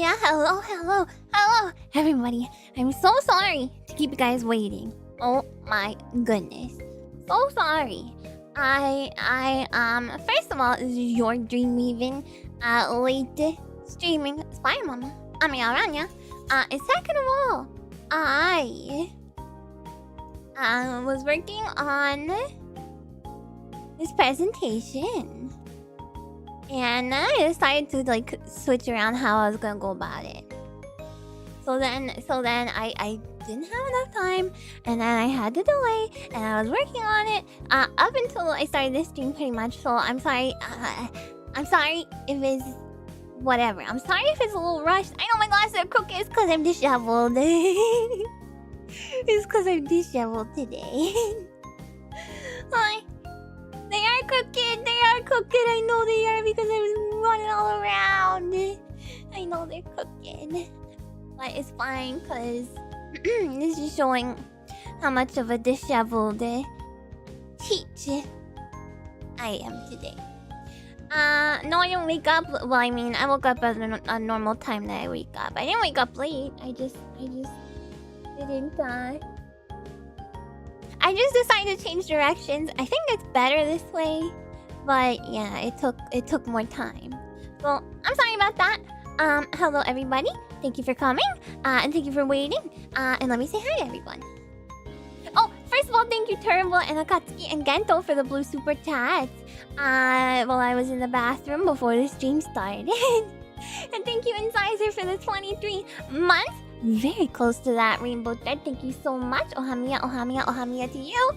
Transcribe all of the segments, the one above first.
Yeah, hello, everybody. I'm so sorry to keep you guys waiting. Oh my goodness. So sorry. First of all, this is your dream weaving, late streaming spy mama, Amiya Aranha. And second of all, I was working on this presentation. And then I decided to like switch around how I was gonna go about it. So then I didn't have enough time, and then I had to delay, and I was working on it up until I started this stream pretty much. So I'm sorry. I'm sorry if it's whatever. I'm sorry if it's a little rushed. I know my glasses are crooked. It's because I'm disheveled. It's because I'm disheveled today. Hi. They are crooked. They are crooked. I know they are because I was running all around. I know they're crooked. But it's fine because this is showing how much of a disheveled teach I am today. No, I didn't wake up. Well, I mean, I woke up at a normal time that I wake up. I didn't wake up late. I just didn't. I just decided to change directions. I think it's better this way, but yeah, it took more time. So I'm sorry about that. Hello everybody. Thank you for coming. And thank you for waiting. And let me say hi to everyone. Oh, first of all, thank you Turbo and Akatsuki and Gento for the blue super chats. While I was in the bathroom before the stream started. And thank you Incisor for the 23 months. Very close to that rainbow thread. Thank you so much. Ohamiya, ohamiya, ohamiya to you.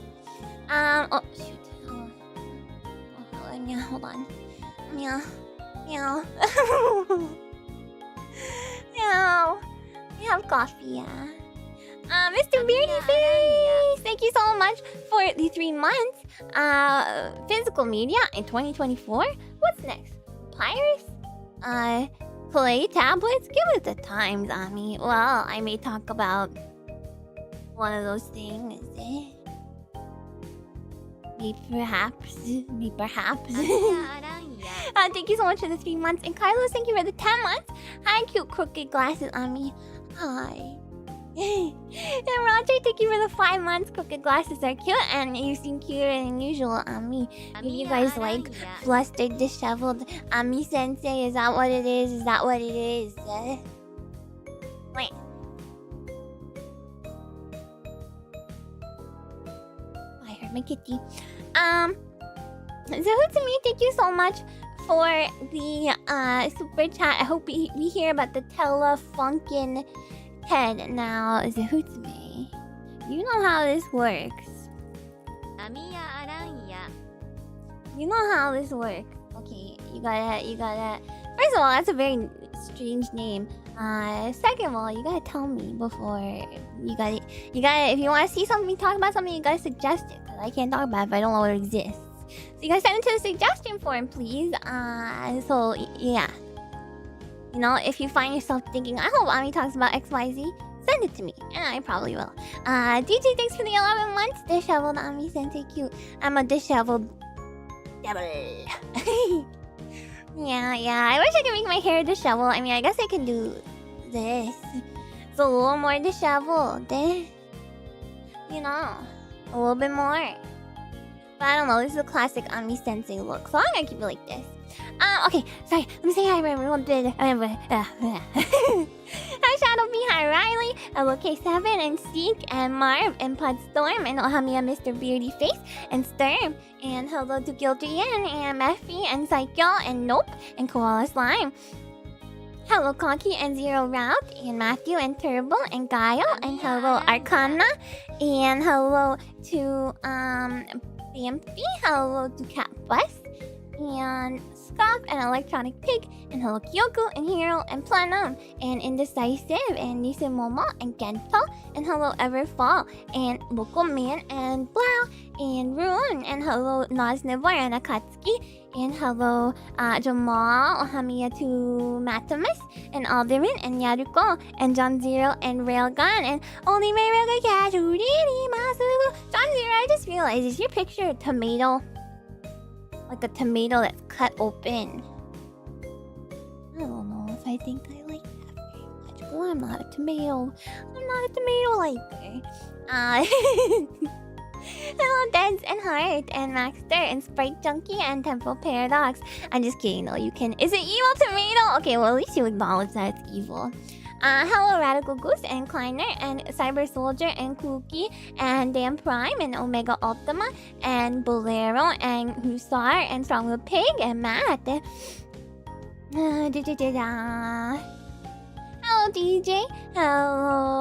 Oh shoot. Hold on. Meow. Meow. Meow. We have coffee, yeah. Mr. Beardy Face! Thank you so much for the 3 months. Physical media in 2024? What's next? Papyrus? Play tablets? Give it the times, Ami. Well, I may talk about one of those things. Maybe perhaps. Thank you so much for the 3 months. And Carlos, thank you for the 10 months. Hi, cute crooked glasses, Ami. Hi. And Roger, thank you for the 5 months. Crooked glasses are cute, and you seem cuter than usual, Ami. If you guys like flustered, disheveled Ami Sensei, is that what it is? Is that what it is? Wait. I heard my kitty. Zahutsumi, thank you so much for the super chat. I hope we hear about the Telefunken head now. Zahutsumi, you know how this works. Amiya Aranha. You know how this works. Okay, you gotta. First of all, that's a very strange name. Second of all, you gotta tell me before. You gotta. If you want to see something, talk about something, you gotta suggest it. Cause I can't talk about it if I don't know it exists. So you guys send it to the suggestion form, please. So yeah. You know, if you find yourself thinking, I hope Ami talks about XYZ, send it to me, and I probably will. DJ, thanks for the 11 months. Disheveled Ami Sensei, cute. I'm a disheveled devil. Yeah. I wish I could make my hair disheveled. I mean, I guess I can do this. It's a little more disheveled. You know, a little bit more. But I don't know. This is a classic Ami Sensei look, so I'm gonna keep it like this. Okay, sorry. Let me say hi, everyone. Hi, Shadow B. Hi, Riley. LOK7 and Seek and Marv and Pod Storm and Ohamiya, Mr. Beardy Face and Sturm. And hello to Gildrian and Mephi and Psycho and Nope and Koala Slime. Hello, Conky and Zero Route and Matthew and Turbo and Gaio and hello, Arcana. And hello to Bamfi. Hello to Cat Bus. And Scoff and Electronic Pig and hello Kyoko and Hero and Planum and Indecisive and Nisimomo and Gento and hello Everfall and Local Man and Blau and Ruin and hello Noznivor and Akatsuki and hello Jamal, Ohamiya to Matamus and Alderman and Yaruko and John Zero and Railgun and Only May Railgun Kazuriri Masu. John Zero, I just realized, is your picture a tomato? Like a tomato that's cut open. I don't know if I think I like that Well, I'm not a tomato. I'm not a tomato liker. Hello, Dens and Heart and Maxter and Sprite Junkie and Temple Paradox. I'm just kidding though. You can. Is it evil tomato? Okay, well at least you acknowledge that it's evil. Hello, Radical Goose and Kleiner and Cyber Soldier and Cookie and Dan Prime and Omega Optima and Bolero and Hussar and Strongwood Pig and Matt. Hello, DJ. Hello.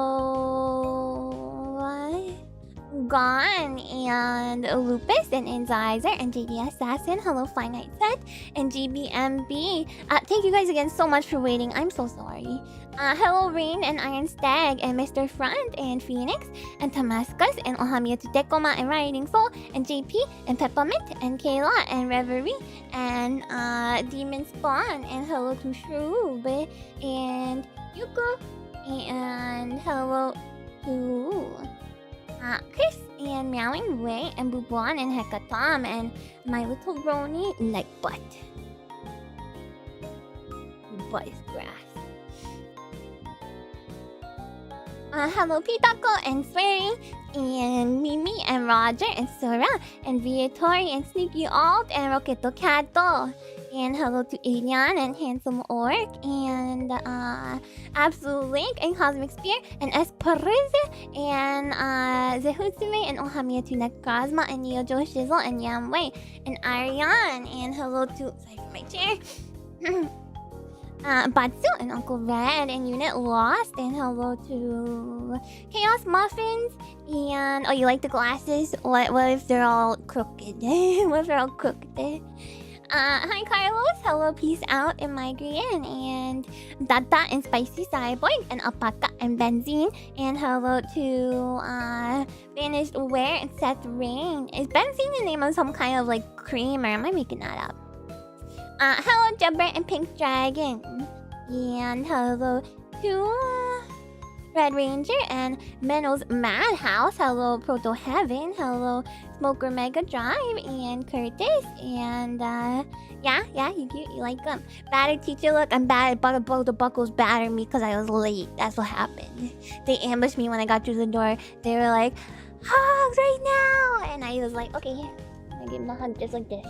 Gone and Lupus and Inzizer and JD Assassin. Hello, Finite Set and GBMB. Thank you guys again so much for waiting. I'm so sorry. Hello, Rain and Iron Stag and Mr. Front and Phoenix and Damascus and Ohamiya to Dekoma and Riding Soul and JP and Peppermint and Kayla and Reverie and Demon Spawn and hello to Shroob and Yuko and hello to Chris and Meowing Way and Bubon and Hekatom and my little brony like butt. Your butt is grass. Hello, Pitako and Swery and Mimi and Roger and Sora and Viatori and Sneaky Alt and Roketo Kato. And hello to Adrian and Handsome Orc and Absolute Link and Cosmic Spear and Esperize and Zehutsume and Ohamiya to Necrozma and Neojo Shizzle and Yamway and Ariane and hello to sorry for my chair. Batsu and Uncle Red and Unit Lost and hello to Chaos Muffins and oh, you like the glasses? What if they're all crooked? What if they're all crooked? Hi Carlos, hello, peace out and Migraine and Dada and Spicy Cyborg and Alpaca and Benzene and hello to Vanished Aware and Seth Rain. Is Benzene the name of some kind of like cream or am I making that up? Hello Jubber and Pink Dragon and hello to Red Ranger and Menno's Madhouse. Hello Proto Heaven. Hello Smoker Mega Drive and Curtis and yeah, you like them. Battered teacher, look, I'm bad. Both the buckles battered me because I was late. That's what happened. They ambushed me when I got through the door. They were like, hugs right now, and I was like, okay, I give them a hug just like this.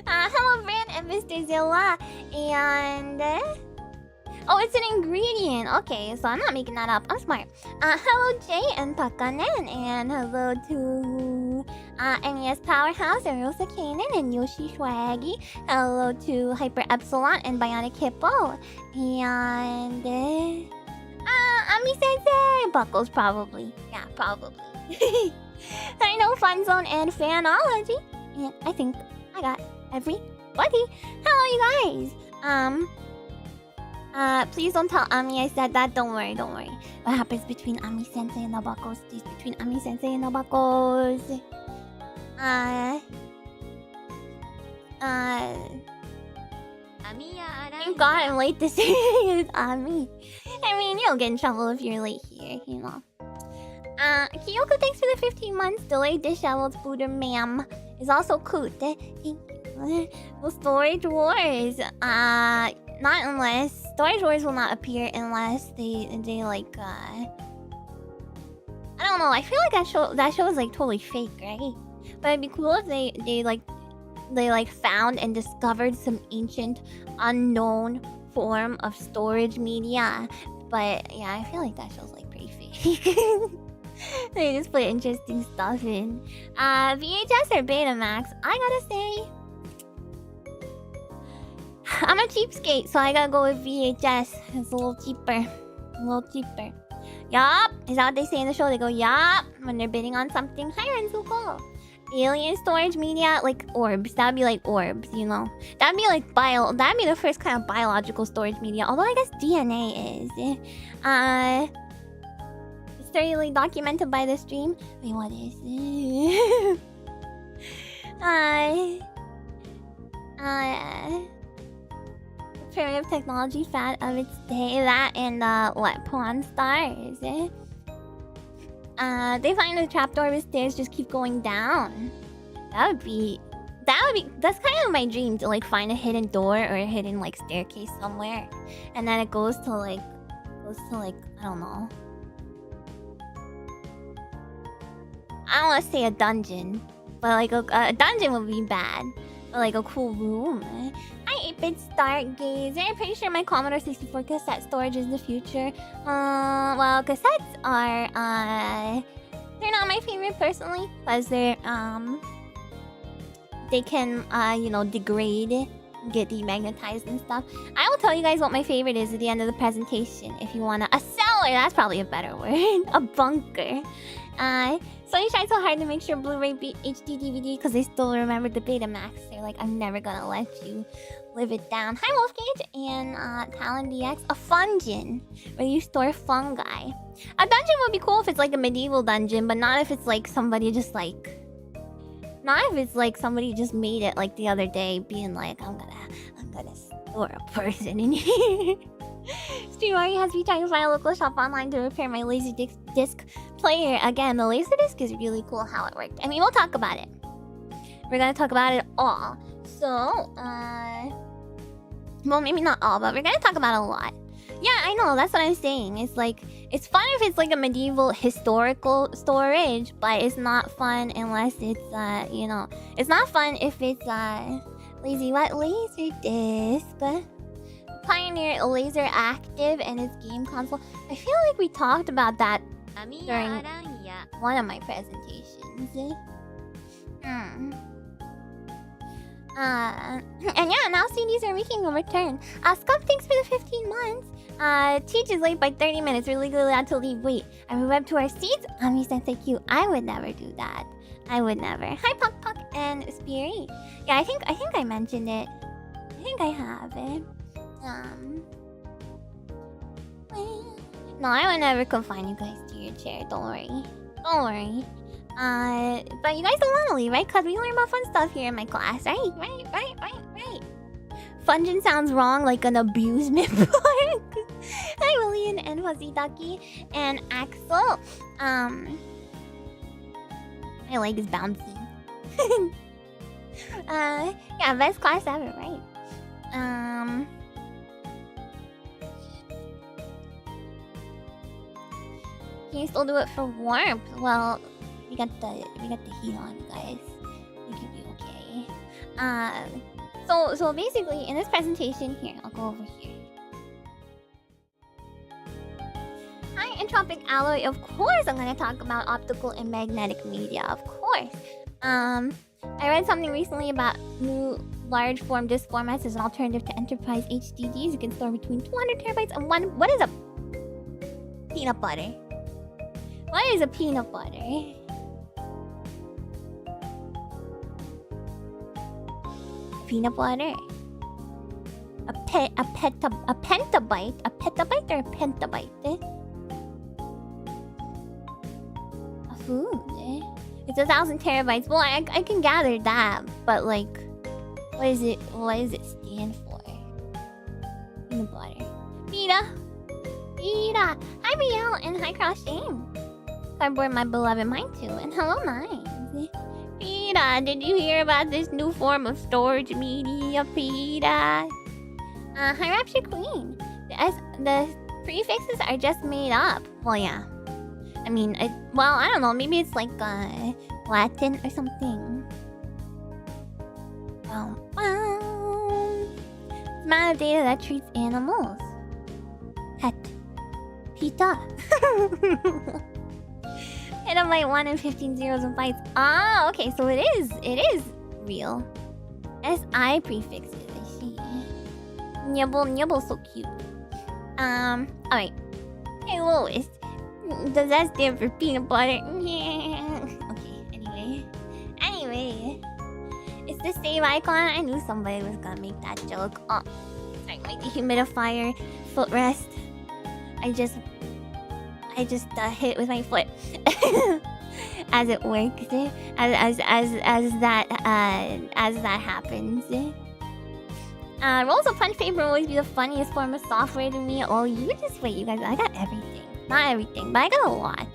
Hello, Brand and Mr. Zilla, and oh, it's an ingredient. Okay, so I'm not making that up. I'm smart. Hello, Jay and Pakanen, and hello to NES Powerhouse and Rosa Kanan and Yoshi Swaggy. Hello to Hyper Epsilon and Bionic Hippo, and Ami Sensei. Buckles, probably. Yeah, probably. I know Fun Zone and Fanology, and I think I got everybody. Hello, you guys. Please don't tell Ami I said that. Don't worry. What happens between Ami Sensei and the Buckles stays between Ami Sensei and the Buckles. Amiya Aranha. Thank God I'm late this evening with Ami. I mean, you'll get in trouble if you're late here, you know. Kyoko, thanks for the 15 months. Delayed disheveled fooder, ma'am. Is also cool. Thank you. Well, Storage Wars. Not unless Storage Wars will not appear unless they like I don't know. I feel like that show is like totally fake, right? But it'd be cool if they found and discovered some ancient unknown form of storage media. But yeah, I feel like that show's like pretty fake. They just put interesting stuff in. VHS or Betamax? I gotta say, I'm a cheapskate, so I gotta go with VHS. It's a little cheaper. Yup. Is that what they say in the show? They go, yup, when they're bidding on something. Hi, Renzuko. Alien storage media, like orbs. That'd be like orbs, you know? That'd be like that'd be the first kind of biological storage media. Although I guess DNA is. It's thoroughly documented by the stream. Wait, what is it? Primitive technology fad of its day. That and what? Pawn Stars. They find the trapdoor with stairs just keep going down. That would be That's kind of my dream, to like find a hidden door or a hidden like staircase somewhere, and then it goes to like I don't know. I don't want to say a dungeon, but like a dungeon would be bad. But like a cool room. Hi, 8-bit Stargazer. I'm pretty sure my Commodore 64 cassette storage is the future. Well, cassettes are they're not my favorite personally, because they're they can you know, degrade, get demagnetized and stuff. I will tell you guys what my favorite is at the end of the presentation. If you wanna, a cellar. That's probably a better word. A bunker. So you tried so hard to make sure Blu-ray beat HD DVD because they still remembered the Betamax. They're like, I'm never gonna let you live it down. Hi, Wolfgage and Talon DX. A fungin, where you store fungi. A dungeon would be cool if it's like a medieval dungeon, but not if it's like somebody just like... Not if it's like somebody just made it like the other day, being like, I'm gonna store a person in here. Streamari has me trying to find a local shop online to repair my Laserdisc player. Again, the Laserdisc is really cool how it worked. I mean, we'll talk about it. We're gonna talk about it all. So, well, maybe not all, but we're gonna talk about a lot. Yeah, I know, that's what I'm saying. It's like, it's fun if it's like a medieval historical storage, but it's not fun unless it's, you know, it's not fun if it's, Laserdisc. Pioneer Laser Active and its game console. I feel like we talked about that during one of my presentations. And yeah, now CDs are making a return. Scum, thanks for the 15 months. Teach is late by 30 minutes. We're legally allowed to leave. Wait, are we up to our seats? Ami Sensei Q. I would never do that. I would never. Hi, Puck Puck and Spirit. Yeah, I think I mentioned it. I think I have it. No, I would never confine you guys to your chair. Don't worry. Don't worry. But you guys don't want to leave, right? Because we learn about fun stuff here in my class, right? Right. Fungin sounds wrong, like an abusement park. Hi, William and Fuzzy Ducky and Axel. My leg is bouncing. Yeah, best class ever, right? Can you still do it for warmth? Well, we got the heat on, guys. We could be okay. So basically, in this presentation here, I'll go over here. Hi, Entropic Alloy. Of course, I'm gonna talk about optical and magnetic media. Of course. I read something recently about new large form disk formats as an alternative to enterprise HDDs. You can store between 200 terabytes and one. What is a peanut butter? What is a peanut butter? Peanut butter. A petabyte? A petabyte or a pentabyte? A food? It's 1,000 terabytes. Well, I can gather that, but like, what does it stand for? Peanut butter. Pita. Hi, Riel, and hi, Cross Shame. Cardboard, my beloved, mine too. And hello, Nines. Pita, did you hear about this new form of storage media, Pita? Hi, Rapture Queen. The prefixes are just made up. Well, yeah. I mean, well, I don't know. Maybe it's like Latin or something. It's amount of data that treats animals. Pet. Pita. Petabyte 1 and 15 zeros and bytes. Ah, okay, so it is real. SI prefixes, I see. Nibble, so cute. Alright. Hey, Lois. Does that stand for peanut butter? Yeah. Okay, anyway. It's the save icon. I knew somebody was gonna make that joke. Oh, sorry, my dehumidifier footrest. I just hit it with my foot as it works, as that happens. Rolls of Punch paper will always be the funniest form of software to me. Oh, you just wait, you guys. I got everything, not everything, but I got a lot.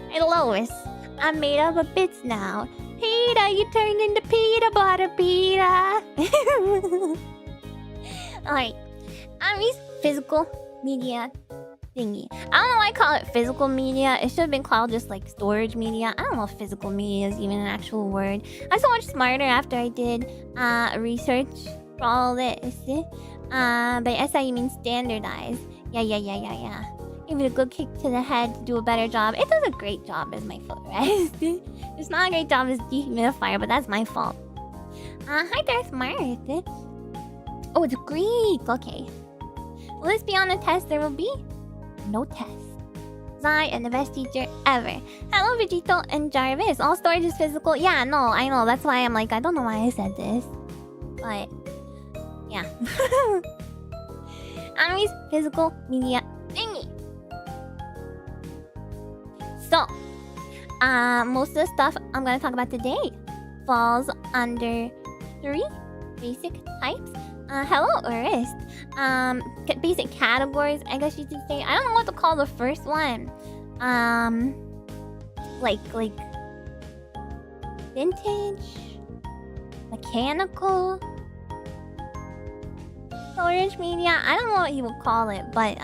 Hey Lois, I'm made up of bits now. Peter, you turned into peanut butter, Peter. Alright. Amy's physical media thingy. I don't know why I call it physical media. It should have been called just like storage media. I don't know if physical media is even an actual word. I'm so much smarter after I did research for all this. By SI you mean standardized. Yeah. Give it a good kick to the head to do a better job. It does a great job as my footrest. It's not a great job as dehumidifier, but that's my fault. Hi Darth Marth. Oh, it's Greek. Okay. Will this be on the test? There will be no test. Zai and the best teacher ever. Hello, Vegito and Jarvis. All storage is physical. Yeah, no, I know. That's why I'm like, I don't know why I said this. But, yeah. Anami's physical media thingy. So, most of the stuff I'm going to talk about today falls under 3 basic types. Hello, Urist. Basic categories, I guess you could say. I don't know what to call the first one. Like vintage, mechanical, storage media. I don't know what you would call it, but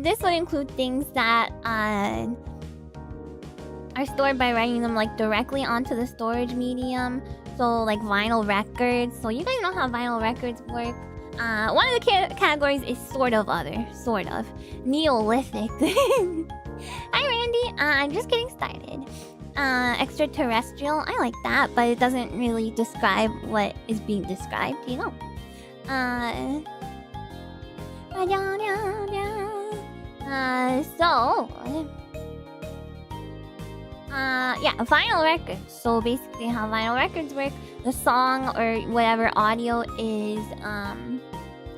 this would include things that are stored by writing them like directly onto the storage medium. So like vinyl records. So you guys know how vinyl records work. One of the categories is sort of Neolithic. Hi Randy, I'm just getting started. Extraterrestrial, I like that, but it doesn't really describe what is being described, you know. Yeah, vinyl records. So basically how vinyl records work, the song or whatever audio is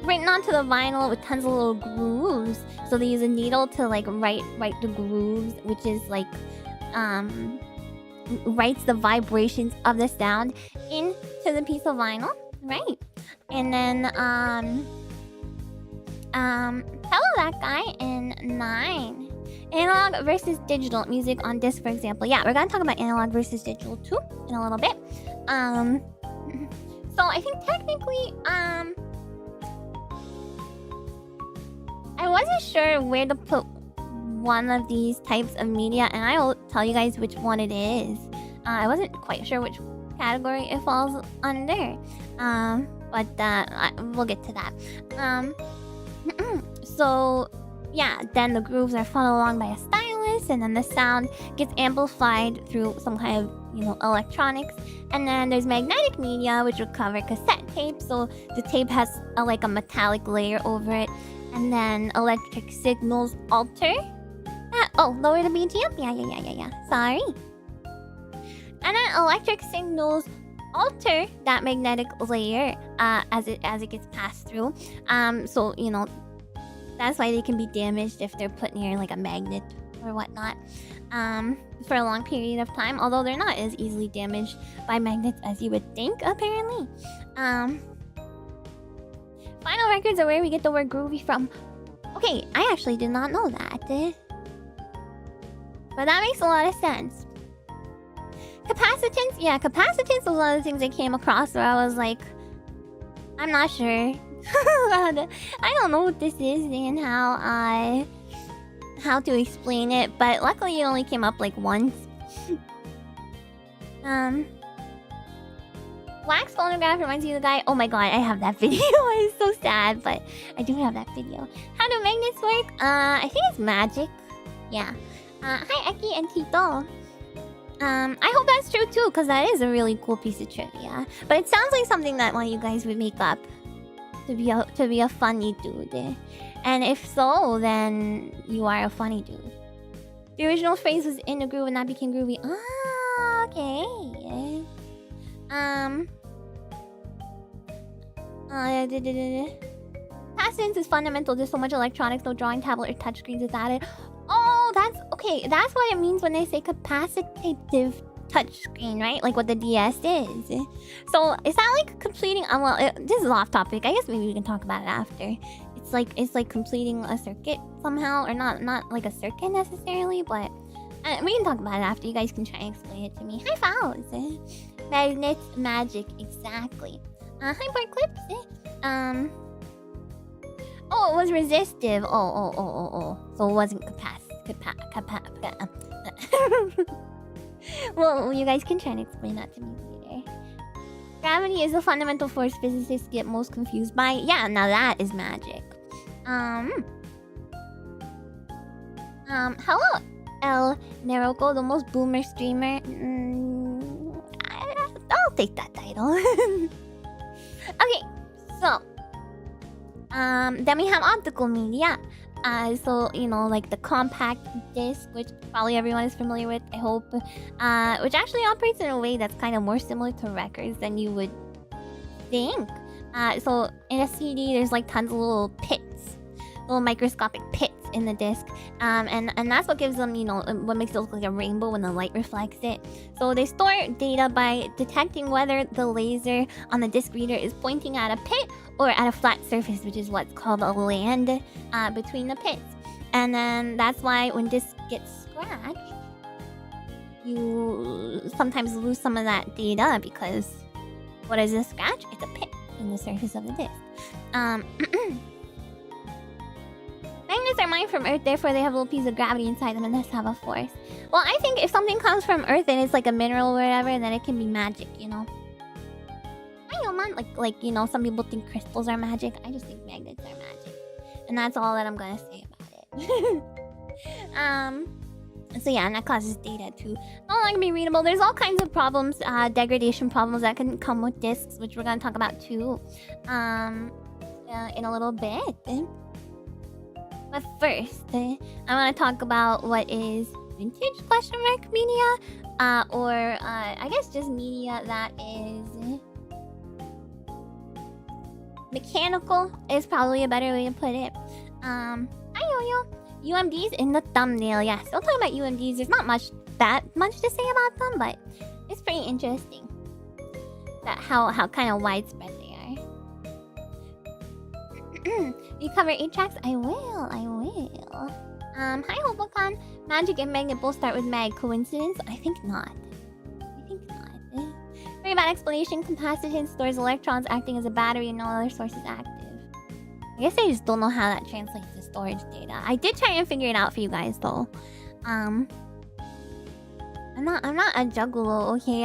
written onto the vinyl with tons of little grooves. So they use a needle to like write the grooves, which is like writes the vibrations of the sound into the piece of vinyl, right? And then hello that guy in 9. Analog versus digital music on disc, for example. Yeah, we're gonna talk about analog versus digital too in a little bit. So I think technically, I wasn't sure where to put one of these types of media, and I will tell you guys which one it is. I wasn't quite sure which category it falls under, but we'll get to that. So yeah, then the grooves are funneled along by a stylus, and then the sound gets amplified through some kind of, you know, electronics. And then there's magnetic media, which would cover cassette tape, so the tape has like a metallic layer over it. And then electric signals alter. Lower the BGM? Yeah. Sorry. And then electric signals alter that magnetic layer as it gets passed through. So, you know, that's why they can be damaged if they're put near like a magnet or whatnot for a long period of time. Although they're not as easily damaged by magnets as you would think, apparently. Vinyl records are where we get the word groovy from. Okay, I actually did not know that. But that makes a lot of sense. Capacitance? Yeah, capacitance was one of the things I came across where I was like, I'm not sure. I don't know what this is and how to explain it, but luckily it only came up like once. Wax phonograph reminds you of the guy. Oh my god, I have that video. It's so sad, but I do have that video. How do magnets work? I think it's magic. Yeah. Hi Eki and Tito. I hope that's true too, because that is a really cool piece of trivia. But it sounds like something that one of you guys would make up to be a funny dude. And if so, then you are a funny dude. The original phrase was in a groove and that became groovy. Ah, okay. Capacitance is fundamental. There's so much electronics, no drawing tablet or touchscreens without it. Oh, that's okay. That's what it means when they say capacitive touchscreen, right? Like what the DS is. So is that like completing? This is off topic. I guess maybe we can talk about it after. It's like completing a circuit somehow, or not like a circuit necessarily, but We can talk about it after. You guys can try and explain it to me. Hi, Fowls. Magnets, magic, exactly. Hi, Board Clips. Oh, it was resistive. Oh. So it wasn't Well, you guys can try and explain that to me later. Gravity is the fundamental force physicists get most confused by. Yeah, now that is magic. Hello, El Neroko, the most boomer streamer. I'll take that title. Okay, so then we have optical media. So you know, like the compact disc, which probably everyone is familiar with, I hope. Which actually operates in a way that's kind of more similar to records than you would think. So in a CD, there's like tons of little pits, little microscopic pits in the disc, and that's what gives them, you know, what makes it look like a rainbow when the light reflects it. So they store data by detecting whether the laser on the disc reader is pointing at a pit or at a flat surface, which is what's called a land between the pits. And then that's why when discs get scratched, you sometimes lose some of that data, because what is a scratch? It's a pit in the surface of the disc. Magnets are mined from Earth, therefore they have a little piece of gravity inside them and thus have a force. Well, I think if something comes from Earth and it's like a mineral or whatever, then it can be magic, you know? I know, man. Like, you know, some people think crystals are magic. I just think magnets are magic. And that's all that I'm gonna say about it. So yeah, and that causes data to no longer be readable. There's all kinds of problems, degradation problems that can come with discs, which we're gonna talk about too, in a little bit. But first, I want to talk about what is vintage media, or I guess just media that is mechanical is probably a better way to put it. Hi Yo-Yo. UMDs in the thumbnail, yes. Don't talk about UMDs. There's not that much to say about them, but it's pretty interesting that how kind of widespread they are. You cover 8 tracks? I will. Hi Hobocon. Magic and magnet both start with mag. Coincidence? I think not. Very bad explanation. Capacitance stores electrons acting as a battery and no other source is active. I guess I just don't know how that translates to storage data. I did try and figure it out for you guys though. I'm not a juggalo, okay?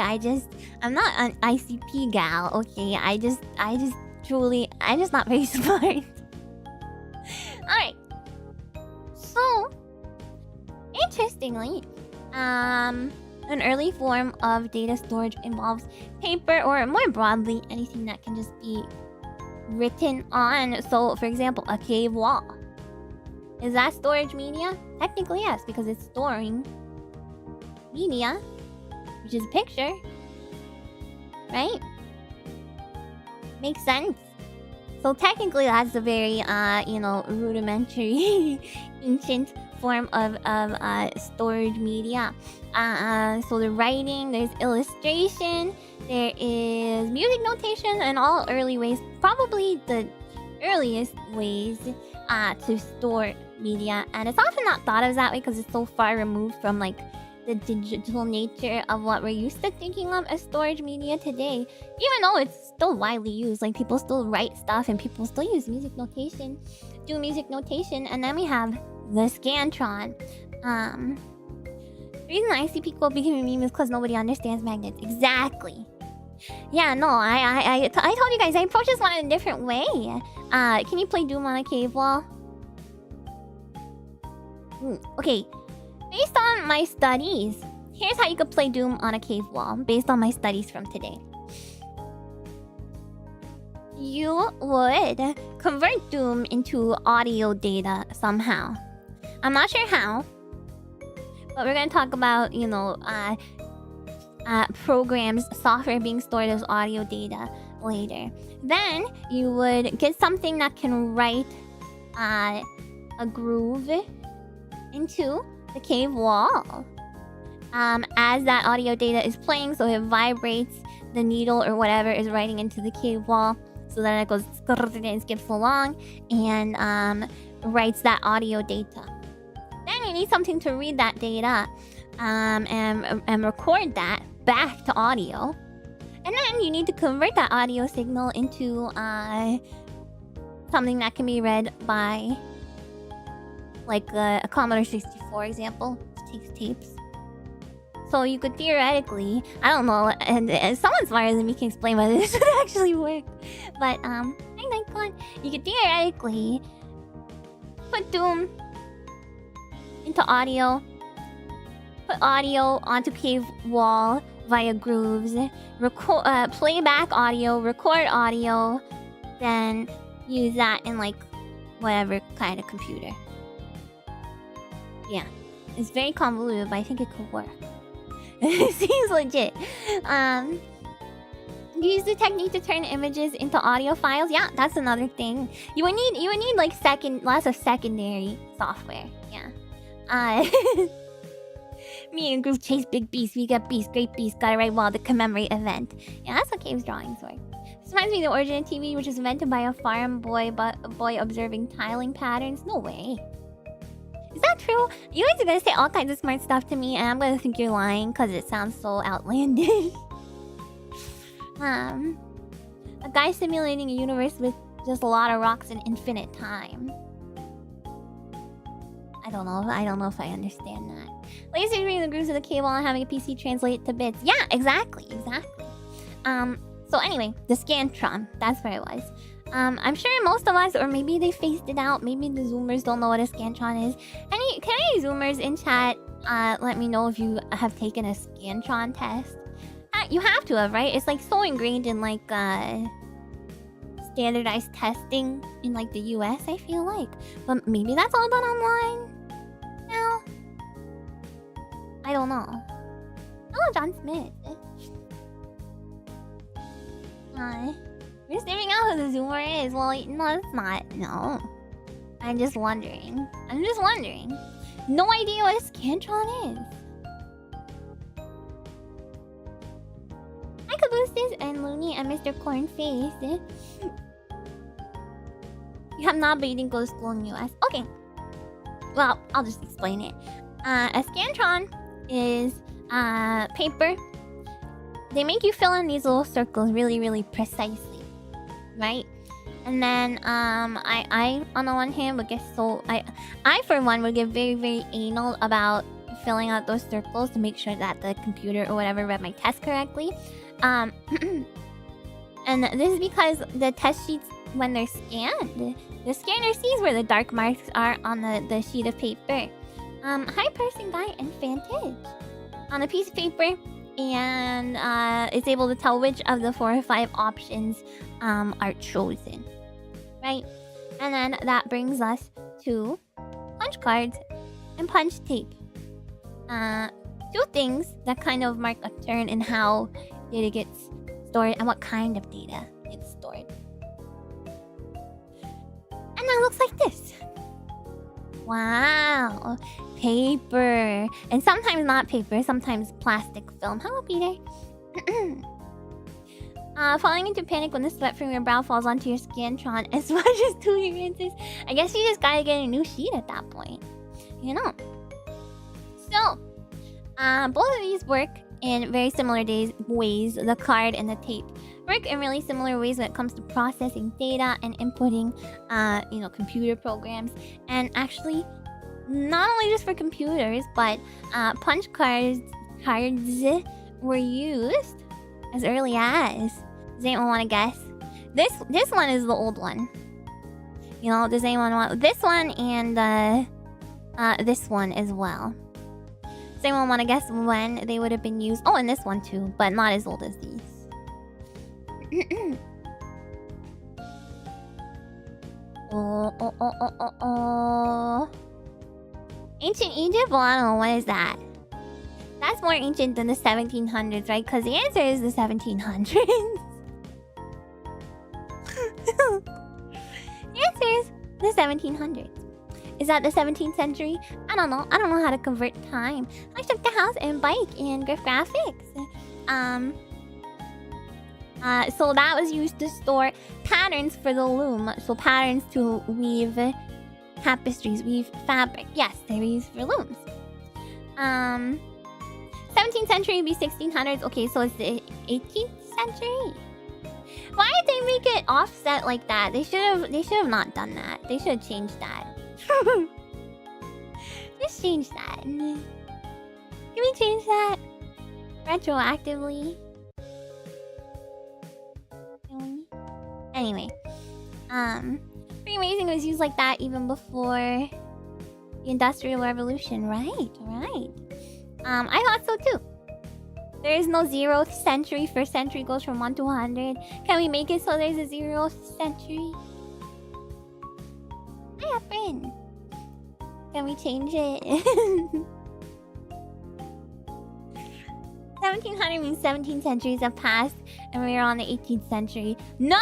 I'm not an ICP gal, okay? I'm just not very smart. Alright. So interestingly, an early form of data storage involves paper, or more broadly, anything that can just be written on. So for example, a cave wall. Is that storage media? Technically yes, because it's storing media, which is a picture, right? Makes sense. So technically that's a very you know, rudimentary ancient form of storage media. So the writing, there's illustration, there is music notation, and all early ways, probably the earliest ways to store media. And it's often not thought of that way because it's so far removed from like the digital nature of what we're used to thinking of as storage media today, even though it's still widely used. Like people still write stuff and people still use music notation, and then we have the Scantron. The reason the ICP quote became a meme is because nobody understands magnets. Exactly. Yeah, no, I told you guys I approach this one in a different way. Can you play Doom on a cave wall? Okay. Based on my studies, here's how you could play Doom on a cave wall, based on my studies from today. You would convert Doom into audio data somehow. I'm not sure how, but we're gonna talk about, you know, programs, software being stored as audio data later. Then you would get something that can write a groove into the cave wall as that audio data is playing, so it vibrates the needle or whatever is writing into the cave wall, so then it goes and skips along and writes that audio data. Then you need something to read that data. and record that back to audio. And then you need to convert that audio signal into something that can be read by, like a Commodore 64 example, which takes tapes. So you could theoretically, I don't know, and someone smarter than me can explain whether this would actually work. But you could theoretically put Doom into audio, put audio onto cave wall via grooves, play back audio, record audio, then use that in like whatever kind of computer. Yeah, it's very convoluted, but I think it could work. It seems legit. Use the technique to turn images into audio files. Yeah, that's another thing. You would need like lots of secondary software. Yeah. Me and Groove chase big beasts. We get beasts, great beasts. Got it right while the commemorate event. Yeah, that's what Cave's drawings were. This reminds me of the origin of TV, which was invented by a farm boy, but a boy observing tiling patterns. No way. Is that true? You guys are gonna say all kinds of smart stuff to me, and I'm gonna think you're lying because it sounds so outlandish. A guy simulating a universe with just a lot of rocks and infinite time. I don't know if I understand that. Laser reading the grooves of the cable and having a PC translate to bits. Yeah, exactly. So anyway, the Scantron. That's where it was. I'm sure most of us, or maybe they phased it out. Maybe the Zoomers don't know what a Scantron is. Can any Zoomers in chat let me know if you have taken a Scantron test? You have to have, right? It's like so ingrained in like standardized testing in like the US, I feel like. But maybe that's all done online now. I don't know. Oh, John Smith. You're staring out who the Zoomer is. Well, no, it's not. No. I'm just wondering. No idea what a Scantron is. Hi, Cabooses and Looney and Mr. Cornface. You have not, but you didn't go to school in the US. Okay. Well, I'll just explain it. A Scantron is paper. They make you fill in these little circles really, really precisely, right? And then I on the one hand would get I for one would get very, very anal about filling out those circles to make sure that the computer or whatever read my test correctly. And this is because the test sheets, when they're scanned, the scanner sees where the dark marks are on the sheet of paper. Hi, Person Guy and Fantage. On a piece of paper, and it's able to tell which of the 4 or 5 options are chosen, right? And then that brings us to punch cards and punch tape. 2 things that kind of mark a turn in how data gets stored and what kind of data gets stored. And that looks like this. Wow. Paper. And sometimes not paper, sometimes plastic film. Hello, Peter. Falling into panic when the sweat from your brow falls onto your Scantron as much as 2 experiences. I guess you just gotta get a new sheet at that point. You know. So, both of these work in very similar ways. The card and the tape work in really similar ways when it comes to processing data and inputting, computer programs. And actually, not only just for computers, but punch cards were used as early as. Does anyone want to guess? This one is the old one. You know, does anyone want this one and this one as well? Does anyone want to guess when they would have been used? Oh, and this one too, but not as old as these. Ancient Egypt? Well, I don't know. What is that? That's more ancient than the 1700s, right? Because the answer is the 1700s. The answer is the 1700s. Is that the 17th century? I don't know. I don't know how to convert time. I took the house and bike and graphics. So that was used to store patterns for the loom. So patterns to weave tapestries, weave fabric. Yes, they were used for looms. 17th century would be 1600s. Okay, so it's the 18th century. Why did they make it offset like that? They should have not done that. They should have changed that. Just change that. Can we change that retroactively? Anyway, freemason was used like that even before the Industrial Revolution, right? Right. I thought so too. There is no 0th century. First century goes from 1 to 100. Can we make it so there's a 0th century? Hi, friend. Can we change it? 1700 means 17 centuries have passed and we're on the 18th century. No!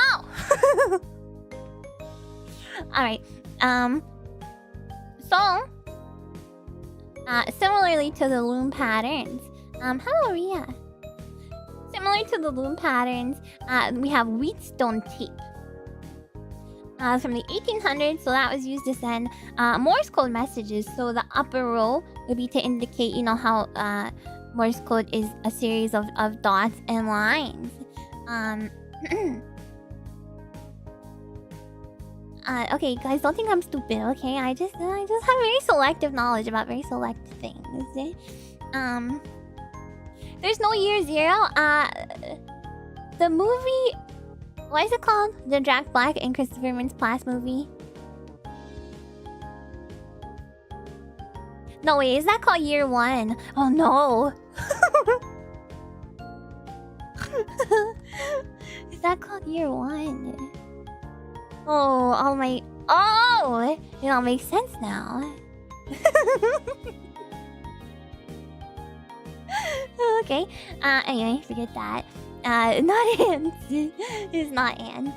Alright. Similarly to the loom patterns. Hello, Ria. Similar to the loom patterns, we have wheatstone tape. From the 1800s, so that was used to send Morse code messages. So the upper row would be to indicate, you know, how Morse code is a series of dots and lines. Okay, guys, don't think I'm stupid, okay? I just have very selective knowledge about very select things. There's no year 0. The movie, what is it called? The Jack Black and Christopher Mintz-Plasse movie. No, wait, is that called Year 1? Oh no. Is that called Year 1? Oh, all my... Oh! It all makes sense now. Okay. Anyway, forget that. Not ants. It's not ants.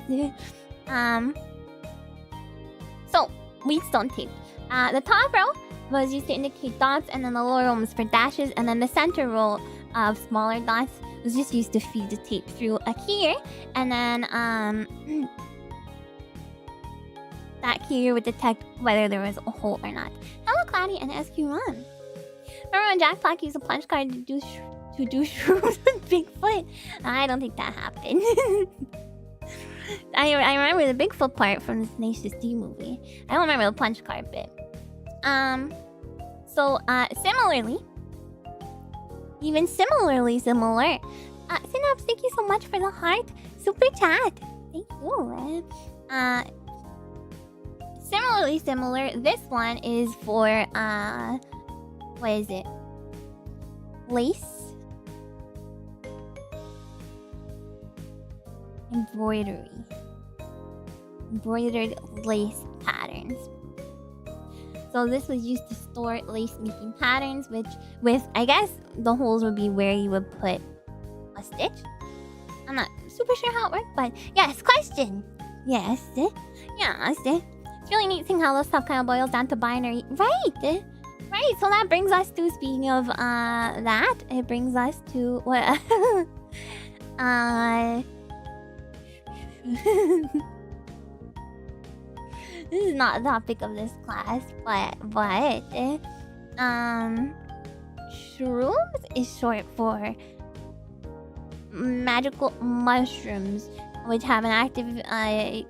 So, wheatstone tape. The top row was used to indicate dots, and then the lower row was for dashes, and then the center row of smaller dots was just used to feed the tape through a keyer, and then that keyer would detect whether there was a hole or not. Hello, Cloudy and SQ1. Remember when Jack Black used a punch card to do shrooms with Bigfoot? I don't think that happened. I remember the Bigfoot part from the Tenacious D movie. I don't remember the punch card bit. Similarly, even similarly similar. Synapse, thank you so much for the heart super chat. Thank you. Similarly similar. This one is for what is it? Lace. Embroidery. Embroidered lace patterns. So this was used to store lace making patterns, with I guess the holes would be where you would put a stitch. I'm not super sure how it worked, but yes, question. Yes. Yeah, it's really neat seeing how this stuff kind of boils down to binary. Right. Right, so that brings us to, speaking of that, it brings us to what this is not the topic of this class, but shrooms is short for magical mushrooms, which have an active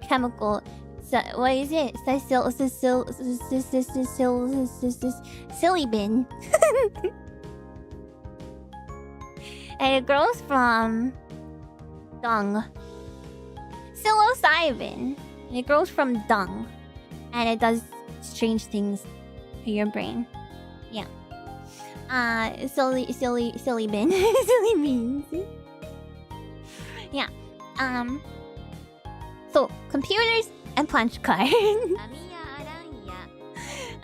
chemical. So, what is it? Psilocybin. And it grows from dung. Psilocybin. And it grows from dung. And it does strange things to your brain. Yeah. Silly bean. Silly beans. Yeah. So, computers and punch cards. Amiya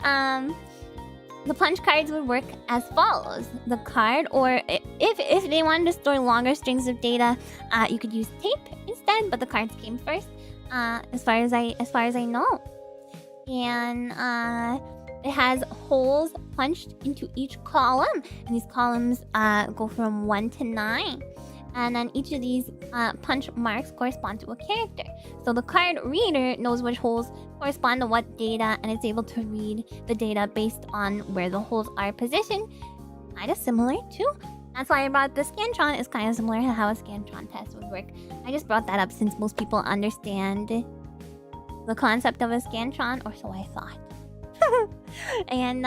Aranha. The punch cards would work as follows. The card, or if they wanted to store longer strings of data, you could use tape instead, but the cards came first, as far as I know. And it has holes punched into each column, and these columns go from 1 to 9. And then each of these punch marks correspond to a character. So the card reader knows which holes correspond to what data, and it's able to read the data based on where the holes are positioned. Kind of similar to That's why I brought the Scantron. It's kind of similar to how a Scantron test would work. I just brought that up since most people understand the concept of a Scantron, or so I thought. And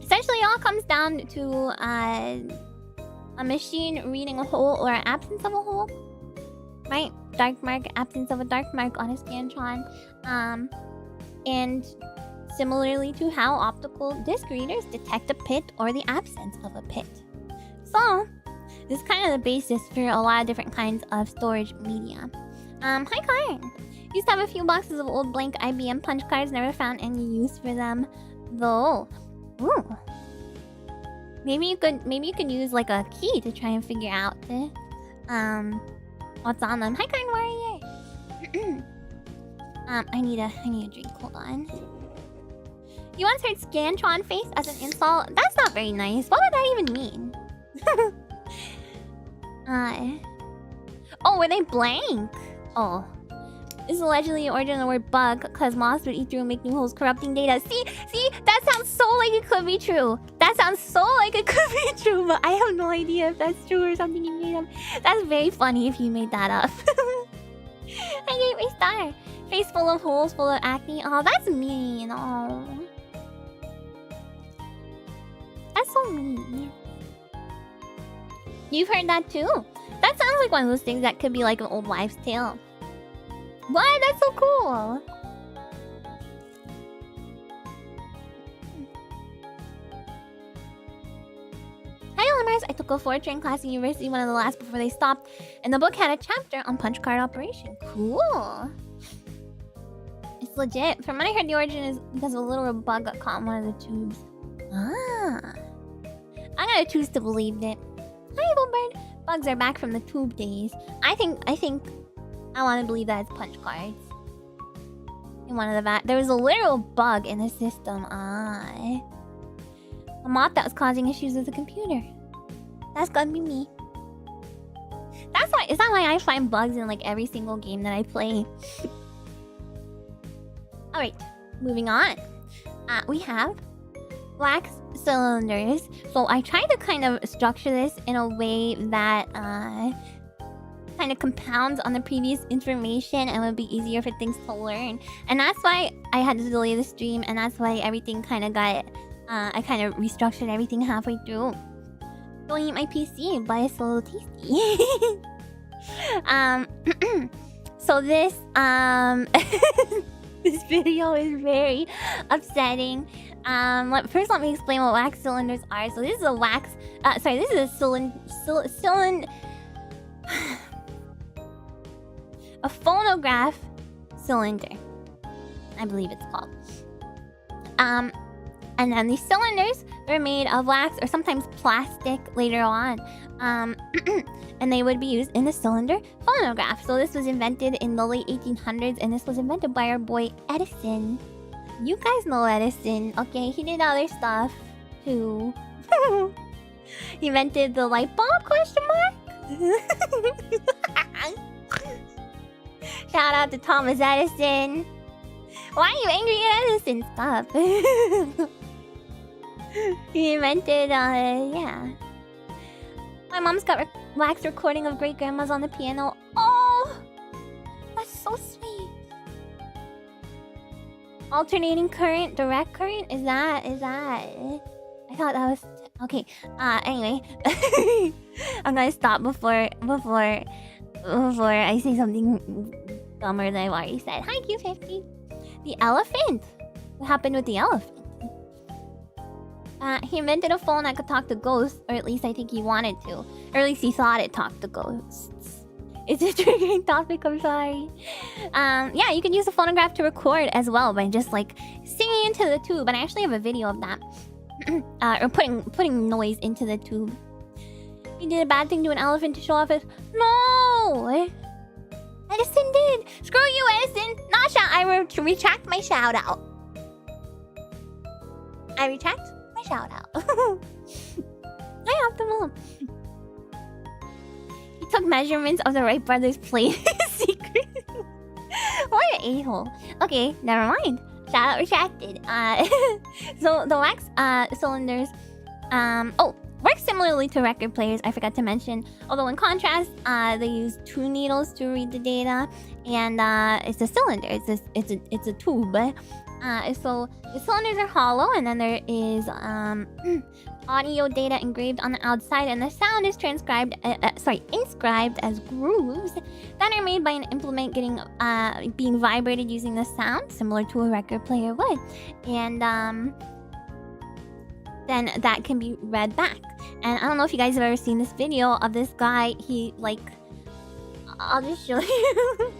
essentially it all comes down to a machine reading a hole or an absence of a hole. Right? Dark mark, absence of a dark mark on a Scantron. And similarly to how optical disc readers detect a pit or the absence of a pit. So, this is kind of the basis for a lot of different kinds of storage media. Hi Karen! Used to have a few boxes of old blank IBM punch cards, never found any use for them though. Ooh. Maybe you could use like a key to try and figure out what's on them. Hi Karen Warrior! I need a drink, hold on. You once heard Scantron face as an insult? That's not very nice. What would that even mean? Oh, were they blank? Oh. This is allegedly the origin of the word bug, because moths would eat through and make new holes, corrupting data. See? That sounds so like it could be true. That sounds so like it could be true, but I have no idea if that's true or something you made up. That's very funny if you made that up. I gave a star. Face full of holes, full of acne. Oh, that's mean. Oh. That's so mean. You've heard that too? That sounds like one of those things that could be like an old wives' tale. What? That's so cool. Hi, Olimars. I took a Fortran class in university, one of the last before they stopped, and the book had a chapter on punch card operation. Cool. It's legit. From what I heard, the origin is because of a literal bug got caught in one of the tubes. Ah. I'm gonna choose to believe it. Hi, Bluebird. Bugs are back from the tube days. I think I want to believe that it's punch cards. In one of the there was a literal bug in the system. A moth that was causing issues with the computer. That's gonna be me. That's why. Is that why I find bugs in like every single game that I play? All right, moving on. We have wax cylinders. So I tried to kind of structure this in a way that kind of compounds on the previous information and would be easier for things to learn. And that's why I had to delay the stream, and that's why everything kind of got I kind of restructured everything halfway through. Don't eat my PC, but it's a little tasty. So this this video is very upsetting. First let me explain what wax cylinders are. So this is a wax this is a cylinder a phonograph cylinder, I believe it's called. And then these cylinders are made of wax or sometimes plastic later on. And they would be used in the cylinder phonograph. So this was invented in the late 1800s, and this was invented by our boy Edison. You guys know Edison, okay? He did other stuff too. He invented the light bulb, question mark? Shout out to Thomas Edison. Why are you angry at Edison? Stop. He invented, yeah. My mom's got wax recording of great grandmas on the piano. Oh, that's so sweet. Alternating current, direct current. Is that? I thought that was okay. Anyway, I'm gonna stop before I say something dumber than I've already said. Hi, Q50. The elephant. What happened with the elephant? He invented a phone that could talk to ghosts, or at least I think he wanted to. Or at least he thought it talked to ghosts. It's a triggering topic, I'm sorry. Yeah, you can use a phonograph to record as well by just like singing into the tube. And I actually have a video of that. Or putting noise into the tube. He did a bad thing to an elephant to show off his... No! Edison did! Screw you, Edison! I retract my shout out. I retract my shout out. Hi, Optimal. He took measurements of the Wright brothers' plane secret. What an a-hole. Okay, never mind. Shout out retracted. So the wax cylinders. Oh, works similarly to record players, I forgot to mention. Although in contrast, they use 2 needles to read the data, and it's a cylinder. It's a tube. So the cylinders are hollow, and then there is audio data engraved on the outside, and the sound is inscribed as grooves that are made by an implement being vibrated using the sound, similar to a record player would, and then that can be read back. And I don't know if you guys have ever seen this video of this guy. He I'll just show you.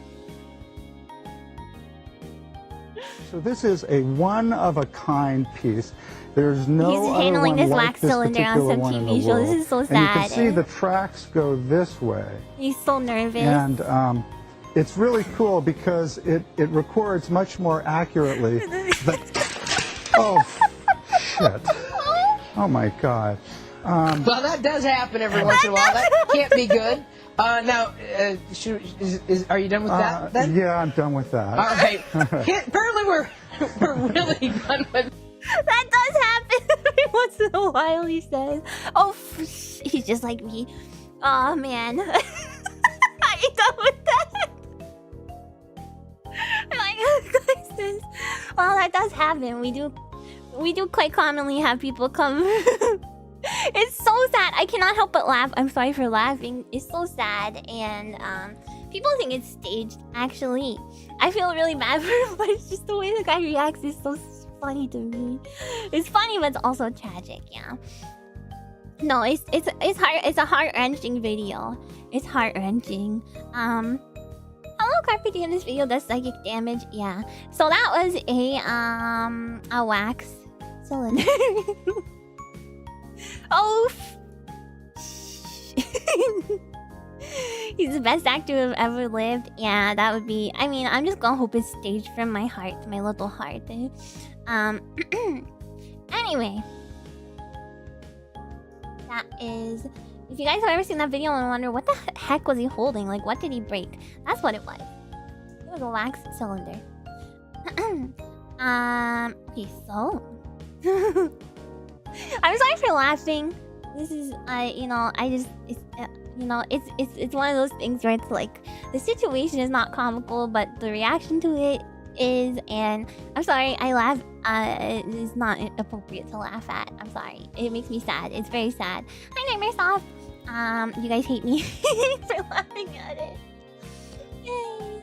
So this is a one-of-a-kind piece. There's no He's other handling one this like wax this cylinder on some particular one in TV the show. world. This is so And sad. you can see the tracks go this way. He's so nervous. And it's really cool because it records much more accurately. Oh, shit. Oh my God. Well, that does happen every once in a while. That can't be good. Now, are you done with that then? Yeah, I'm done with that. All right. Apparently we're really done with. That does happen every once in a while, he says. Oh, he's just like me. Oh, man. Are you done with that? Well, that does happen. We do quite commonly have people come. It's so sad. I cannot help but laugh. I'm sorry for laughing. It's so sad, and people think it's staged. Actually, I feel really bad for him, but it's just the way the guy reacts is so funny to me. It's funny, but it's also tragic. Yeah. No, it's hard. It's a heart-wrenching video. It's heart-wrenching. Hello, Carpe Diem. This video does psychic damage. Yeah. So that was a wax cylinder. Oh. He's the best actor who've ever lived. Yeah, that would be. I mean, I'm just gonna hope it's staged from my heart, my little heart. Anyway, that is. If you guys have ever seen that video and wonder what the heck was he holding, like what did he break? That's what it was. It was a wax cylinder. Okay, so. I'm sorry for laughing. This is, it's one of those things where it's like the situation is not comical, but the reaction to it is. And I'm sorry, I laugh. It is not appropriate to laugh at. I'm sorry. It makes me sad. It's very sad. Hi, Nightmare Soft. You guys hate me for laughing at it. Yay.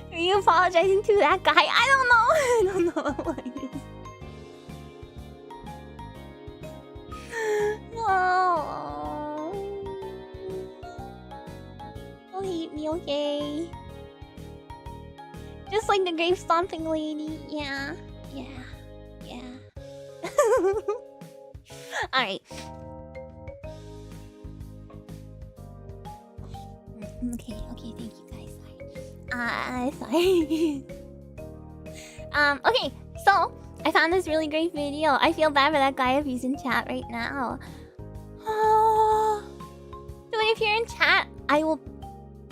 Are you apologizing to that guy? I don't know what it is. No. Don't hate me, okay? Just like the grave stomping lady. Yeah. Alright. Okay, thank you guys. Sorry. Okay, so I found this really great video. I feel bad for that guy if he's in chat right now. Oh, dude, if you're in chat, I will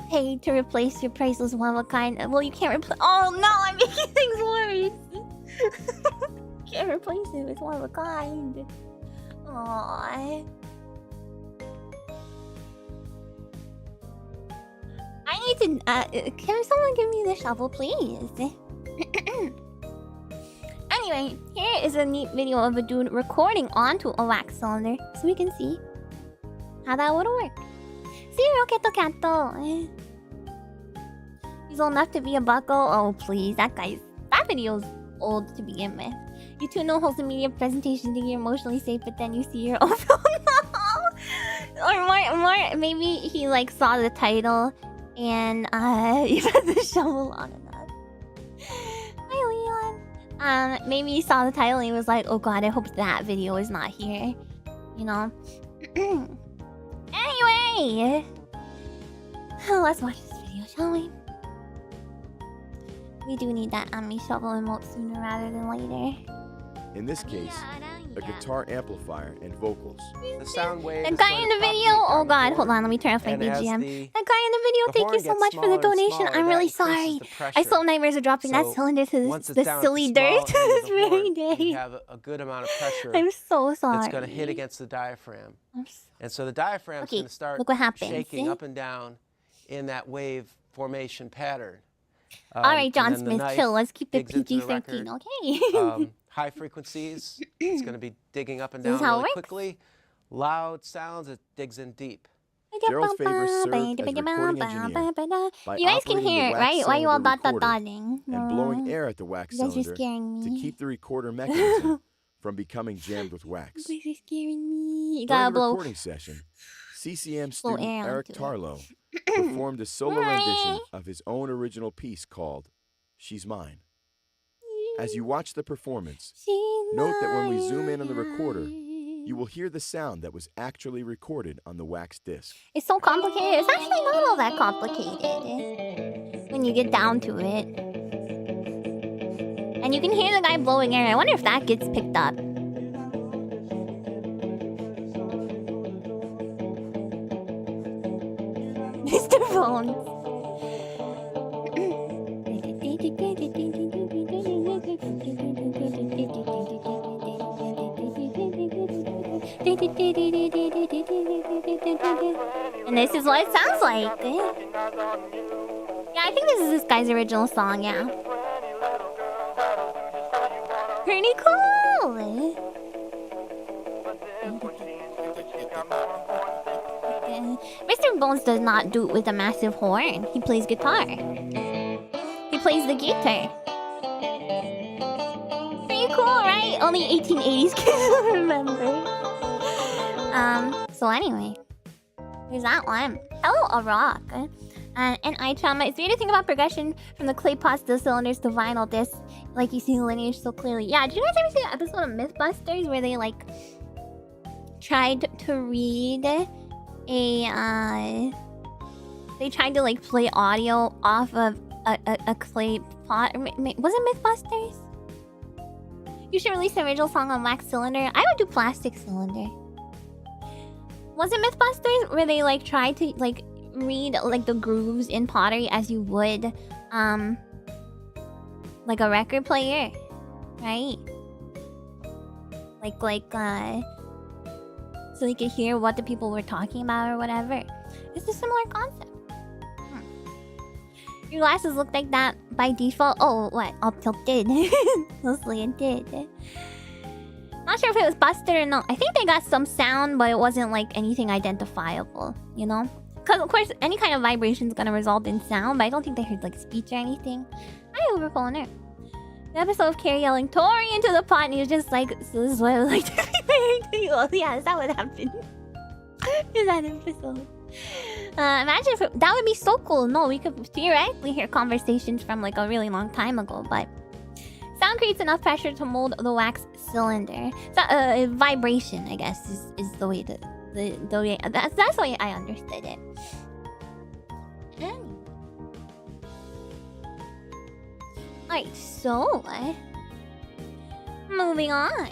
pay to replace your priceless one-of-a-kind. Well, you can't replace. Oh no, I'm making things worse. Can't replace it with one-of-a-kind. Aww. I need to. Can someone give me the shovel, please? Anyway, here is a neat video of a dude recording onto a wax cylinder, so we can see how that would work. See, Rocket. He's old enough to be a buckle. Oh please, that video's old to begin with. You tune no wholesome media presentation, think you're emotionally safe, but then you see your own film. Or more, maybe he like saw the title and you put the shovel long enough. Hi, Leon. Maybe he saw the title and he was like, oh god, I hope that video is not here. You know? Anyway, let's watch this video, shall we? We do need that Ami shovel emote sooner rather than later. In this case, a guitar amplifier, and vocals. The sound wave. The guy in the video. Oh God, hold on. Let me turn off my And as BGM. the- That guy in the video. Thank you horn so gets much for the smaller and donation. smaller, I'm that really increases sorry. the I pressure. still nightmares of dropping that So cylinder to once it's the down at silly the small dirt. end of This the very horn, day. you have a good amount of pressure I'm so sorry. that's going to hit against the diaphragm. I'm so- And so the diaphragm's Okay, going to start look what happens, shaking see? up and down in that wave formation pattern. All right, and John then the Smith, knife chill. Let's keep it digs into the PG-13, record. okay? High frequencies, it's going to be digging up and This down is how it really works. quickly. Loud sounds, it digs in deep. Gerald Faber served as recording engineer by You guys can operating hear the it, wax right? Why you all cylinder recorder dotting? and blowing air at the wax You guys are cylinder scaring to me. keep the recorder mechanism from becoming jammed with wax. You guys are scaring me. You During gotta the blow. recording session, CCM Blow student air Eric onto it. Tarlow performed a solo rendition of his own original piece called She's Mine. As you watch the performance, note that when we zoom in on the recorder, you will hear the sound that was actually recorded on the wax disc. It's so complicated. It's actually not all that complicated when you get down to it. And you can hear the guy blowing air. I wonder if that gets picked up. Mr. Bones. And this is what it sounds like. Yeah, I think this is this guy's original song, yeah. Pretty cool. Mr. Bones does not do it with a massive horn. He plays guitar. He plays the guitar. Pretty cool, right? Only 1880s kids will remember. So anyway, here's that one. Hello, a rock. And eye trauma. It's weird to think about progression from the clay pots to the cylinders to vinyl discs, like you see the lineage so clearly. Yeah, did you guys ever see an episode of Mythbusters where they like tried to read they tried to like play audio off of a clay pot? Was it Mythbusters? You should release the original song on wax cylinder. I would do plastic cylinder. Was it Mythbusters where they like tried to like read like the grooves in pottery as you would like a record player, right? Like so you could hear what the people were talking about or whatever. It's a similar concept. Your glasses look like that by default. Oh, what? Optical did. Mostly it did. Not sure if it was busted or not. I think they got some sound, but it wasn't like anything identifiable, you know? Because of course, any kind of vibration is gonna result in sound, but I don't think they heard like speech or anything. Hi, Overphoner. The episode of Carrie yelling Tori into the pot, and he was just like, "So this is what I would like to be married to you." Oh, yeah, is that what happened in that episode? Imagine if that would be so cool. No, we could theoretically hear conversations from like a really long time ago, but sound creates enough pressure to mold the wax cylinder. So, vibration, I guess, is the way that the way that's the way I understood it. Alright, so moving on,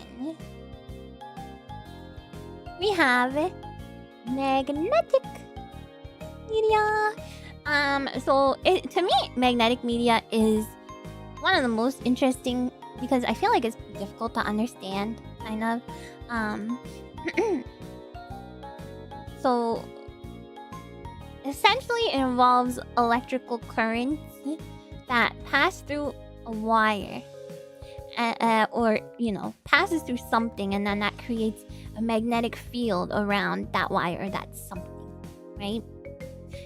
we have magnetic media. So to me, magnetic media is one of the most interesting because I feel like it's difficult to understand, kind of. So essentially, it involves electrical currents that pass through a wire, or passes through something, and then that creates a magnetic field around that wire or that something, right?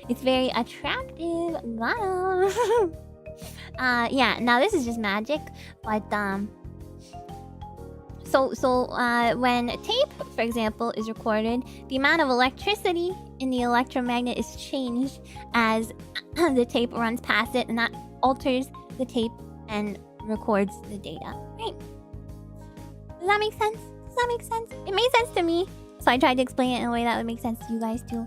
It's very attractive. Wow. Yeah. Now this is just magic, but So when tape, for example, is recorded, the amount of electricity in the electromagnet is changed as the tape runs past it, and that alters the tape and records the data. Right? Does that make sense? Does that make sense? It made sense to me, so I tried to explain it in a way that would make sense to you guys too.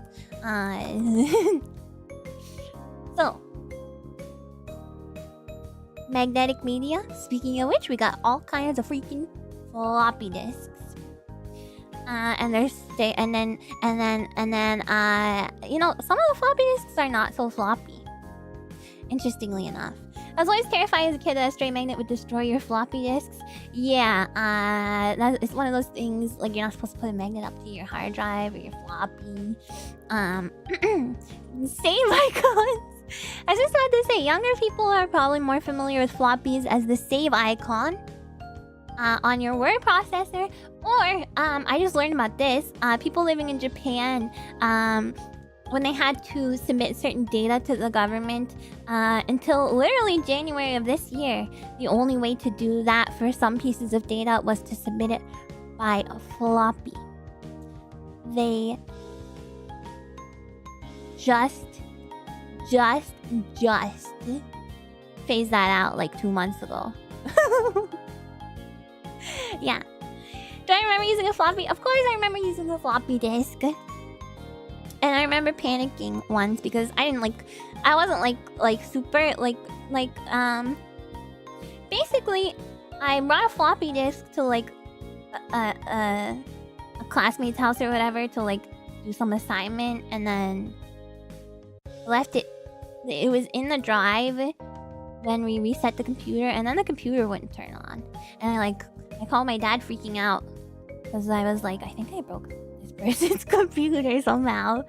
So, magnetic media. Speaking of which, we got all kinds of freaking floppy disks. And there's and then you know, some of the floppy disks are not so floppy. Interestingly enough, I was always terrified as a kid that a stray magnet would destroy your floppy disks. Yeah, that is one of those things, like, you're not supposed to put a magnet up to your hard drive or your floppy. Save icons. I just had to say, younger people are probably more familiar with floppies as the save icon on your word processor, or I just learned about this. People living in Japan, when they had to submit certain data to the government, until literally January of this year, the only way to do that for some pieces of data was to submit it by a floppy. They just phased that out like 2 months ago. Yeah. Do I remember using a floppy? Of course I remember using a floppy disk. And I remember panicking once because I wasn't super basically I brought a floppy disk to like a classmate's house or whatever to like do some assignment, and then left it. It was in the drive when we reset the computer, and then the computer wouldn't turn on. And I called my dad freaking out because I was like, I think I broke this person's computer somehow.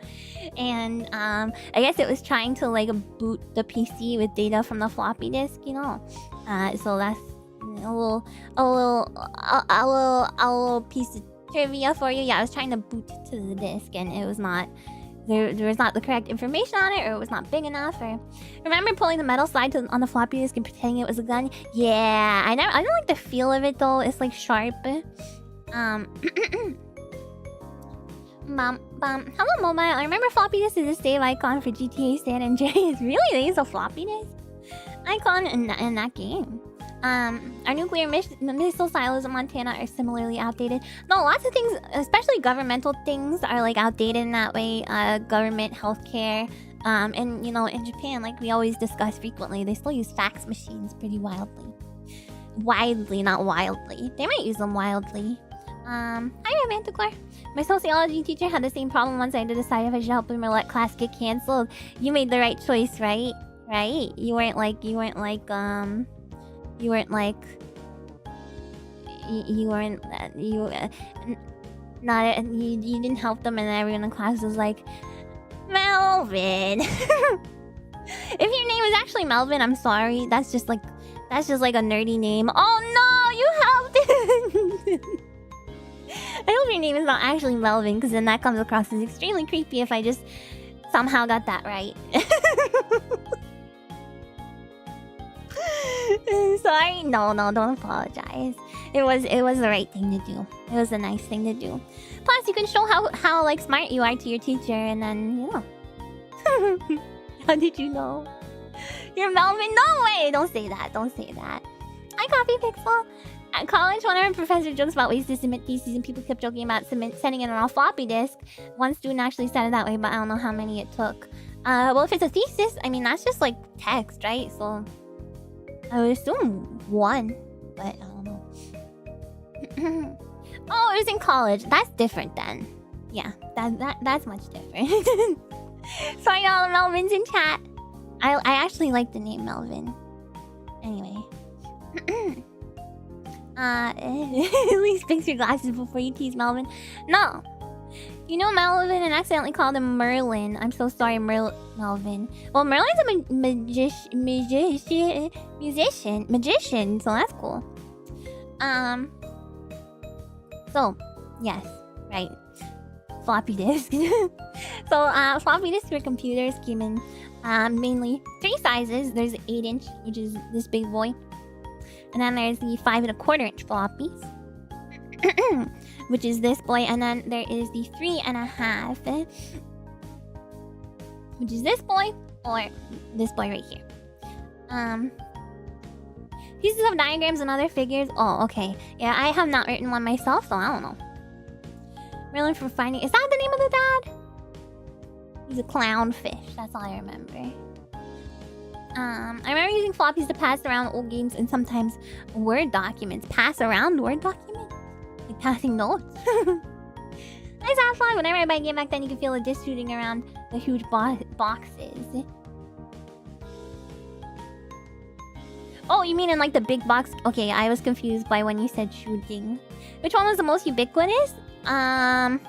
And I guess it was trying to like boot the PC with data from the floppy disk, you know. So that's a little piece of trivia for you. Yeah, I was trying to boot to the disk, and it was not. There was not the correct information on it, or it was not big enough. Or remember pulling the metal slide on the floppy disk and pretending it was a gun? Yeah, I don't like the feel of it though. It's like sharp. Hello mobile. I remember floppy disk is a save icon for GTA San Andreas. Really, they use a floppy disk icon in that game. Our nuclear missile silos in Montana are similarly outdated. No, lots of things, especially governmental things, are like outdated in that way. Government, healthcare, and you know, in Japan, like we always discuss frequently, they still use fax machines pretty widely. Widely, not wildly. They might use them wildly. Hi, Romanticor. My sociology teacher had the same problem once. I had to decide if I should help him or let class get canceled. You made the right choice, right? Right? You didn't help them, and everyone in class was like, Melvin. If your name is actually Melvin, I'm sorry. That's just like a nerdy name. Oh no, you helped him. I hope your name is not actually Melvin, because then that comes across as extremely creepy if I just somehow got that right. Sorry, no, don't apologize. It was the right thing to do. It was a nice thing to do. Plus, you can show how like smart you are to your teacher, and then you know. How did you know? You're Melvin? No way! Don't say that. Don't say that. Hi, Coffee Pixel. At college, one of our professors jokes about ways to submit theses, and people kept joking about sending it on a floppy disk. One student actually said it that way, but I don't know how many it took. Well, if it's a thesis, I mean that's just like text, right? So I would assume one, but I don't know. Oh, it was in college. That's different then. Yeah, that's much different. Sorry, all the Melvins in chat. I actually like the name Melvin. Anyway. At least fix your glasses before you tease Melvin. No. You know Melvin and accidentally called him Merlin. I'm so sorry, Melvin. Well, Merlin's a magician, so that's cool. So, yes, right. Floppy disk. So, floppy disks for computers came in mainly 3 sizes. There's the 8-inch, which is this big boy. And then there's the 5 1/4-inch floppies, which is this boy. And then there is the 3 1/2, which is this boy, or this boy right here. Pieces of diagrams and other figures. Oh, okay. Yeah, I have not written one myself, so I don't know. Merlin for finding. Is that the name of the dad? He's a clownfish. That's all I remember. I remember using floppies to pass around old games and sometimes Word documents. Pass around Word documents? Like passing notes? Nice Aflog. Whenever I buy a game back then, you can feel a disc shooting around the huge boxes. Oh, you mean in like the big box? Okay, I was confused by when you said shooting. Which one was the most ubiquitous? That's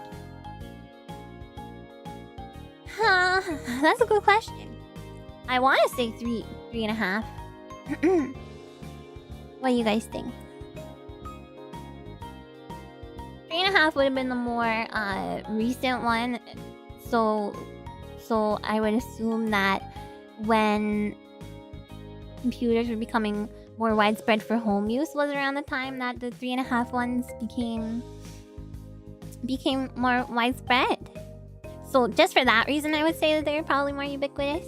a good question. I want to say 3.5. What do you guys think? 3.5 would have been the more recent one. So I would assume that when computers were becoming more widespread for home use was around the time that the 3.5 ones became more widespread. So just for that reason, I would say that they're probably more ubiquitous.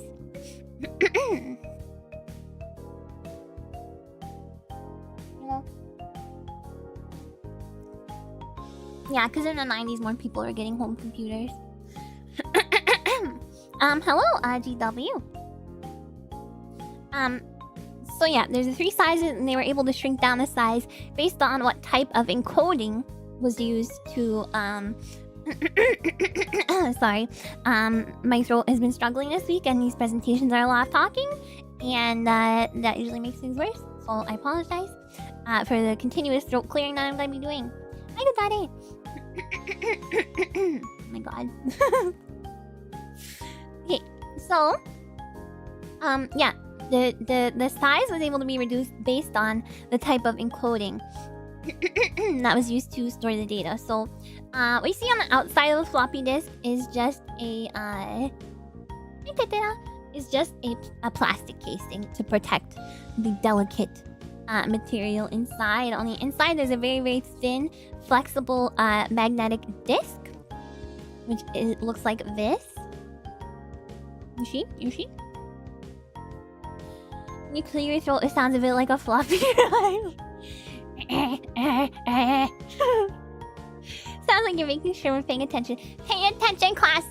Yeah, because in the 90s, more people were getting home computers. Hello, GW. So yeah, there's the 3 sizes, and they were able to shrink down the size based on what type of encoding was used to, sorry. My throat has been struggling this week, and these presentations are a lot of talking, and that usually makes things worse. So I apologize for the continuous throat clearing that I'm going to be doing. Hi, good daddy. Oh my god. Okay, so yeah, the size was able to be reduced based on the type of encoding that was used to store the data. So what you see on the outside of the floppy disk is just a plastic casing to protect the delicate material inside. On the inside, there's a very, very thin, flexible magnetic disc, which looks like this. You see? When you clear your throat, it sounds a bit like a floppy drive. Sounds like you're making sure we're paying attention. Pay attention, class!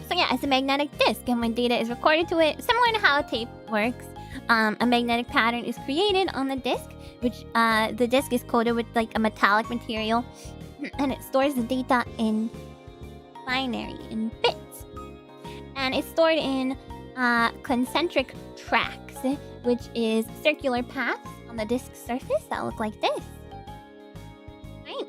So yeah, it's a magnetic disc, and when data is recorded to it, similar to how a tape works, a magnetic pattern is created on the disc, which the disc is coated with like a metallic material, and it stores the data in binary, in bits. And it's stored in concentric tracks, which is circular paths on the disk surface that look like this. Right?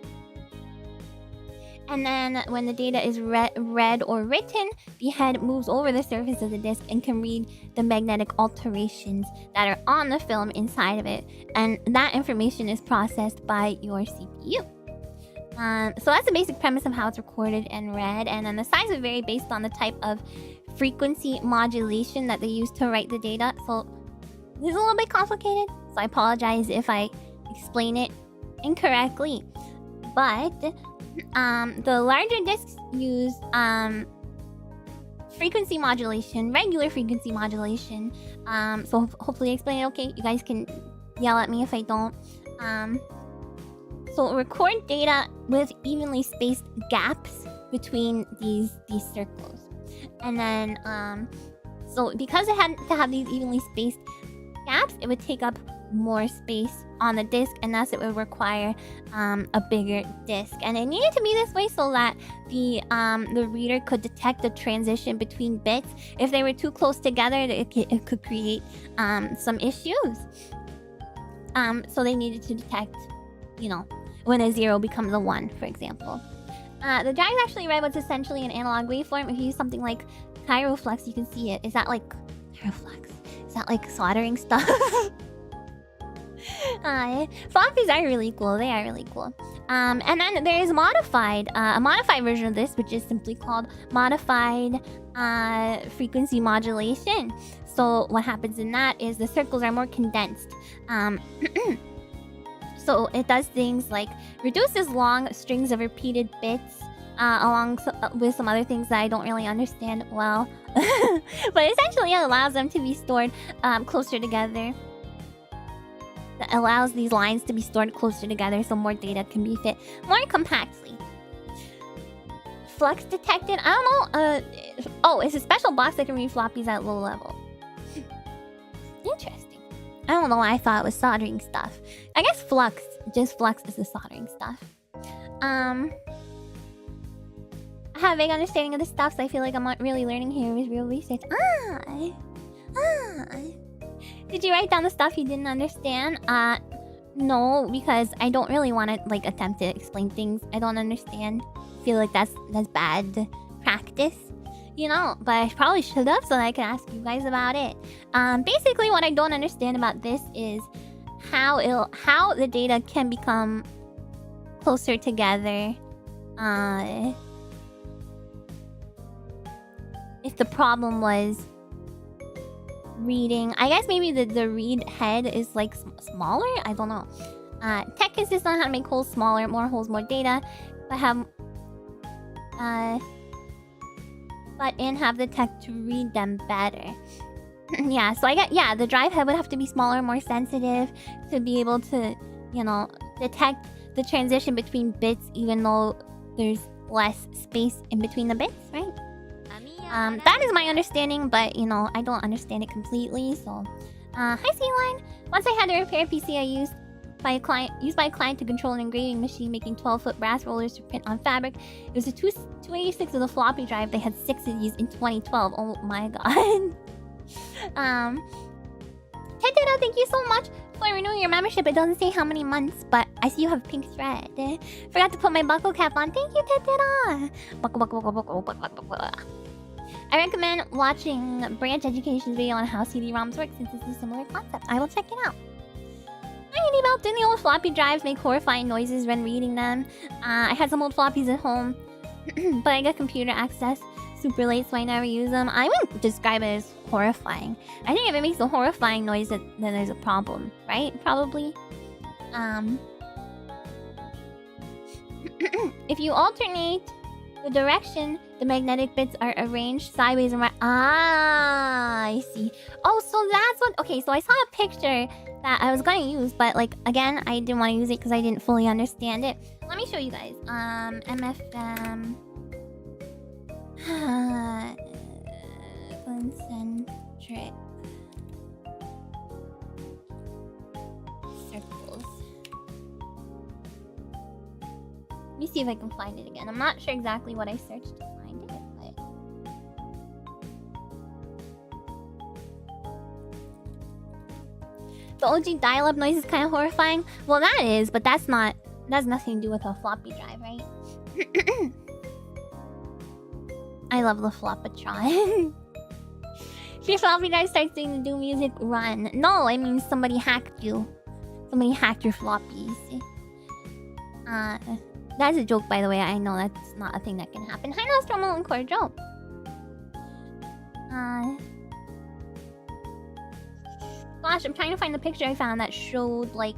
And then when the data is read or written, the head moves over the surface of the disk and can read the magnetic alterations that are on the film inside of it. And that information is processed by your CPU. So that's the basic premise of how it's recorded and read. And then the size would vary based on the type of frequency modulation that they use to write the data. So this is a little bit complicated, so I apologize if I explain it incorrectly. But the larger discs use frequency modulation, regular frequency modulation. So hopefully I explain it okay. You guys can yell at me if I don't. So record data with evenly spaced gaps between these circles. And then, so because it had to have these evenly spaced gaps, it would take up more space on the disk, and thus it would require a bigger disk. And it needed to be this way so that the reader could detect the transition between bits. If they were too close together, it could create some issues. So they needed to detect, you know, when a 0 becomes a 1, for example. The drive actually read what's essentially an analog waveform. If you use something like Gyroflex, you can see it. Is that like Gyroflex? Is that like soldering stuff? Floppies are really cool. They are really cool. And then there is a modified version of this, which is simply called modified frequency modulation. So what happens in that is the circles are more condensed. So it does things like reduces long strings of repeated bits along with some other things that I don't really understand well. But essentially it allows them to be stored closer together. That allows these lines to be stored closer together so more data can be fit more compactly. Flux detected? I don't know. Oh, it's a special box that can read floppies at low level. Interesting. I don't know why I thought it was soldering stuff. I guess flux. Just flux is the soldering stuff. I have a vague understanding of this stuff, so I feel like I'm not really learning here with real research. Did you write down the stuff you didn't understand? No, because I don't really want to like attempt to explain things I don't understand. I feel like that's bad practice, you know. But I probably should have, so that I can ask you guys about it. Basically, what I don't understand about this is how the data can become closer together. If the problem was reading, I guess maybe the read head is like smaller. I don't know. Tech insists on how to make holes smaller, more holes, more data, but have the tech to read them better. Yeah, so I get the drive head would have to be smaller, more sensitive to be able to, you know, detect the transition between bits, even though there's less space in between the bits, right? That is my understanding, but you know, I don't understand it completely. So, hi C-Line. Once I had to repair a PC I used by a client to control an engraving machine making 12-foot brass rollers to print on fabric. It was a 286 with a floppy drive. They had 6 of these in 2012. Oh my god. Tetera, thank you so much for renewing your membership. It doesn't say how many months, but I see you have pink thread. Forgot to put my buckle cap on. Thank you, Tetera. Buckle. I recommend watching Branch Education's video on how CD-ROMs work since it's a similar concept. I will check it out. Didn't the old floppy drives make horrifying noises when reading them? I had some old floppies at home, but I got computer access super late, so I never use them. I wouldn't describe it as horrifying. I think if it makes a horrifying noise, then there's a problem, right? Probably. If you alternate the direction the magnetic bits are arranged sideways and right. I see. Oh, so that's what... Okay, so I saw a picture that I was going to use, but like, again, I didn't want to use it because I didn't fully understand it. Let me show you guys. MFM... concentric circles. Let me see if I can find it again. I'm not sure exactly what I searched to find it, but... The OG dial-up noise is kind of horrifying. Well, that is, but that's not... That has nothing to do with a floppy drive, right? I love the Floppatron. If your floppy drive starts doing the Doom music, run. No, I mean somebody hacked you. Somebody hacked your floppies. That's a joke, by the way. I know that's not a thing that can happen. Hi, Nostromo and Cordial. Gosh, I'm trying to find the picture I found that showed, like...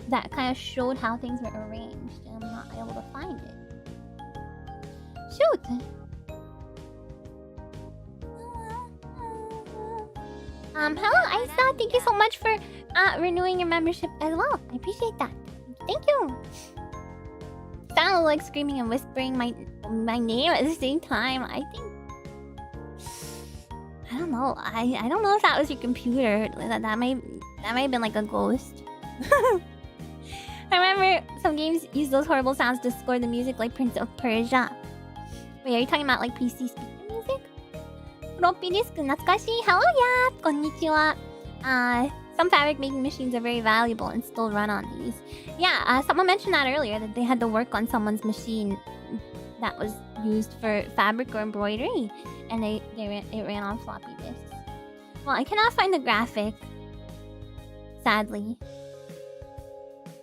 that kind of showed how things were arranged, and I'm not able to find it. Shoot! Hello, Isa. Thank you so much for renewing your membership as well. I appreciate that. Thank you. Sounded like screaming and whispering my name at the same time. I think... I don't know. I don't know if that was your computer. That might have been like a ghost. I remember some games use those horrible sounds to score the music, like Prince of Persia. Wait, are you talking about like PC speaker music? Floppy disk, natsukashi. Hello, yeah. Konnichiwa. Some fabric making machines are very valuable and still run on these. Yeah, someone mentioned that earlier, that they had to work on someone's machine that was used for fabric or embroidery, and it ran on floppy disks. Well, I cannot find the graphic, sadly.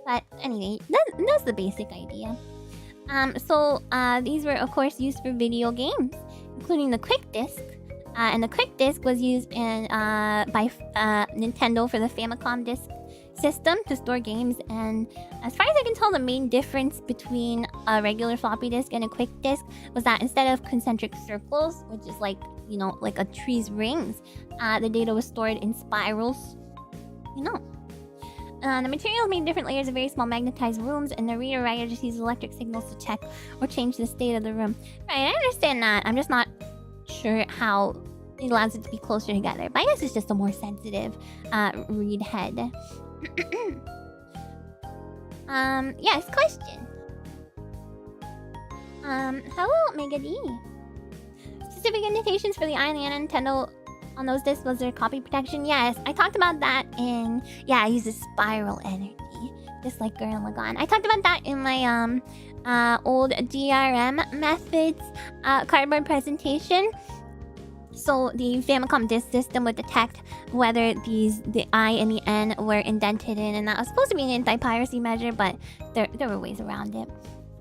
But anyway, that's the basic idea. These were of course used for video games, including the Quick Disc. And the Quick Disc was used by Nintendo for the Famicom Disc system to store games. And as far as I can tell, the main difference between a regular floppy disk and a Quick Disc was that instead of concentric circles, which is like, you know, like a tree's rings, the data was stored in spirals, you know. The materials made different layers of very small magnetized rooms, and the reader writer just uses electric signals to check or change the state of the room. Right, I understand that. I'm just not sure how it allows it to be closer together. But I guess it's just a more sensitive read head. Yes, question. Hello, Mega D. Specific indications for the eye and the Nintendo on those discs, was there copy protection? Yes, I talked about that in... Yeah, I use a spiral energy, just like Gurren Lagann. I talked about that in my old DRM methods cardboard presentation. So the Famicom disc system would detect whether the I and the N were indented in, and that was supposed to be an anti-piracy measure, but there were ways around it.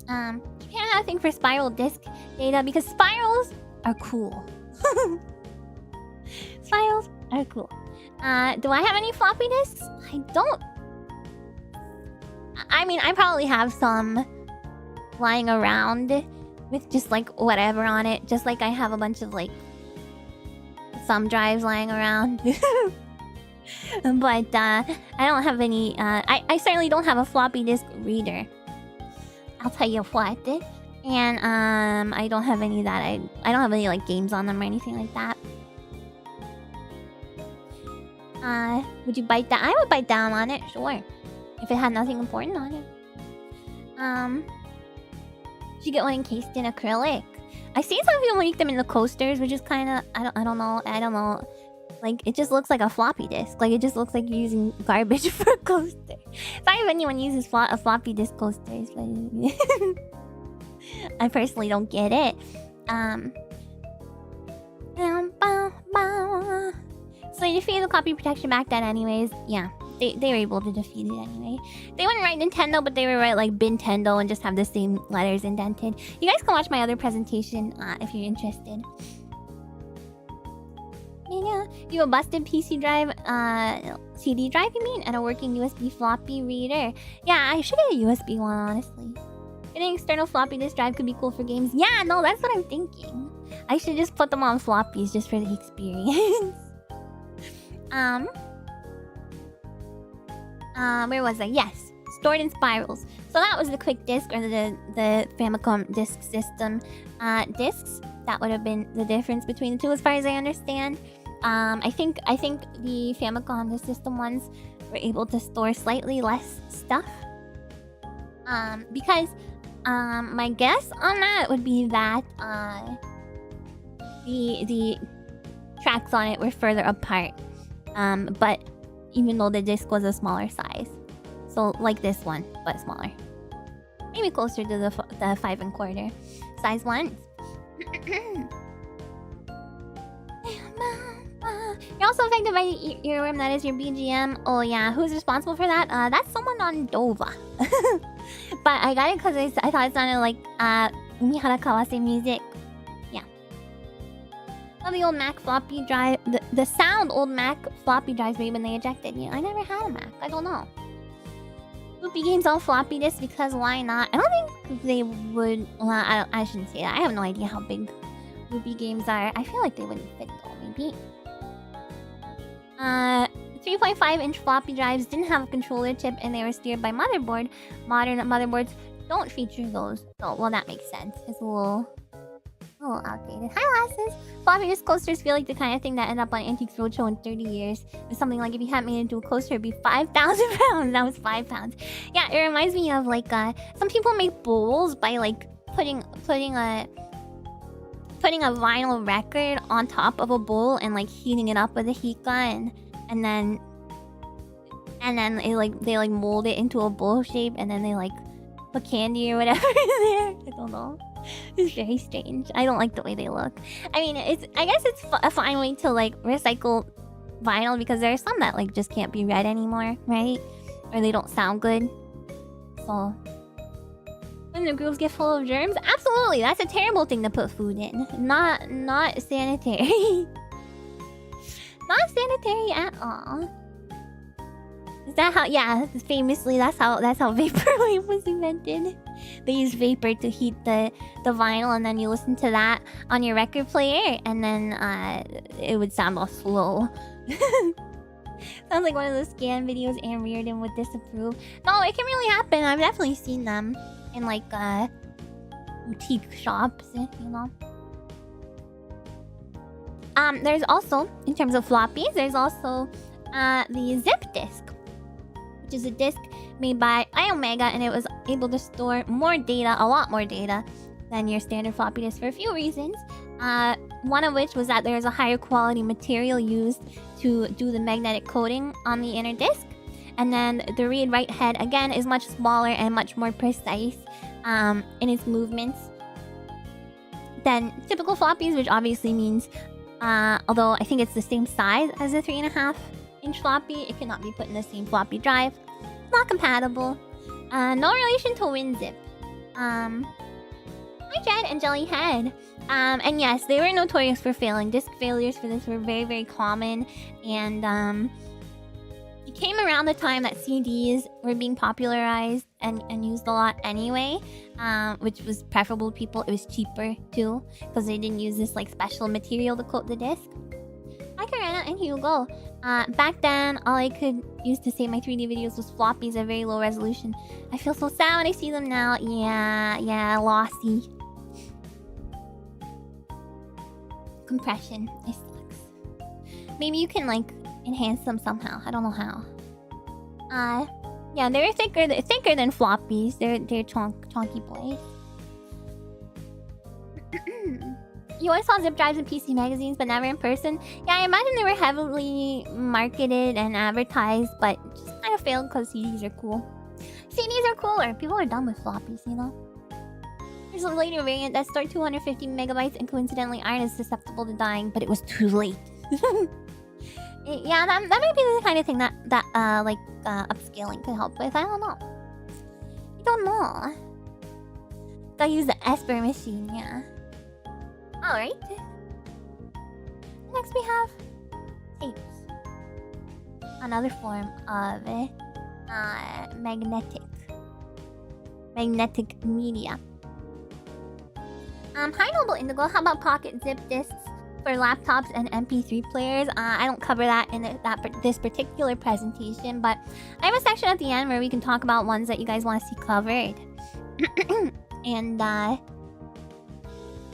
Japan had a thing for spiral disc data because spirals are cool. Spirals are cool. Do I have any floppy disks? I don't. I mean, I probably have some lying around with just like whatever on it, just like I have a bunch of like thumb drives lying around. But I don't have any. I certainly don't have a floppy disk reader. I'll tell you what. And I don't have any that I don't have any like games on them or anything like that. Would you bite down? I would bite down on it, sure. If it had nothing important on it. Should you get one encased in acrylic? I see some people make them in the coasters, which is kind of I don't know. Like it just looks like a floppy disk. Like it just looks like you're using garbage for a coaster. Sorry if anyone uses a floppy disk coasters, but I personally don't get it. So they defeated the copy protection back then, anyways. Yeah, they were able to defeat it anyway. They wouldn't write Nintendo, but they would write like Bintendo and just have the same letters indented. You guys can watch my other presentation if you're interested. Yeah, you have a busted PC drive, CD drive, you mean, and a working USB floppy reader. Yeah, I should get a USB one, honestly. Getting external floppy disk drive could be cool for games. Yeah, no, that's what I'm thinking. I should just put them on floppies just for the experience. Where was I? Yes, stored in spirals. So that was the quick disc or the Famicom disk system discs. That would have been the difference between the two, as far as I understand. I think the Famicom disk system ones were able to store slightly less stuff. Because my guess on that would be that the tracks on it were further apart. But even though the disc was a smaller size, so like this one, but smaller, maybe closer to the 5 1/4 size ones. You're also affected by the earworm that is your BGM. Oh yeah, who's responsible for that? That's someone on Dova. But I got it because I thought it sounded like Umihara Kawase music. Yeah. Love the old Mac floppy drive. The sound old Mac floppy drives made when they ejected. Yeah, I never had a Mac. I don't know. Loopy games on floppy disks because why not? I don't think they would. Well, I shouldn't say that. I have no idea how big loopy games are. I feel like they wouldn't fit though. Maybe. 3.5-inch floppy drives didn't have a controller chip and they were steered by motherboard. Modern motherboards don't feature those. Oh, well, that makes sense. It's a little outdated. Hi, lasses! Floppy disk coasters feel like the kind of thing that end up on Antiques Roadshow in 30 years. It's something like if you hadn't made it into a coaster, it'd be 5,000 pounds. That was 5 pounds. Yeah, it reminds me of like some people make bowls by like putting a vinyl record on top of a bowl and like heating it up with a heat gun, and then they mold it into a bowl shape, and then they like put candy or whatever in there. I don't know. It's very strange. I don't like the way they look. I mean, I guess it's a fine way to like recycle vinyl because there are some that like just can't be read anymore, right? Or they don't sound good. So. When the grooves get full of germs? Absolutely, that's a terrible thing to put food in. Not sanitary. Not sanitary at all. Is that how? Yeah, famously, that's how vaporwave was invented. They used vapor to heat the vinyl, and then you listen to that on your record player, and then it would sound all slow. Sounds like one of those scan videos Anne Reardon would disapprove. No, it can really happen. I've definitely seen them in like boutique shops, you know. there's also, in terms of floppies, there's also the zip disk, which is a disk made by Omega, and it was able to store more data, a lot more data, than your standard floppy disk for a few reasons. One of which was that there's a higher quality material used to do the magnetic coating on the inner disk. And then the read-write head, again, is much smaller and much more precise in its movements than typical floppies, which obviously means, although I think it's the same size as a 3.5-inch floppy, it cannot be put in the same floppy drive. Not compatible. No relation to WinZip. Hi, Jed and Jellyhead. And yes, they were notorious for failing. Disk failures for this were very, very common. And it came around the time that CDs were being popularized and used a lot anyway, which was preferable to people. It was cheaper too, because they didn't use this like special material to coat the disc. Hi, Karena and Hugo. Back then, all I could use to save my 3D videos was floppies at very low resolution. I feel so sad when I see them now. Yeah, lossy. Compression. It sucks. Maybe you can like enhance them somehow. I don't know how. Yeah, they're thicker than floppies. They're chonky boys. You always saw zip drives in PC magazines, but never in person. Yeah, I imagine they were heavily marketed and advertised, but just kind of failed because CDs are cool. CDs are cooler. People are done with floppies, you know? There's a later variant that stored 250 megabytes, and coincidentally, iron is susceptible to dying, but it was too late. Yeah, that might be the kind of thing that upscaling could help with. I don't know. I don't know. Gotta use the Esper machine, yeah. Alright. Next we have tapes. Another form of magnetic media. Hi Noble Indigo, how about pocket zip disks for laptops and MP3 players? I don't cover that in this particular presentation, but I have a section at the end where we can talk about ones that you guys want to see covered.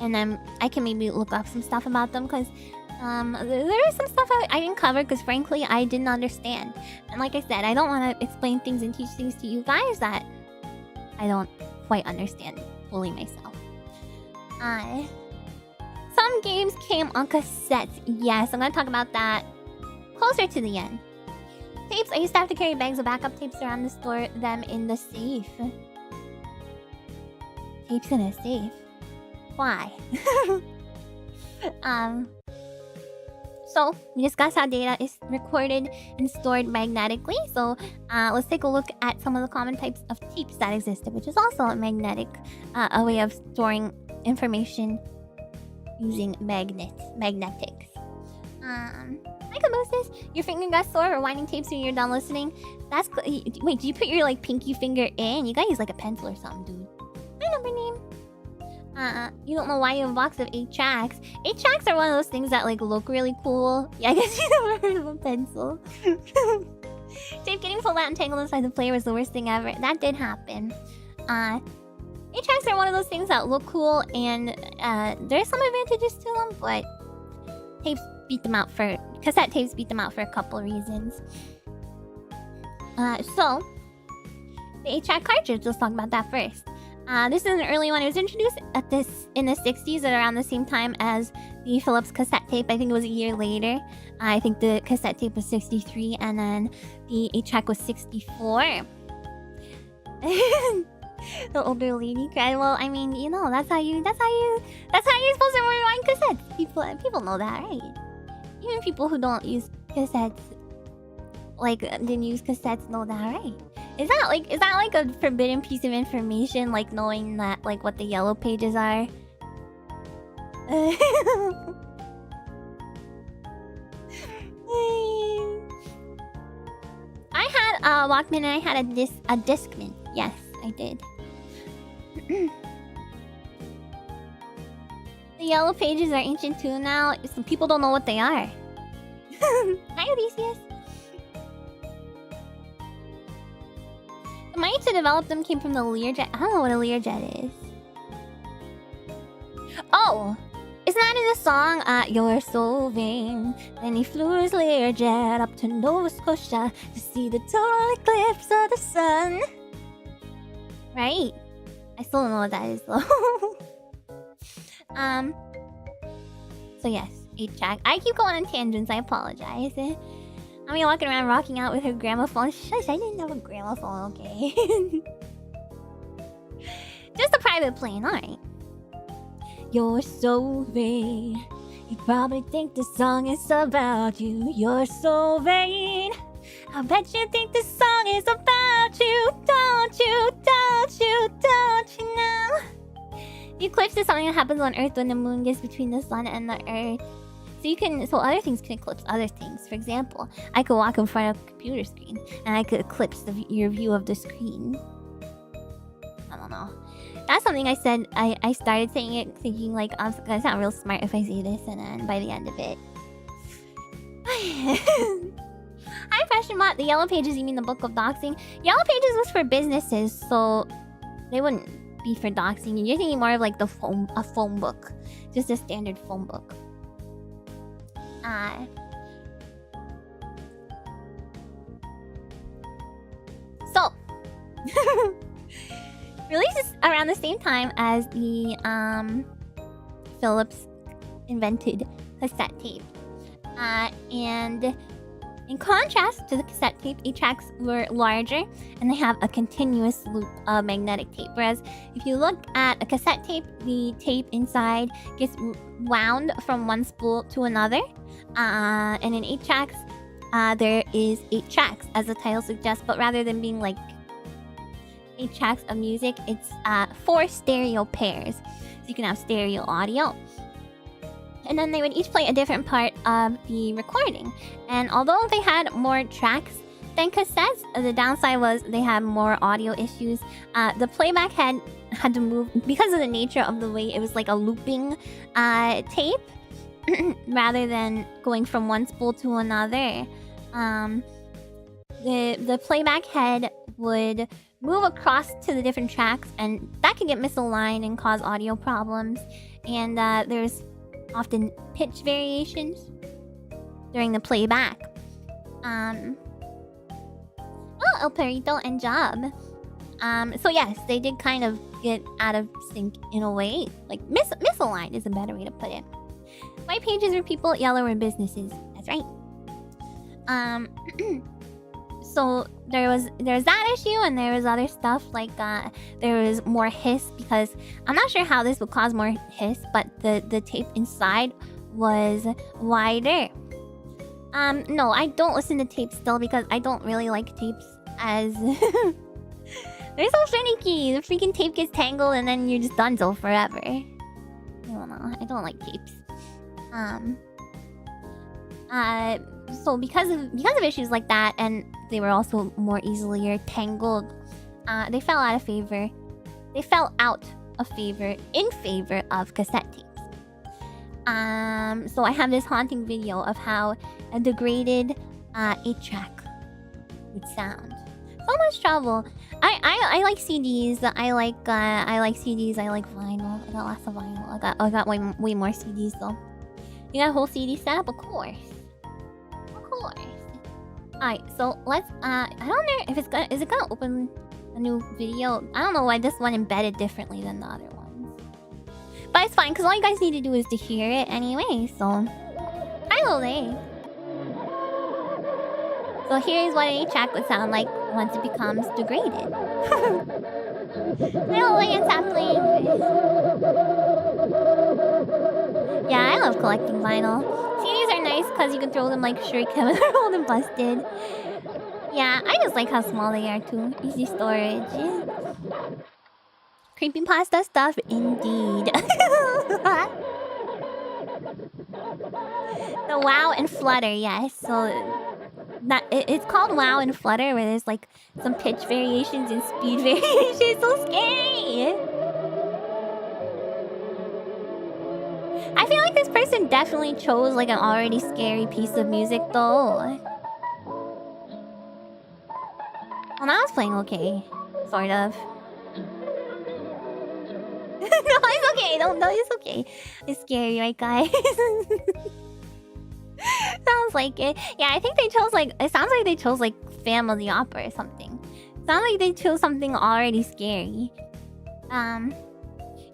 And then I can maybe look up some stuff about them, because there is some stuff I didn't cover because frankly I didn't understand. And like I said, I don't want to explain things and teach things to you guys that I don't quite understand fully myself. Some games came on cassettes. Yes, I'm going to talk about that closer to the end. Tapes. I used to have to carry bags of backup tapes around to store them in the safe. Tapes in a safe? Why? So, we discussed how data is recorded and stored magnetically. So, let's take a look at some of the common types of tapes that existed, which is also a a way of storing information using magnetics. Hi Cabooses, your finger got sore rewinding tapes when you're done listening. Wait, did you put your like pinky finger in? You gotta use like a pencil or something, dude. Hi number name. You don't know why you have a box of 8 tracks. 8 tracks are one of those things that like look really cool. Yeah, I guess you never heard of a pencil. Tape getting pulled out and tangled inside the player was the worst thing ever. That did happen. 8 tracks are one of those things that look cool, and there's some advantages to them, but cassette tapes beat them out for a couple of reasons. So, the 8-track cartridge, let's talk about that first. This is an early one. It was introduced in the 60s at around the same time as the Philips cassette tape. I think it was a year later. I think the cassette tape was 63, and then the 8-track was 64. The older lady cried. Well, I mean, you know, that's how you're supposed to rewind cassettes. People know that, right? Even people who don't use cassettes, didn't use cassettes, know that, right? Is that like a forbidden piece of information, like knowing that like what the yellow pages are? I had a Walkman and I had a Discman. Yes, I did. The yellow pages are ancient too now. Some people don't know what they are. Hi, Odysseus. The money to develop them came from the Learjet. I don't know what a Learjet is. Oh! Isn't that in the song? You're so vain. Then he flew his Learjet up to Nova Scotia to see the total eclipse of the sun. Right? I still don't know what that is though. So yes, 8-track. I keep going on tangents, I apologize. I mean, walking around rocking out with her gramophone. Shush, I didn't have a gramophone, okay? Just a private plane, alright. You're so vain. You probably think the song is about you. You're so vain. I bet you think the song is about you. Don't you, don't you, don't you know? The eclipse is something that happens on Earth when the moon gets between the sun and the Earth. So other things can eclipse other things. For example, I could walk in front of a computer screen and I could eclipse your view of the screen. I don't know. That's something I said. I started saying it thinking like I'm gonna sound real smart if I say this, and then by the end of it. Hi, Fashion Bot. The Yellow Pages, you mean the Book of Doxing? Yellow Pages was for businesses, so they wouldn't be for doxing. You're thinking more of like a phone book. Just a standard phone book. So released around the same time as the Philips invented cassette tape. And in contrast to the cassette tape, 8-tracks were larger and they have a continuous loop of magnetic tape. Whereas if you look at a cassette tape, the tape inside gets wound from one spool to another. And in 8-tracks, there is 8 tracks, as the title suggests, but rather than being like 8 tracks of music, it's 4 stereo pairs. So you can have stereo audio. And then they would each play a different part of the recording. And although they had more tracks than cassettes, the downside was they had more audio issues. The playback head had to move because of the nature of the way it was like a looping tape rather than going from one spool to another. The playback head would move across to the different tracks, and that can get misaligned and cause audio problems. And there's often pitch variations during the playback. Well, El Perito and Job. So yes, they did kind of get out of sync in a way. Like misaligned is a better way to put it. White pages were people, yellow were businesses. That's right. So there's that issue, and there was other stuff like there was more hiss, because I'm not sure how this would cause more hiss, but the tape inside was wider. No, I don't listen to tapes still because I don't really like tapes as they're so finicky. The freaking tape gets tangled and then you're just donezo forever. I don't know. I don't like tapes. So because of issues like that, and they were also more easily tangled, they fell out of favor. They fell out of favor in favor of cassette tapes. So I have this haunting video of how a degraded 8-track would sound. So much trouble. I like CDs. I like CDs. I like vinyl. I got lots of vinyl. I got way more CDs though. You got a whole CD setup, of course. Alright, so let's I don't know if is it gonna open a new video? I don't know why this one embedded differently than the other ones. But it's fine, because all you guys need to do is to hear it anyway, so hi Lole. So here's what an 8-track would sound like once it becomes degraded. Hi Lole and Sapling. Yeah, I love collecting vinyl. CDs are nice because you can throw them like shuriken when they're old and busted. Yeah, I just like how small they are too. Easy storage. Creepypasta stuff, indeed. The wow and flutter, yes. So it's called wow and flutter, where there's like some pitch variations and speed variations. So scary. I feel like this person definitely chose like an already scary piece of music though. Well, now it's playing okay. Sort of. No, it's okay. Don't know. It's okay. It's scary, right, guys? Sounds like it. Yeah, I think they chose like. It sounds like they chose like family opera or something. Sounds like they chose something already scary.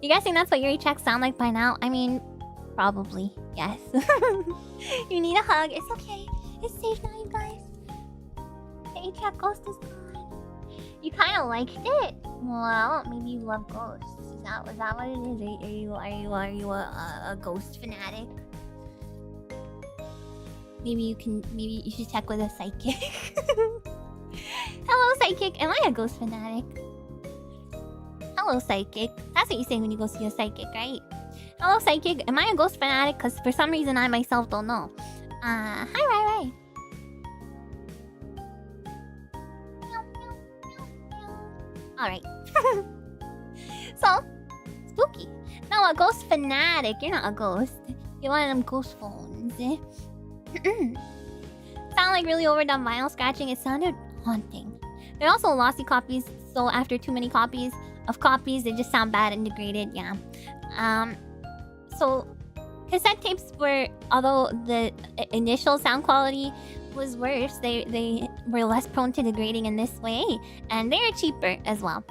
You guys think that's what Yuri checks sound like by now? I mean, probably yes. You need a hug. It's okay. It's safe now, you guys. Hey, check ghost is gone. You kind of liked it. Well, maybe you love ghosts. Is that what it is? Are you a ghost fanatic? Maybe you should check with a psychic. Hello, psychic. Am I a ghost fanatic? Hello, psychic. That's what you say when you go see a psychic, right? Hello, psychic. Am I a ghost fanatic? Because for some reason I myself don't know. Hi, Rai. Alright. So, spooky. No, a ghost fanatic. You're not a ghost. You're one of them ghost phones. Sound like really overdone vinyl scratching. It sounded haunting. There are also lossy copies, so after too many copies, they just sound bad and degraded. Yeah. So cassette tapes were, although the initial sound quality was worse, they were less prone to degrading in this way, and they are cheaper as well.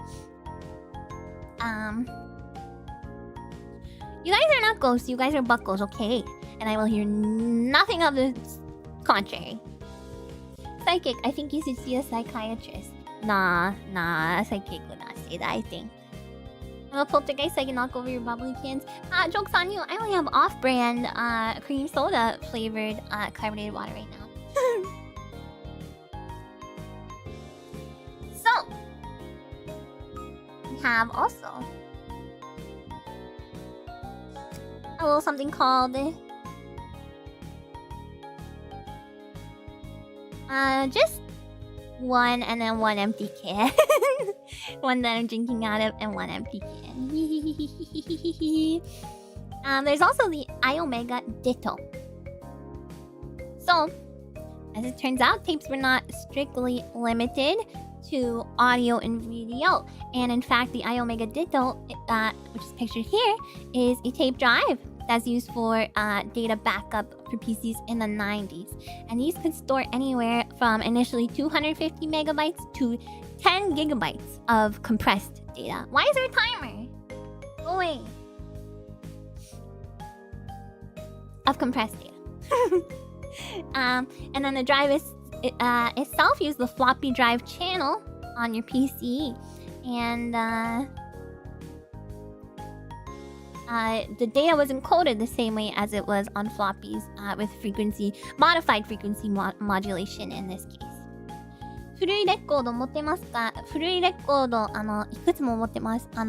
You guys are not ghosts. You guys are buckles, okay? And I will hear nothing of the contrary. Psychic, I think you should see a psychiatrist. Nah, a psychic would not say that, I think. I'm a poltergeist, so I can knock over your bubbly cans. Joke's on you. I only have off-brand cream soda flavored carbonated water right now. So, we have also a little something called just one and then one empty can. One that I'm drinking out of and one empty can. There's also the Omega Ditto. So, as it turns out, tapes were not strictly limited to audio and video. And in fact, the Omega Ditto, which is pictured here, is a tape drive that's used for data backup for PCs in the 90s. And these could store anywhere from initially 250 megabytes to 10 gigabytes of compressed data. Why is there a timer? Go away. Of compressed data. And then the drive itself used the floppy drive channel on your PC. And the data was encoded the same way as it was on floppies with modified frequency modulation in this case. 古いレコード持ってますか？古いレコードいくつも持ってます。I'm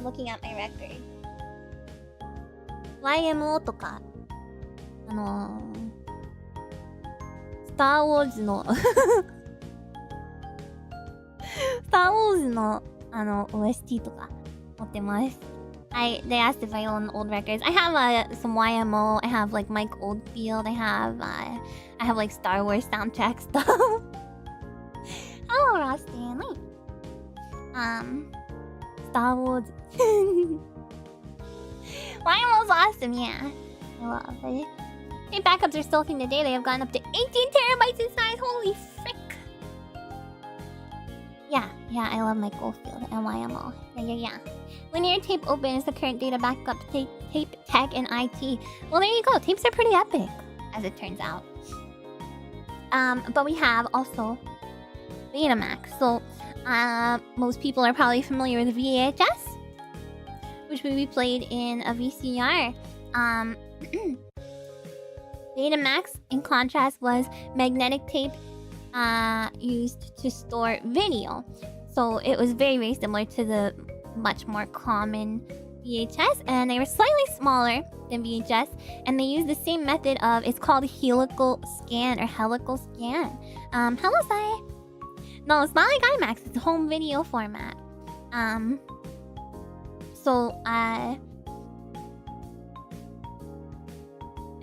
looking at my record. YMO とかスター・ウォーズのOST とか持ってます。They asked if I own old records. I have some YMO. I have like Mike Oldfield. I have like Star Wars soundtrack stuff. Hello, Ross Stanley. Star Wars. YMO's awesome, yeah. I love it. Hey, backups are still a thing today. They have gone up to 18 terabytes in size. Holy frick. Yeah, I love Mike Oldfield and YMO. Yeah. Linear tape open is the current data backup tape tech and IT. Well, there you go. Tapes are pretty epic, as it turns out. But we have also Betamax. So, most people are probably familiar with VHS, which would be played in a VCR. Betamax, in contrast, was magnetic tape used to store video. So it was very, very similar to the much more common VHS, and they were slightly smaller than VHS, and they used the same method of, it's called helical scan. Hello, Sai. No, it's not like IMAX, it's home video format. So I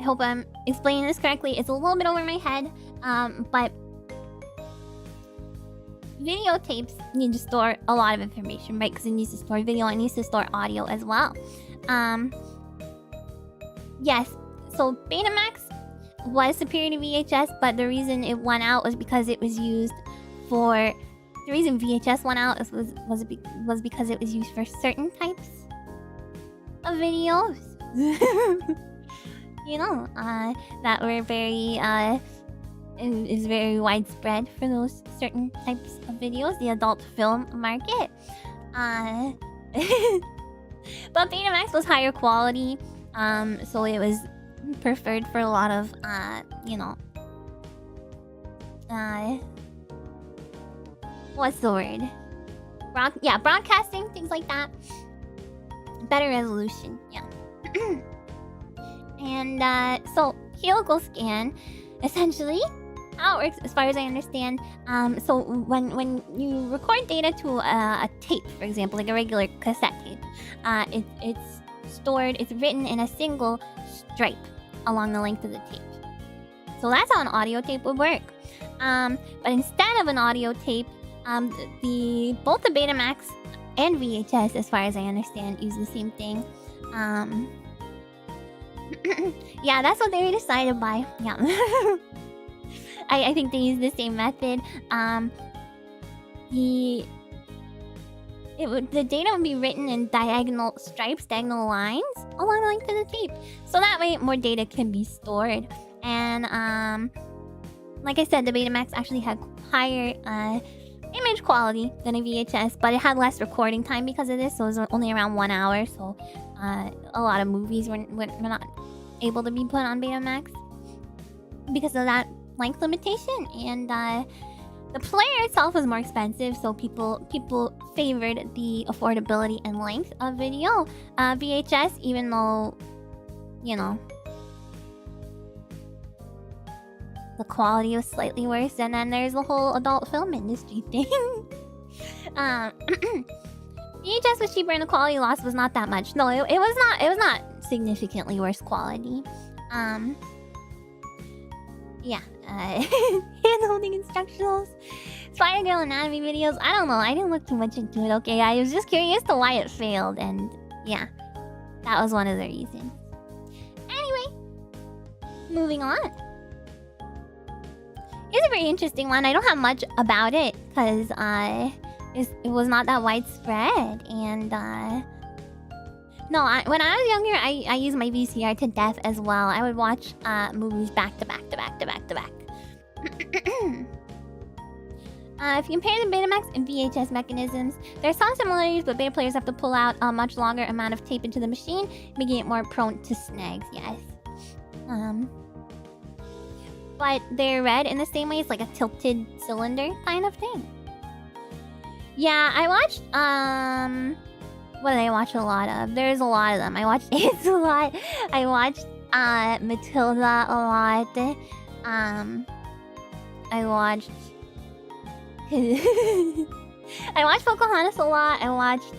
hope I'm explaining this correctly. It's a little bit over my head, but videotapes need to store a lot of information, right? Because it needs to store video and it needs to store audio as well. Yes, so Betamax was superior to VHS, but the reason it won out was because it was used for... The reason VHS went out was because it was used for certain types of videos. You know, that were very... is very widespread for those certain types of videos, the adult film market. But Betamax was higher quality, so it was preferred for a lot of, you know, what's the word? Broadcasting, things like that. Better resolution, yeah. And so helical scan, essentially, how it works, as far as I understand, so when you record data to a tape, for example, like a regular cassette tape, it's stored, it's written in a single stripe along the length of the tape. So that's how an audio tape would work. But instead of an audio tape, both the Betamax and VHS, as far as I understand, use the same thing. Yeah, that's what they decided by. Yeah. I think they use the same method. The data would be written in diagonal stripes, diagonal lines along the length of the tape. So that way more data can be stored. And like I said, the Betamax actually had higher image quality than a VHS, but it had less recording time because of this, so it was only around 1 hour. So a lot of movies were not able to be put on Betamax because of that length limitation. And the player itself was more expensive, so people favored the affordability and length of video. VHS, even though, you know, the quality was slightly worse, and then there's the whole adult film industry thing. VHS was cheaper and the quality loss was not that much. No, it was not significantly worse quality. Yeah. Hand-holding instructionals. Spider Girl anatomy videos. I don't know. I didn't look too much into it, okay? I was just curious to why it failed, and yeah. That was one of the reasons. Anyway. Moving on. It's a very interesting one. I don't have much about it, because it was not that widespread, and no, when I was younger, I used my VCR to death as well. I would watch movies back to back to back to back to back. If you compare the Betamax and VHS mechanisms, there are some similarities, but beta players have to pull out a much longer amount of tape into the machine, making it more prone to snags, yes. But they're read in the same way. It's like a tilted cylinder kind of thing. Yeah, I watched, what did I watch a lot of? There's a lot of them. I watched It's a lot. I watched, Matilda a lot. I watched... I watched Pocahontas a lot. I watched,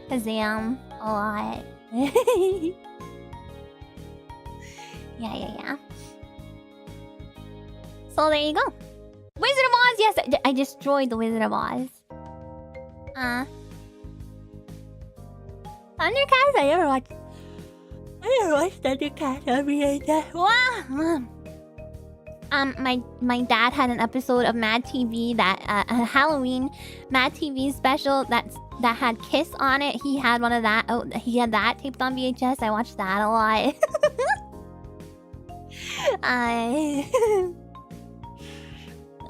Kazam a lot. Yeah. So there you go. Wizard of Oz! Yes, I destroyed the Wizard of Oz. Thundercats? I never watched Thundercats on VHS. Wow! My dad had an episode of Mad TV that a Halloween Mad TV special that had Kiss on it. He had one of that. Oh, he had that taped on VHS. I watched that a lot.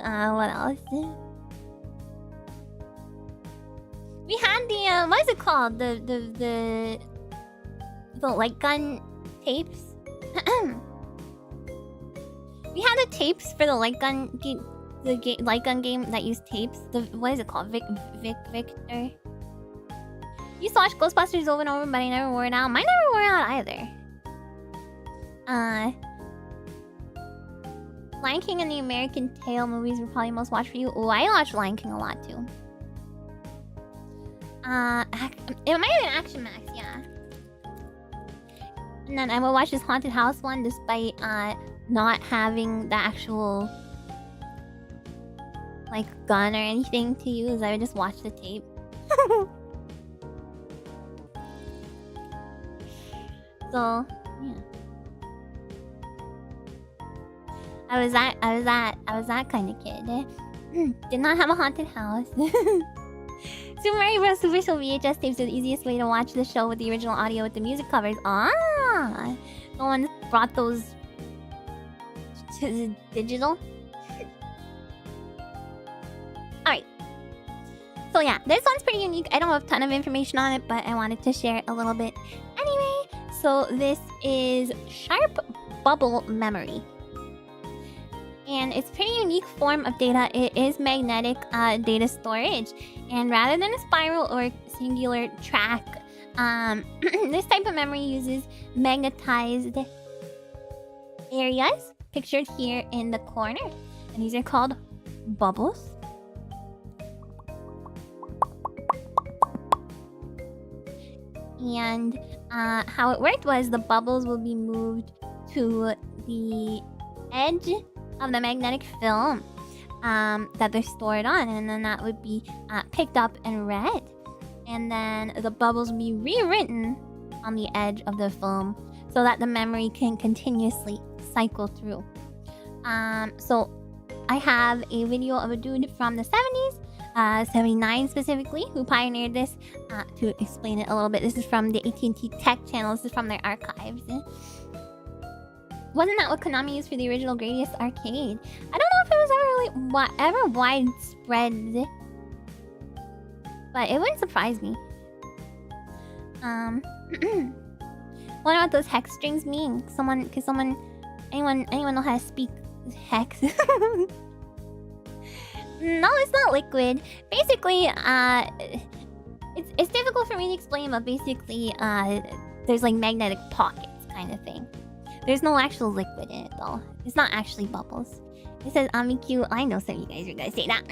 What else? We had the what is it called? The light gun tapes. We had the tapes for the light gun game, light gun game that used tapes. What is it called? Victor. Used to watch Ghostbusters over and over, but I never wore it out. Mine never wore out either. Lion King and the American Tail movies were probably most watched for you. Oh, I watched Lion King a lot too. It might have been Action Max, yeah. And then I would watch this haunted house one despite not having the actual like gun or anything to use. I would just watch the tape. So yeah, I was that kind of kid. Did not have a haunted house. Super Mario Bros. Official VHS tapes are the easiest way to watch the show with the original audio with the music covers. Ah, no one brought those to digital. Alright. So yeah, this one's pretty unique. I don't have a ton of information on it, but I wanted to share a little bit anyway. So this is Sharp Bubble Memory. And it's a pretty unique form of data. It is magnetic data storage. And rather than a spiral or singular track, this type of memory uses magnetized areas pictured here in the corner. And these are called bubbles. And how it worked was the bubbles will be moved to the edge of the magnetic film that they're stored on, and then that would be picked up and read, and then the bubbles will be rewritten on the edge of the film so that the memory can continuously cycle through. So I have a video of a dude from the 70s, 79 specifically, who pioneered this. To explain it a little bit, this is from the AT&T Tech channel. This is from their archives. Wasn't that what Konami used for the original Gradius arcade? I don't know if it was ever widespread, but it wouldn't surprise me. What about those hex strings mean? Anyone know how to speak hex? No, it's not liquid. Basically, it's difficult for me to explain, but basically, there's like magnetic pockets kind of thing. There's no actual liquid in it though. It's not actually bubbles. It says Amiq. I know some of you guys are gonna say that.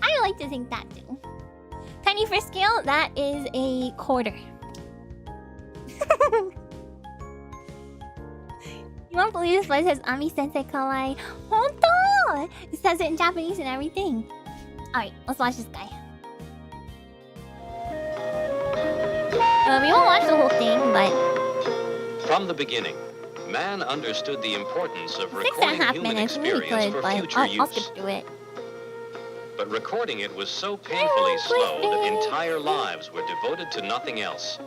I like to think that too. Penny for scale, that is a quarter. You won't believe this, but it says Ami Sensei Kawaii. Honto! It says it in Japanese and everything. Alright, let's watch this guy. We won't watch the whole thing, but... From the beginning, man understood the importance of recording 6.5 human minutes, really experience good, for future I'll use. skip through it. But recording it was so painfully slow that entire lives were devoted to nothing else.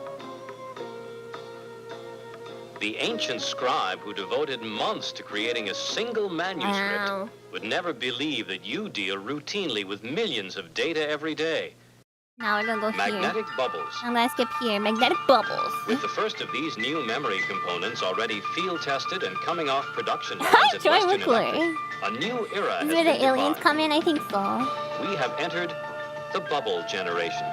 The ancient scribe who devoted months to creating a single manuscript would never believe that you deal routinely with millions of data every day. Now we're gonna go Magnetic here. bubbles. I'm gonna skip here. Magnetic bubbles. With the first of these new memory components already field-tested and coming off production lines Hi, at Joy Western Wickler. Electric, a new era has Is where been the aliens defined. come in? I think so. We have entered the bubble generation.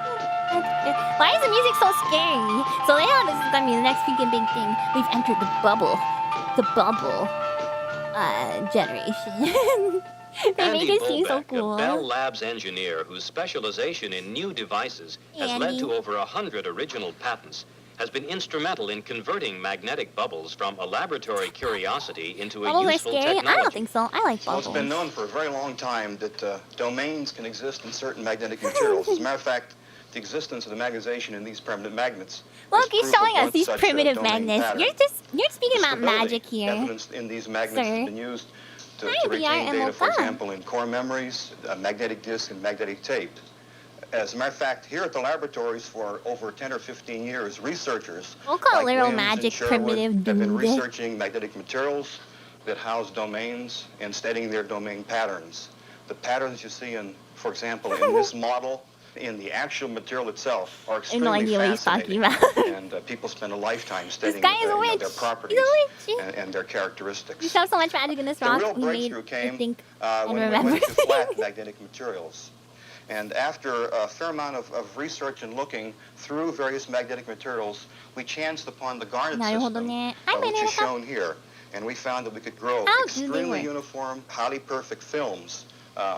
Why is the music so scary? So yeah, this is gonna be the next freaking big thing. We've entered the bubble. The bubble generation. They make it seem so cool. A Bell Labs engineer whose specialization in new devices has led to over 100 original patents, has been instrumental in converting magnetic bubbles from a laboratory curiosity into a Bubbles are useful scary? technology. I don't think so. I like Well, bubbles. it's been known for a very long time that domains can exist in certain magnetic materials. As a matter of fact, the existence of the magnetization in these permanent magnets. Look, he's is proof showing of us one these such, primitive domain magnets. pattern. You're speaking about Stability magic here. Evidence in these magnets Sir. has been used to Hi, retain VR and data, for Mocha. example, in core memories, magnetic disk, and magnetic tape. As a matter of fact, here at the laboratories for over 10 or 15 years, researchers We'll call like it little Williams and magic Sherwood primitive have been dude. researching magnetic materials that house domains and studying their domain patterns. The patterns you see in, for example, in this model, in the actual material itself, are I have extremely no idea what he's talking fascinating. about. And people spend a lifetime studying guy is a witch. their properties He's a witch. and their characteristics. You have so much magic in this The rock. real We made breakthrough me came think and when we remember. went to flat magnetic materials. And after a fair amount of research and looking through various magnetic materials, we chanced upon the garnet system, なるほどね。はい、which is ベネルさん。 shown here. And we found that we could grow How do they extremely work? uniform, highly perfect films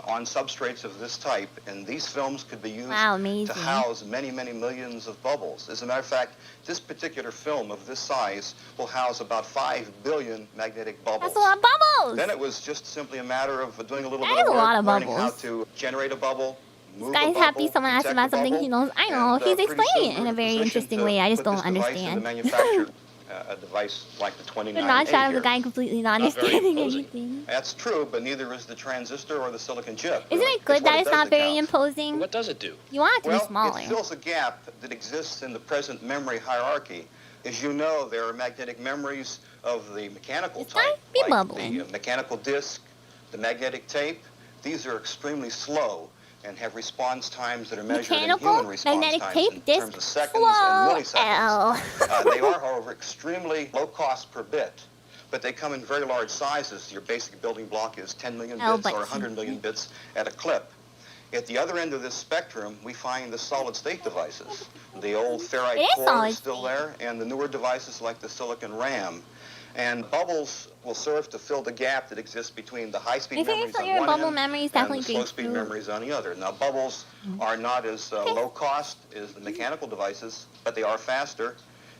on substrates of this type, and these films could be used to house many, many millions of bubbles. As a matter of fact, this particular film of this size will house about 5 billion magnetic bubbles. That's a lot of bubbles! Then it was just simply a matter of doing a little That bit is of a lot work, of learning how bubbles. to generate a bubble, This guy's happy someone asked about something he knows. I know. He's explaining it in a very interesting way. I just don't understand. A device like the 29A But not shot of here. the guy completely not understanding anything. That's true, but neither is the transistor or the silicon chip. Isn't it good that it's not very imposing? What does it do? You want it to Well, be smaller. it fills a gap that exists in the present memory hierarchy. As you know, there are magnetic memories of the mechanical type, be like bubbling. the mechanical disk, the magnetic tape. These are extremely slow and have response times that are measured in human response magnetic times tape, in disk, terms of seconds slow, and milliseconds. They are, however, extremely low cost per bit, but they come in very large sizes. Your basic building block is 10 million bits or 100 million bits at a clip. At the other end of this spectrum, we find the solid-state devices. The old ferrite core is still there, and the newer devices like the silicon RAM. And bubbles will serve to fill the gap that exists between the high-speed memories on one end and the slow-speed memories on the other. Now, bubbles are not as low cost as the mechanical devices, but they are faster,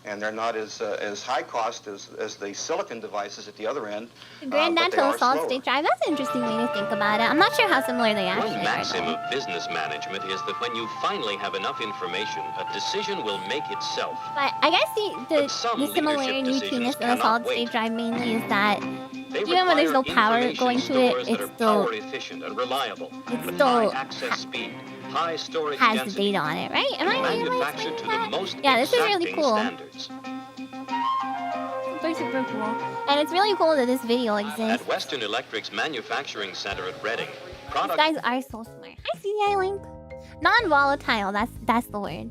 and they're not as high cost as the silicon devices at the other end. Granddad to a solid-state drive. That's an interesting way to think about it. I'm not sure how similar they actually are. One maxim of business management is that when you finally have enough information, a decision will make itself. But I guess the similarity-ness of a solid-state drive mainly is that even when there's no power going to it, it's still efficient and reliable. It still access speed, high storage has density, the data on it, right? Am I manufactured to the most yeah, this is really exacting cool. standards. Super cool. And it's really cool that this video exists. At Western Electric's manufacturing center at Reading, These guys are so smart. Hi, CDI Link. Non-volatile, that's the word.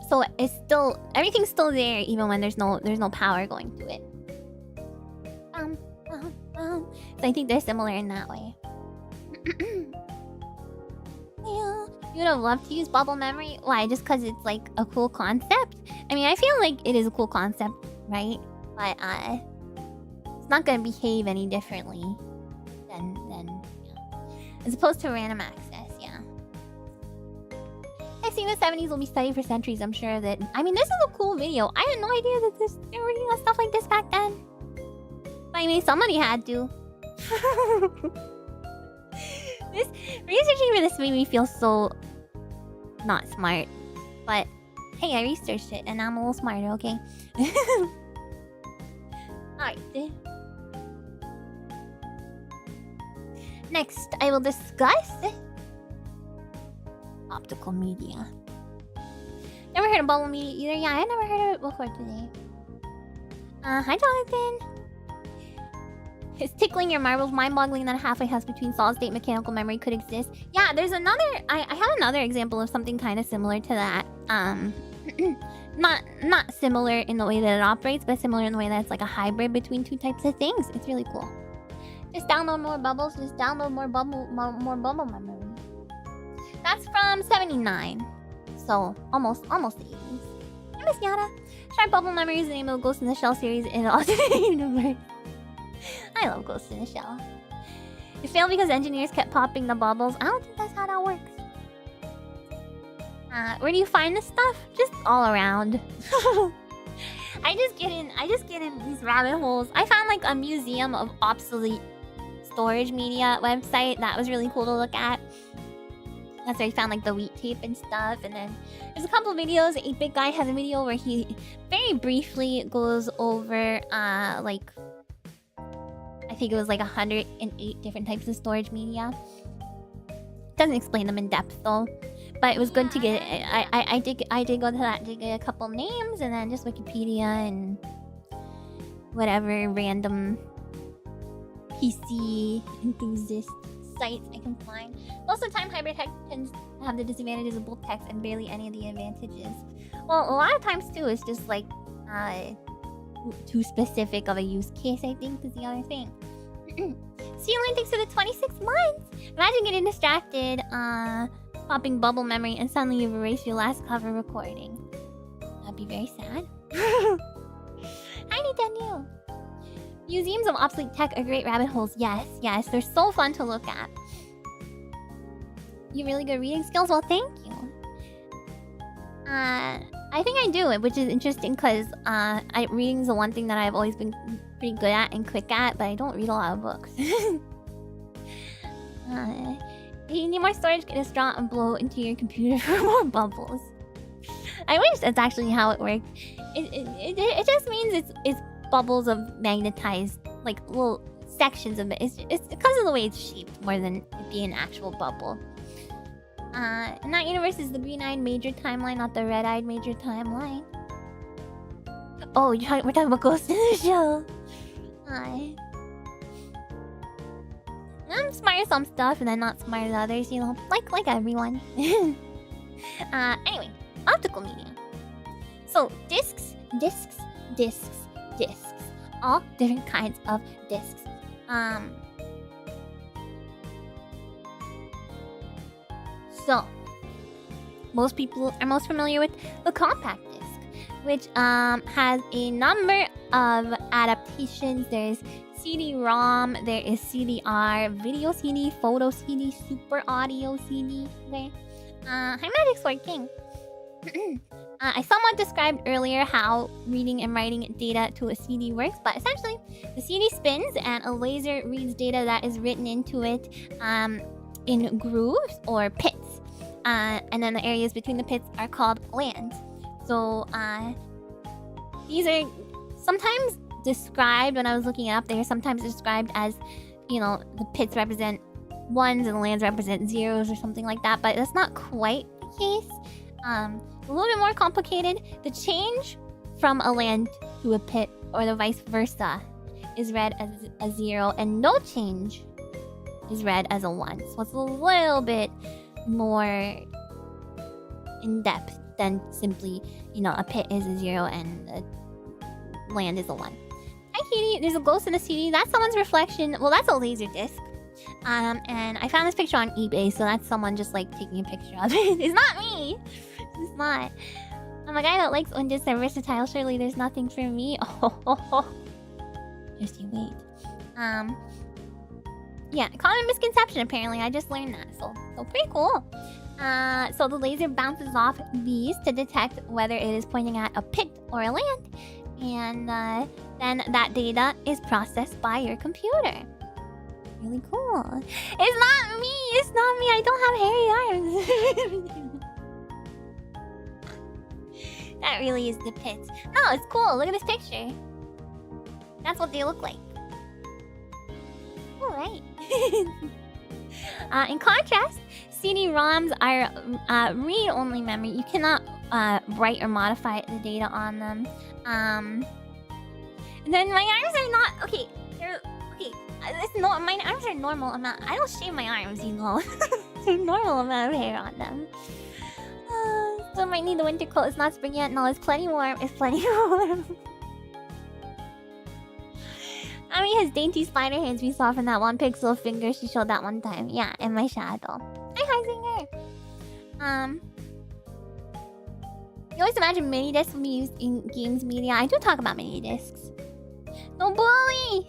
So it's still, everything's still there even when there's no power going to it. So I think they're similar in that way. Yeah. You would have loved to use bubble memory? Why? Just because it's like a cool concept? I mean, I feel like it is a cool concept, right? But it's not gonna behave any differently than as opposed to random access, yeah. I think the 70s will be studied for centuries. I'm sure that. I mean, this is a cool video. I had no idea that they were doing stuff like this back then. But I mean, somebody had to. Researching for this made me feel so not smart. But hey, I researched it and now I'm a little smarter, okay? Alright. Next, I will discuss optical media. Never heard of bubble media either. Yeah, I never heard of it before today. Hi Jonathan. Is tickling your marbles mind-boggling that a halfway house between solid-state mechanical memory could exist? Yeah, there's another... I have another example of something kind of similar to that. Not similar in the way that it operates, but similar in the way that it's like a hybrid between two types of things. It's really cool. Just download more bubbles. Just download more bubble memory. That's from 79. So, almost 80s. Hi, Miss Yada. Sharp Bubble Memory is the name of the Ghost in the Shell series in an alternate universe. I love Ghost in the Shell. It failed because engineers kept popping the bubbles. I don't think that's how that works. Where do you find this stuff? Just all around. I just get in these rabbit holes. I found like a museum of obsolete storage media website that was really cool to look at. That's where I found like the wheat tape and stuff. And then there's a couple of videos. 8-Bit Guy has a video where he very briefly goes over like I think it was like 108 different types of storage media. Doesn't explain them in depth though, but it was good to get. I did go to that to get a couple names and then just Wikipedia and whatever random PC enthusiast sites I can find. Most of the time, hybrid tech tends to have the disadvantages of both text and barely any of the advantages. Well, a lot of times too, it's just like too specific of a use case, I think, is the other thing. See you only takes to the 26 months. Imagine getting distracted, popping bubble memory, and suddenly you've erased your last cover recording. That'd be very sad. Hi, Nintendo. Museums of obsolete tech are great rabbit holes. Yes, they're so fun to look at. you really good reading skills? Well, thank you. I think I do, which is interesting because reading is the one thing that I've always been pretty good at and quick at, but I don't read a lot of books. You need more storage, get a straw and blow into your computer for more bubbles. I wish that's actually how it worked. It just means it's bubbles of magnetized, like little sections of it. It's because of the way it's shaped more than it being an actual bubble. In that universe is the green-eyed major timeline, not the red-eyed major timeline. Oh, we're talking about Ghost in the Shell. Hi. I'm smart at some stuff and then not smart at others, you know, like everyone. Anyway, optical media. So discs, all different kinds of discs. So most people are most familiar with the compact disc, which has a number of adaptations. There's CD-ROM, there is CDR, video CD, photo CD, super audio CD. Okay, hi Magic's working. I somewhat described earlier how reading and writing data to a CD works, but essentially the CD spins and a laser reads data that is written into it in grooves or pits. And then the areas between the pits are called lands. So these are sometimes described, when I was looking it up, they are sometimes described as, you know, the pits represent ones and the lands represent zeros or something like that, but that's not quite the case. A little bit more complicated. The change from a land to a pit or the vice versa is read as a 0, and no change is read as a 1. So it's a little bit more in depth than simply, you know, a pit is a 0 and a land is a 1. Hi Katie, there's a ghost in a CD. That's someone's reflection. Well, that's a laser disc. And I found this picture on eBay, so that's someone just like taking a picture of it. It's not me. It's not. I'm a guy that likes Undis and versatile. Surely there's nothing for me. Oh. Just you wait. Yeah, common misconception apparently. I just learned that, so pretty cool. So the laser bounces off these to detect whether it is pointing at a pit or a land, and then that data is processed by your computer. Really cool. It's not me. It's not me. I don't have hairy arms. That really is the pits. No, it's cool. Look at this picture. That's what they look like. Alright. In contrast, CD-ROMs are read-only memory. You cannot write or modify the data on them. And then my arms are not... Okay, they're... Okay, my arms are normal amount. I don't shave my arms, you know. They're normal amount of hair on them. Still might need the winter coat. It's not spring yet. No, it's plenty warm. It's plenty warm. Ami has dainty spider hands we saw from that one pixel finger she showed that one time. Yeah, and my shadow. Hi, Heisinger. You always imagine mini discs will be used in games media. I do talk about mini discs. Don't bully!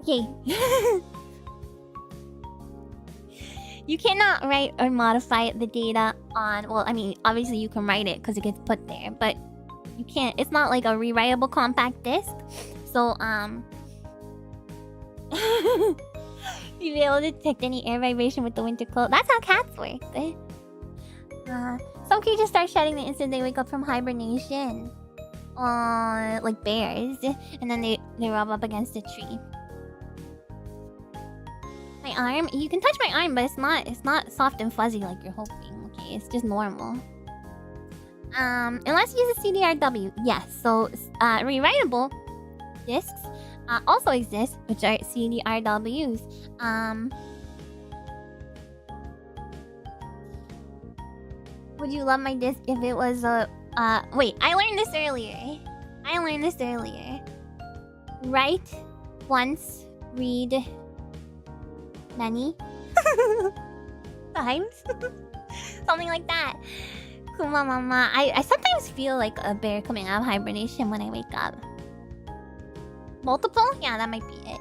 Okay. You cannot write or modify the data on... Well, I mean, obviously you can write it because it gets put there, but you can't... It's not like a rewritable compact disc. So, you'll be able to detect any air vibration with the winter coat. That's how cats work. Some creatures start shedding the instant they wake up from hibernation. Like bears. And then they rub up against a tree. My arm? You can touch my arm, but it's not soft and fuzzy like you're hoping. Okay, it's just normal. Unless you use a CDRW. Yes, so rewritable discs also exist, which are CDRWs. Would you love my disc if it was a... wait, I learned this earlier. Write once, read many times. Something like that. Kuma mama. I sometimes feel like a bear coming out of hibernation when I wake up. Multiple? Yeah, that might be it.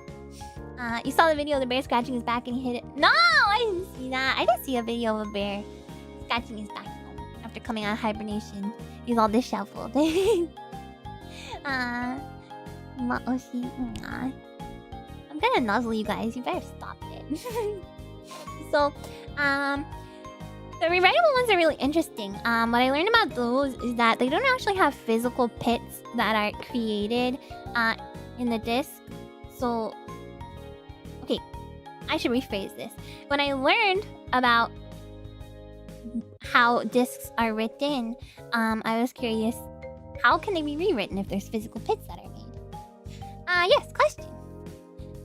You saw the video of the bear scratching his back and he hit it. No, I didn't see that. I didn't see a video of a bear scratching his back after coming out of hibernation. He's all disheveled. I'm gonna nuzzle you guys. You better stop it. So, the rewritable ones are really interesting. What I learned about those is that they don't actually have physical pits that are created in the disk. So, okay, I should rephrase this. When I learned about how disks are written, I was curious, how can they be rewritten if there's physical pits that are made? Yes, question.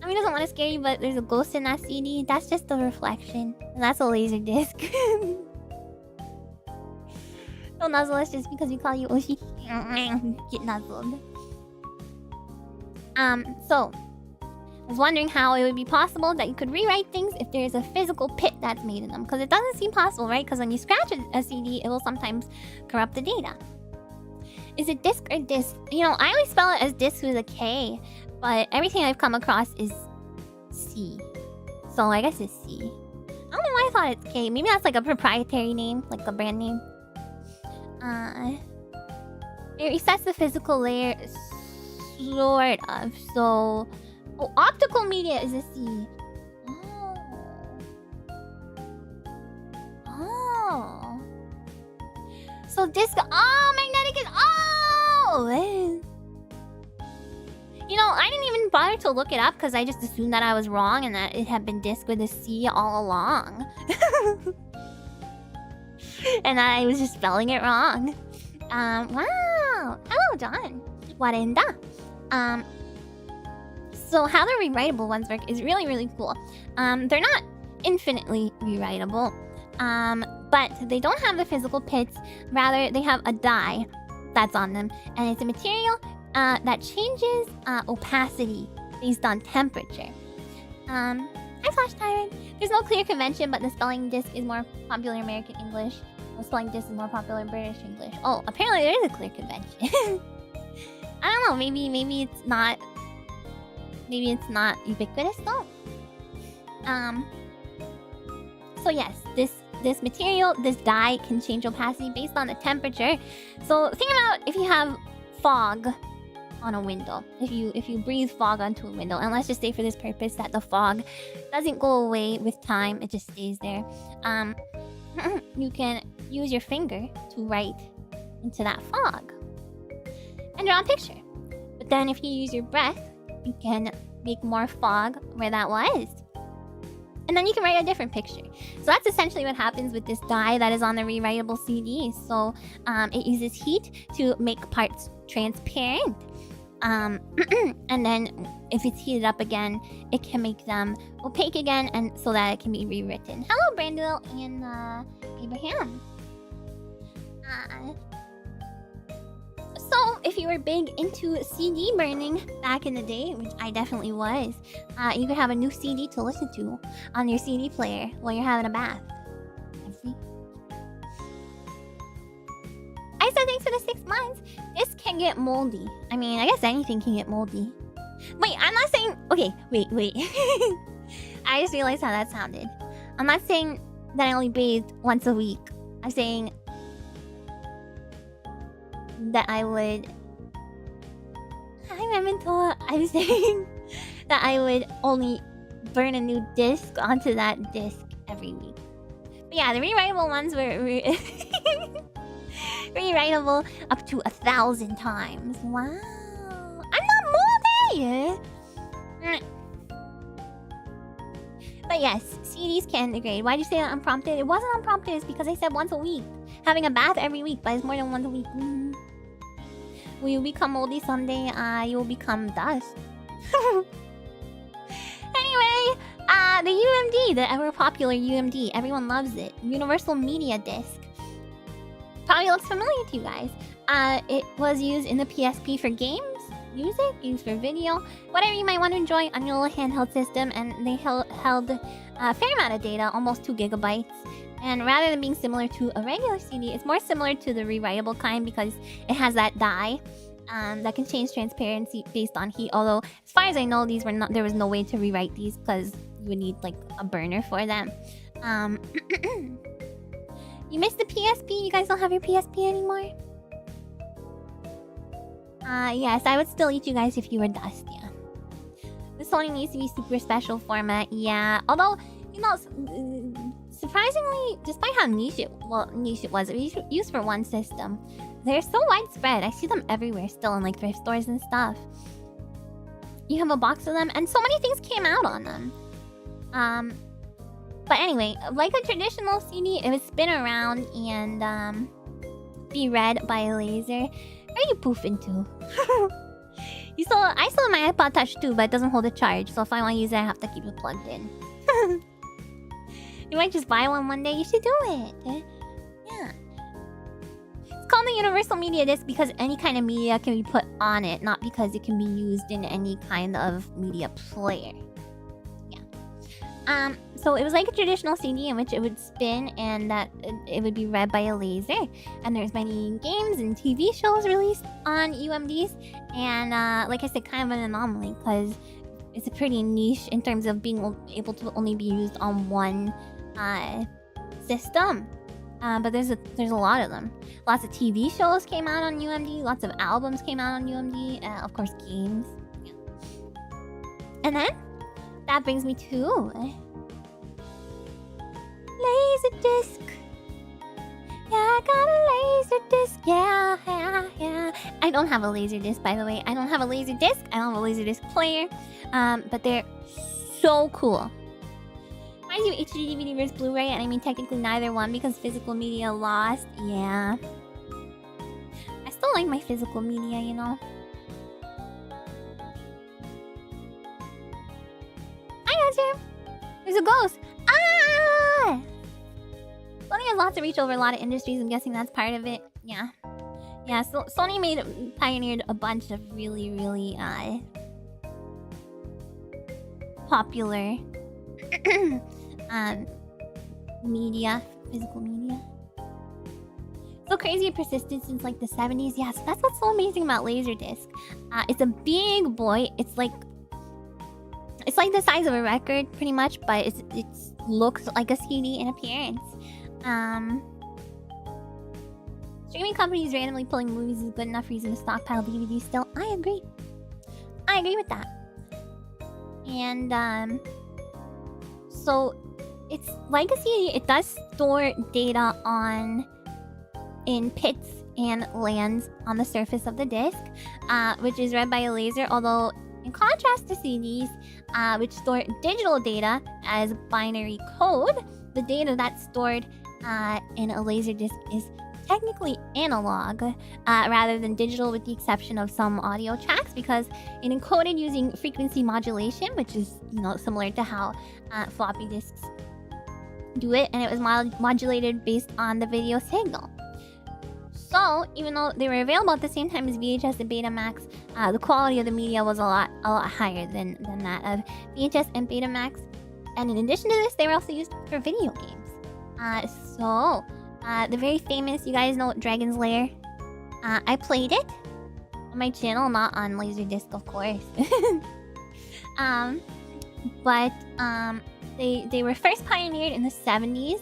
I mean, it doesn't want to scare you, but there's a ghost in that CD. That's just a reflection. And that's a laser disc. Don't nuzzle us just because we call you Oshi. Get nuzzled. So, I was wondering how it would be possible that you could rewrite things if there's a physical pit that's made in them. Because it doesn't seem possible, right? Because when you scratch a CD, it will sometimes corrupt the data. Is it disc or disc? You know, I always spell it as disc with a K. But everything I've come across is C. So I guess it's C. I don't know why I thought it's K. Maybe that's like a proprietary name, like a brand name. It resets the physical layer, sort of. So, oh, optical media is a C. Oh. So disc. Oh, magnetic is. Oh. You know, I didn't even bother to look it up because I just assumed that I was wrong and that it had been disc with a C all along. And I was just spelling it wrong. Wow. Hello, John. Warenda. So how the rewritable ones work is really, really cool. They're not infinitely rewritable. But they don't have the physical pits. Rather, they have a dye that's on them. And it's a material that changes opacity based on temperature. Hi, Flash Tyrant. There's no clear convention, but the spelling disc is more popular American English. The spelling disc is more popular British English. Oh, apparently there is a clear convention. I don't know. Maybe it's not. Maybe it's not ubiquitous though. So yes, this material, this dye can change opacity based on the temperature. So think about if you have fog on a window. If you breathe fog onto a window, and let's just say for this purpose that the fog doesn't go away with time, it just stays there. You can use your finger to write into that fog and draw a picture. But then if you use your breath, you can make more fog where that was. And then you can write a different picture. So that's essentially what happens with this dye that is on the rewritable CD. So it uses heat to make parts transparent. And then if it's heated up again, it can make them opaque again, and so that it can be rewritten. Hello, Brandel and Abraham. So if you were big into CD burning back in the day, which I definitely was, you could have a new CD to listen to on your CD player while you're having a bath. I said thanks for the 6 months. This can get moldy. I mean, I guess anything can get moldy. Wait, I'm not saying... Okay, wait. I just realized how that sounded. I'm not saying that I only bathed once a week. I'm saying that I would... I'm saying that I would only burn a new disc onto that disc every week. But yeah, the rewritable ones were... rewritable up to 1,000 times. Wow. I'm not moldy! But yes, CDs can degrade. Why'd you say that unprompted? It wasn't unprompted, it's because I said once a week. Having a bath every week, but it's more than once a week. Will you become moldy someday? You will become dust. Anyway, the UMD, the ever popular UMD, everyone loves it. Universal Media Disc. Probably looks familiar to you guys. It was used in the PSP for games, music, used for video, whatever you might want to enjoy on your little handheld system, and they held a fair amount of data, almost 2 gigabytes. And rather than being similar to a regular CD, it's more similar to the rewritable kind because it has that dye that can change transparency based on heat. Although, as far as I know, these were not. There was no way to rewrite these because you would need like a burner for them. You missed the PSP. You guys don't have your PSP anymore. Yes, I would still eat you guys if you were dust. Yeah. The Sony needs to be super special format. Yeah. Although, you know, surprisingly, despite how niche it was used for one system. They're so widespread. I see them everywhere still in like thrift stores and stuff. You have a box of them, and so many things came out on them. But anyway, like a traditional CD, it would spin around and be read by a laser. Where are you poofing to? I still have my iPod Touch too, but it doesn't hold a charge. So if I want to use it, I have to keep it plugged in. You might just buy one day. You should do it. Yeah. It's called the Universal Media Disc because any kind of media can be put on it, not because it can be used in any kind of media player. Yeah. So it was like a traditional CD in which it would spin and that it would be read by a laser. And there's many games and TV shows released on UMDs. And like I said, kind of an anomaly because it's a pretty niche in terms of being able to only be used on one system. But there's a lot of them. Lots of TV shows came out on UMD. Lots of albums came out on UMD. Of course, games. Yeah. And then that brings me to Laserdisc. Yeah, I got a Laserdisc. Yeah. I don't have a Laserdisc, by the way. I don't have a Laserdisc. I don't have a Laserdisc player. But they're so cool. I do HD DVD versus Blu-ray, and I mean technically neither one because physical media lost. Yeah. I still like my physical media, you know. I got you. There's a ghost. Ah! Sony has lots of reach over a lot of industries. I'm guessing that's part of it. Yeah. Yeah, so Sony pioneered a bunch of really, really popular media, physical media. So crazy it persisted since like the 70s. Yeah, so that's what's so amazing about Laserdisc. It's a big boy. It's like the size of a record, pretty much, but it looks like a CD in appearance. Streaming companies randomly pulling movies is good enough reason to stockpile DVDs still. I agree with that. And so it's like a CD. It does store data in pits and lands on the surface of the disc, which is read by a laser. Although, in contrast to CDs, which store digital data as binary code, the data that's stored in a laserdisc is technically analog rather than digital, with the exception of some audio tracks, because it encoded using frequency modulation, which is, you know, similar to how floppy disks do it, and it was modulated based on the video signal. So even though they were available at the same time as VHS and Betamax, the quality of the media was a lot higher than that of VHS and Betamax. And in addition to this, they were also used for video games. The very famous, you guys know Dragon's Lair? I played it on my channel, not on Laserdisc, of course. But they were first pioneered in the 70s,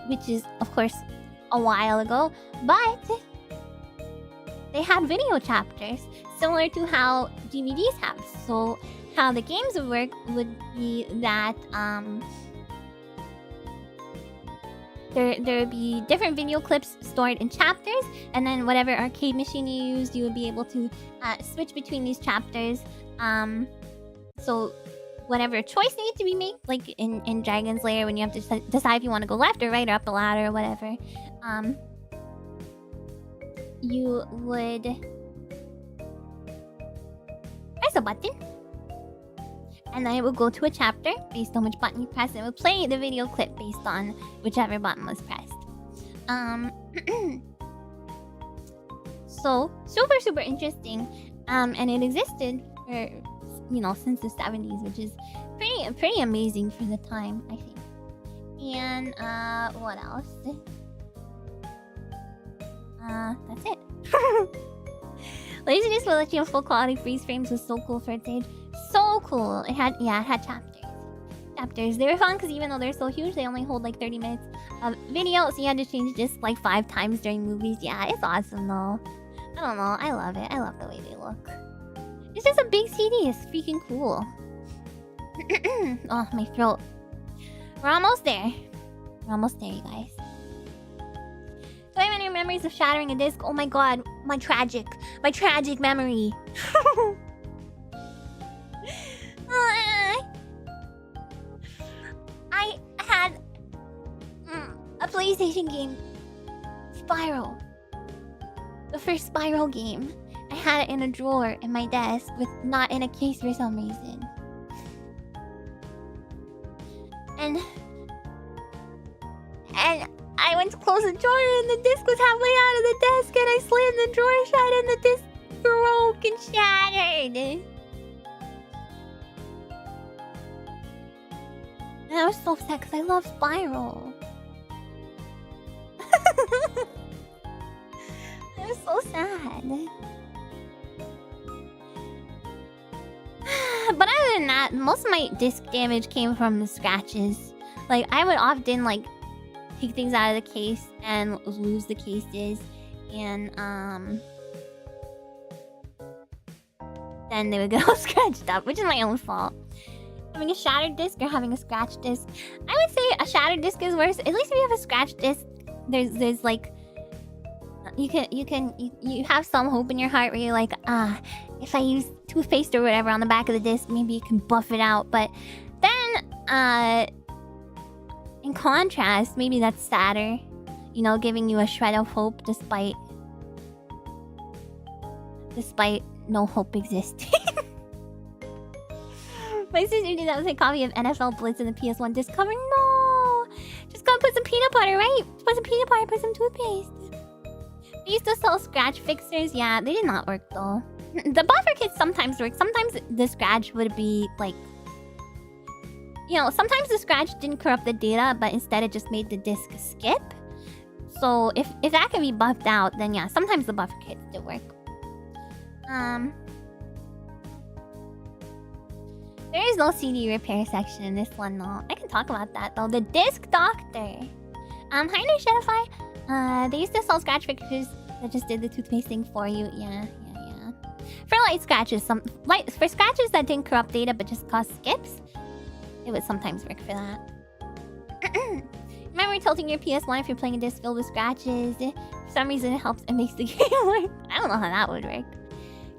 which is, of course, a while ago. But they had video chapters, similar to how DVDs have. So how the games would work would be that there would be different video clips stored in chapters, and then whatever arcade machine you used, you would be able to switch between these chapters. So whatever choice needed to be made, like in Dragon's Lair, when you have to decide if you want to go left or right or up the ladder or whatever, you would press a button, and then it would go to a chapter based on which button you press. It would play the video clip based on whichever button was pressed. So super interesting, and it existed for, you know, since the 70s, which is pretty amazing for the time, I think. And what else? That's it. Laserdisc will let you have full quality freeze frames. Was so cool for its age. So cool. It had chapters. They were fun because even though they're so huge, they only hold like 30 minutes of video, so you had to change disc like 5 times during movies. Yeah, it's awesome though. I don't know. I love it. I love the way they look. It's just a big CD. It's freaking cool. Oh, my throat. We're almost there. We're almost there, you guys. Do I have any memories of shattering a disc? Oh my god, my tragic memory. I had a PlayStation game, Spyro. The first Spyro game. I had it in a drawer in my desk, with not in a case for some reason. And I went to close the drawer and the disc was halfway out of the desk and I slammed the drawer shut and the disc broke and shattered. And I was so upset because I love Spyro. I was so sad. But other than that, most of my disc damage came from the scratches. Like, I would often, like, take things out of the case and lose the cases. And, then they would get all scratched up, which is my own fault. Having a shattered disc or having a scratched disc? I would say a shattered disc is worse. At least if you have a scratched disc, there's like... You have some hope in your heart where you're like, if I use toothpaste or whatever on the back of the disc, maybe you can buff it out. But then, in contrast, maybe that's sadder. You know, giving you a shred of hope despite no hope existing. My sister did that with a copy of NFL Blitz in the PS1 disc cover. No! Just gotta put some peanut butter, right? Put some peanut butter, put some toothpaste. They used to sell scratch fixers. Yeah, they did not work though. The buffer kits sometimes work. Sometimes the scratch would be like... You know, sometimes the scratch didn't corrupt the data, but instead it just made the disk skip. So if that can be buffed out, then yeah, sometimes the buffer kits do work. There is no CD repair section in this one though. I can talk about that though. The Disc Doctor. Hi Nerdify. They used to sell scratch fixtures that just did the toothpaste thing for you. Yeah. For light scratches, for scratches that didn't corrupt data but just caused skips, it would sometimes work for that. Remember tilting your PS1 if you're playing a disc filled with scratches? For some reason it helps and makes the game work. I don't know how that would work.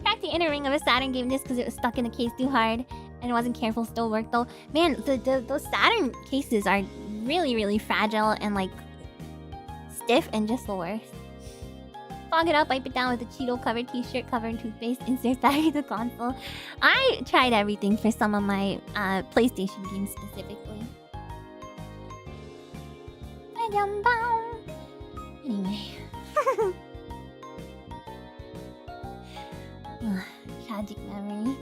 Cracked the inner ring of a Saturn game disc because it was stuck in the case too hard and it wasn't careful, still worked though. Man, those Saturn cases are really, really fragile and like stiff and just the worst. Fog it up, wipe it down with a Cheeto covered t-shirt covered in toothpaste, insert that in the console. I tried everything for some of my PlayStation games specifically. Anyway. Tragic memories.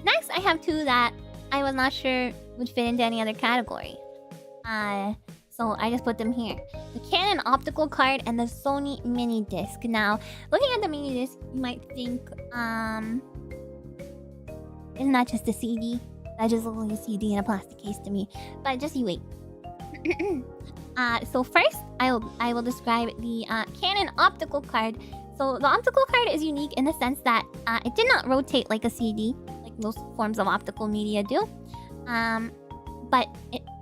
Next, I have two that I was not sure would fit into any other category. So I just put them here. The Canon Optical card and the Sony Mini Disc. Now, looking at the Mini Disc, you might think, isn't that just a CD? That just looks like a CD in a plastic case to me. But just you wait. So first, I will describe the Canon Optical card. So the Optical card is unique in the sense that it did not rotate like a CD, like most forms of optical media do. But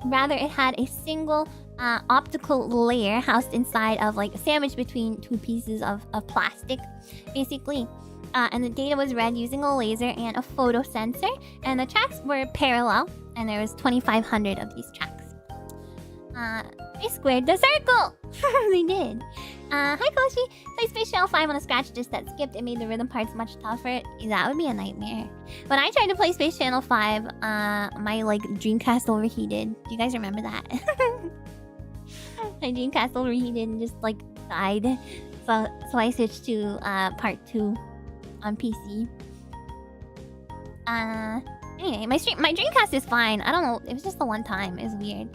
rather it had a single optical layer housed inside of like sandwiched between two pieces of plastic, basically. And the data was read using a laser and a photo sensor. And the tracks were parallel, and there was 2,500 of these tracks. They squared the circle! They did. Hi Koshi! Play Space Channel 5 on a scratch disc that skipped and made the rhythm parts much tougher. That would be a nightmare. When I tried to play Space Channel 5, my like Dreamcast overheated. Do you guys remember that? My Dreamcast overheated and just like died. So I switched to part 2 on PC. Anyway, my Dreamcast is fine. I don't know. It was just the one time. It was weird.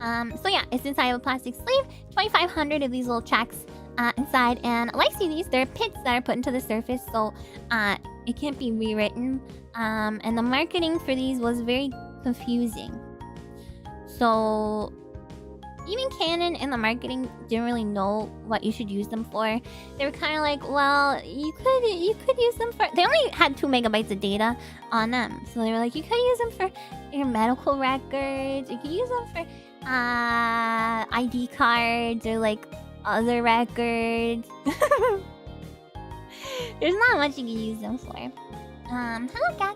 So yeah, it's inside of a plastic sleeve. 2,500 of these little tracks inside, and like CDs, there are pits that are put into the surface, so it can't be rewritten. And the marketing for these was very confusing. So even Canon and the marketing didn't really know what you should use them for. They were kind of like, well, you could use them for. They only had 2 megabytes of data on them, so they were like, you could use them for your medical records. You could use them for ID cards or like other records. There's not much you can use them for. Hello, cat.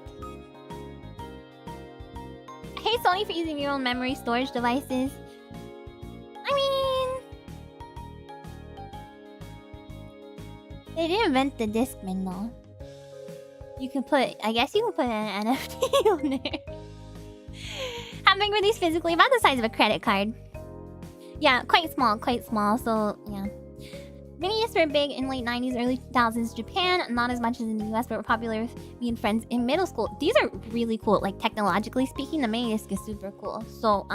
Hey, Sony, for using your own memory storage devices. I mean, they didn't invent the Discman though. I guess you can put an NFT on there. How big were these physically? About the size of a credit card. Yeah, quite small, so yeah. Mini discs were big in late 90s, early 2000s Japan, not as much as in the US, but were popular with me and friends in middle school. These are really cool, like technologically speaking, the mini disc is super cool. So,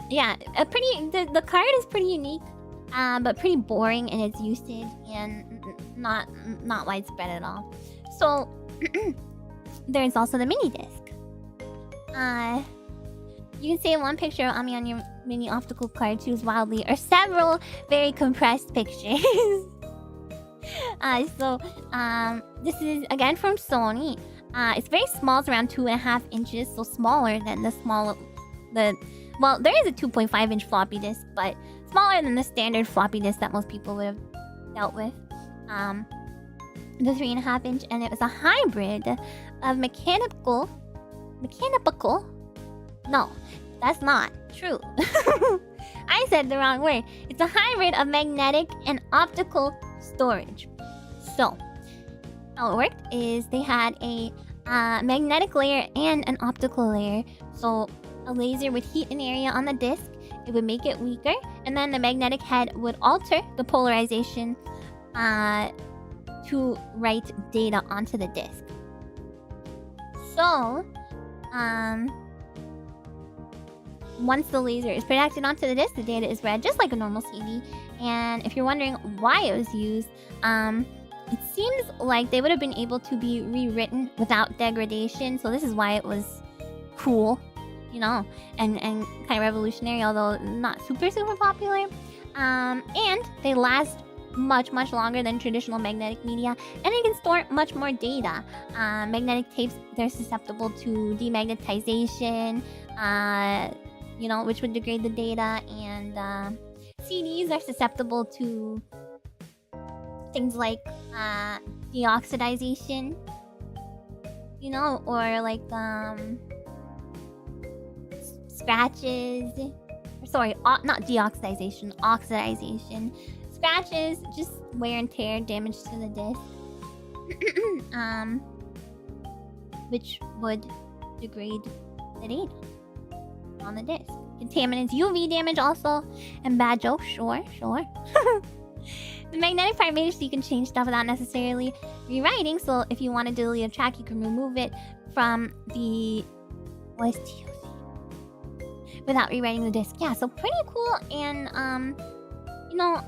yeah, the card is pretty unique, but pretty boring in its usage and not widespread at all. So, there's also the mini disc. You can save one picture of Ami on your mini optical card, choose wildly, or several very compressed pictures. This is again from Sony. It's very small, it's around 2.5 inches, so smaller than well, there is a 2.5 inch floppy disk, but smaller than the standard floppy disk that most people would have dealt with. The 3.5 inch, and it was a hybrid of mechanical. No, that's not true. I said the wrong word. It's a hybrid of magnetic and optical storage. So, how it worked is they had a magnetic layer and an optical layer. So, a laser would heat an area on the disk, it would make it weaker, and then the magnetic head would alter the polarization to write data onto the disk. So, once the laser is projected onto the disk, the data is read just like a normal CD. And if you're wondering why it was used, it seems like they would have been able to be rewritten without degradation. So this is why it was cool, you know, and kind of revolutionary, although not super popular. And they last much longer than traditional magnetic media, and they can store much more data. Magnetic tapes, they're susceptible to demagnetization, you know, which would degrade the data, and CDs are susceptible to things like deoxidization, you know, or like scratches. Sorry, not deoxidization, oxidization. Scratches, just wear and tear, damage to the disc, which would degrade the data on the disc. Contaminants, UV damage also, and bad jokes, sure. The magnetic part made it so you can change stuff without necessarily rewriting. So if you want to delete a track, you can remove it from the OST without rewriting the disc. Yeah, so pretty cool. And you know,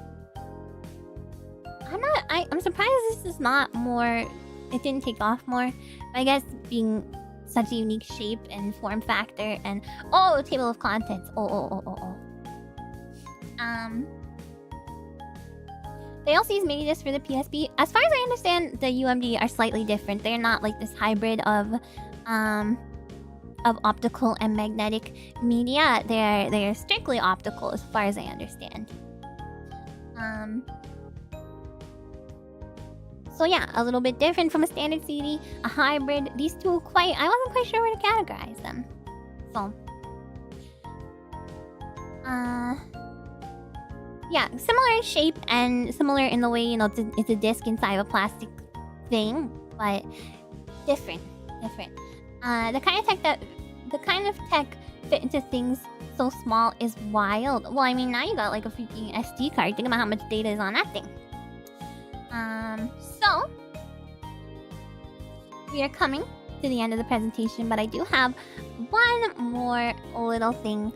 I'm surprised this is not more. It didn't take off more. But I guess being such a unique shape and form factor, and table of contents. They also use mini discs for the PSP. As far as I understand, the UMD are slightly different. They're not like this hybrid of optical and magnetic media. They're strictly optical, as far as I understand. So yeah, a little bit different from a standard CD, a hybrid. These two I wasn't quite sure where to categorize them. So, yeah, similar in shape and similar in the way, you know, it's a disc inside of a plastic thing, but different. The kind of tech fit into things so small is wild. Well, I mean, now you got like a freaking SD card. Think about how much data is on that thing. So we are coming to the end of the presentation, but I do have one more little thing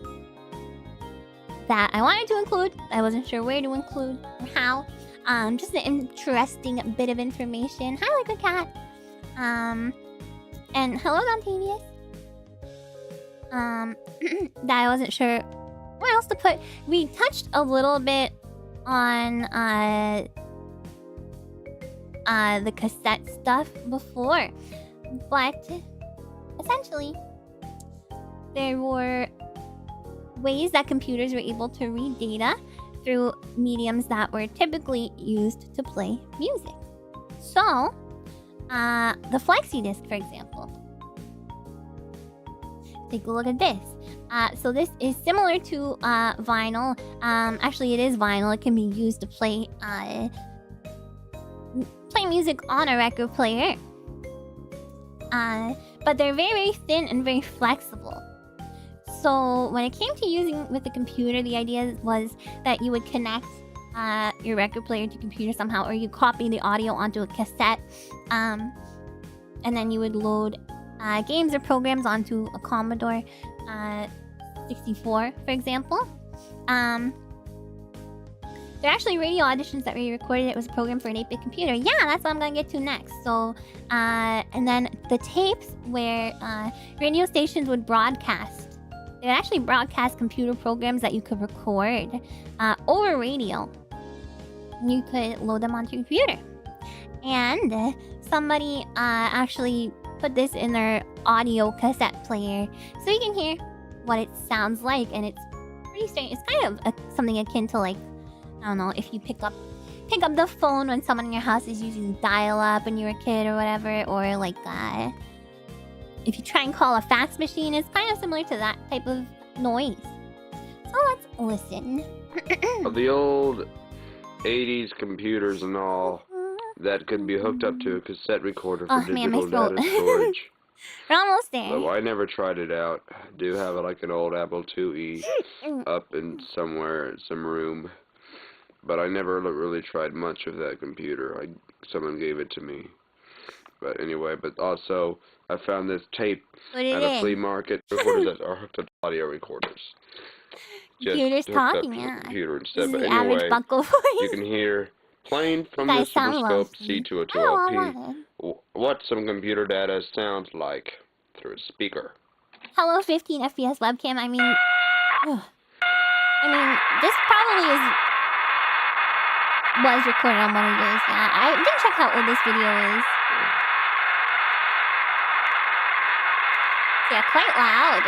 that I wanted to include. I wasn't sure where to include or how. Just an interesting bit of information. Hi, like a cat. And hello, Dontavius. That I wasn't sure what else to put. We touched a little bit on the cassette stuff before, but essentially there were ways that computers were able to read data through mediums that were typically used to play music. So, the flexi disc, for example. Take a look at this. So this is similar to vinyl. Actually, it is vinyl. It can be used to play music on a record player. But they're very, very thin and very flexible. So when it came to using with the computer, the idea was that you would connect your record player to computer somehow, or you copy the audio onto a cassette, and then you would load games or programs onto a Commodore 64, for example. There are actually radio auditions that we recorded. It was a program for an 8-bit computer. Yeah, that's what I'm gonna get to next. So, and then the tapes where radio stations would broadcast. They would actually broadcast computer programs that you could record over radio. You could load them onto your computer. And somebody actually put this in their audio cassette player so you can hear what it sounds like, and it's pretty strange. It's kind of something akin to, like, I don't know, if you pick up the phone when someone in your house is using dial-up when you were a kid or whatever, or like if you try and call a fax machine, it's kind of similar to that type of noise. So let's listen. The old 80s computers and all that could be hooked up to a cassette recorder for digital data storage. We're almost there. So I never tried it out. I do have like an old Apple IIe up in somewhere, some room. But I never really tried much of that computer. Someone gave it to me. But anyway, but also I found this tape at a flea market. Recorders that are hooked up to audio recorders. Computer's talking, yeah. Computer instead. This But is anyway, average buckle voice. you can hear playing from the Superscope C202LP what some computer data sounds like through a speaker. Hello, 15 FPS webcam. I mean, this probably was recorded on one of those. Yeah, I didn't check how old this video is. Yeah, quite loud.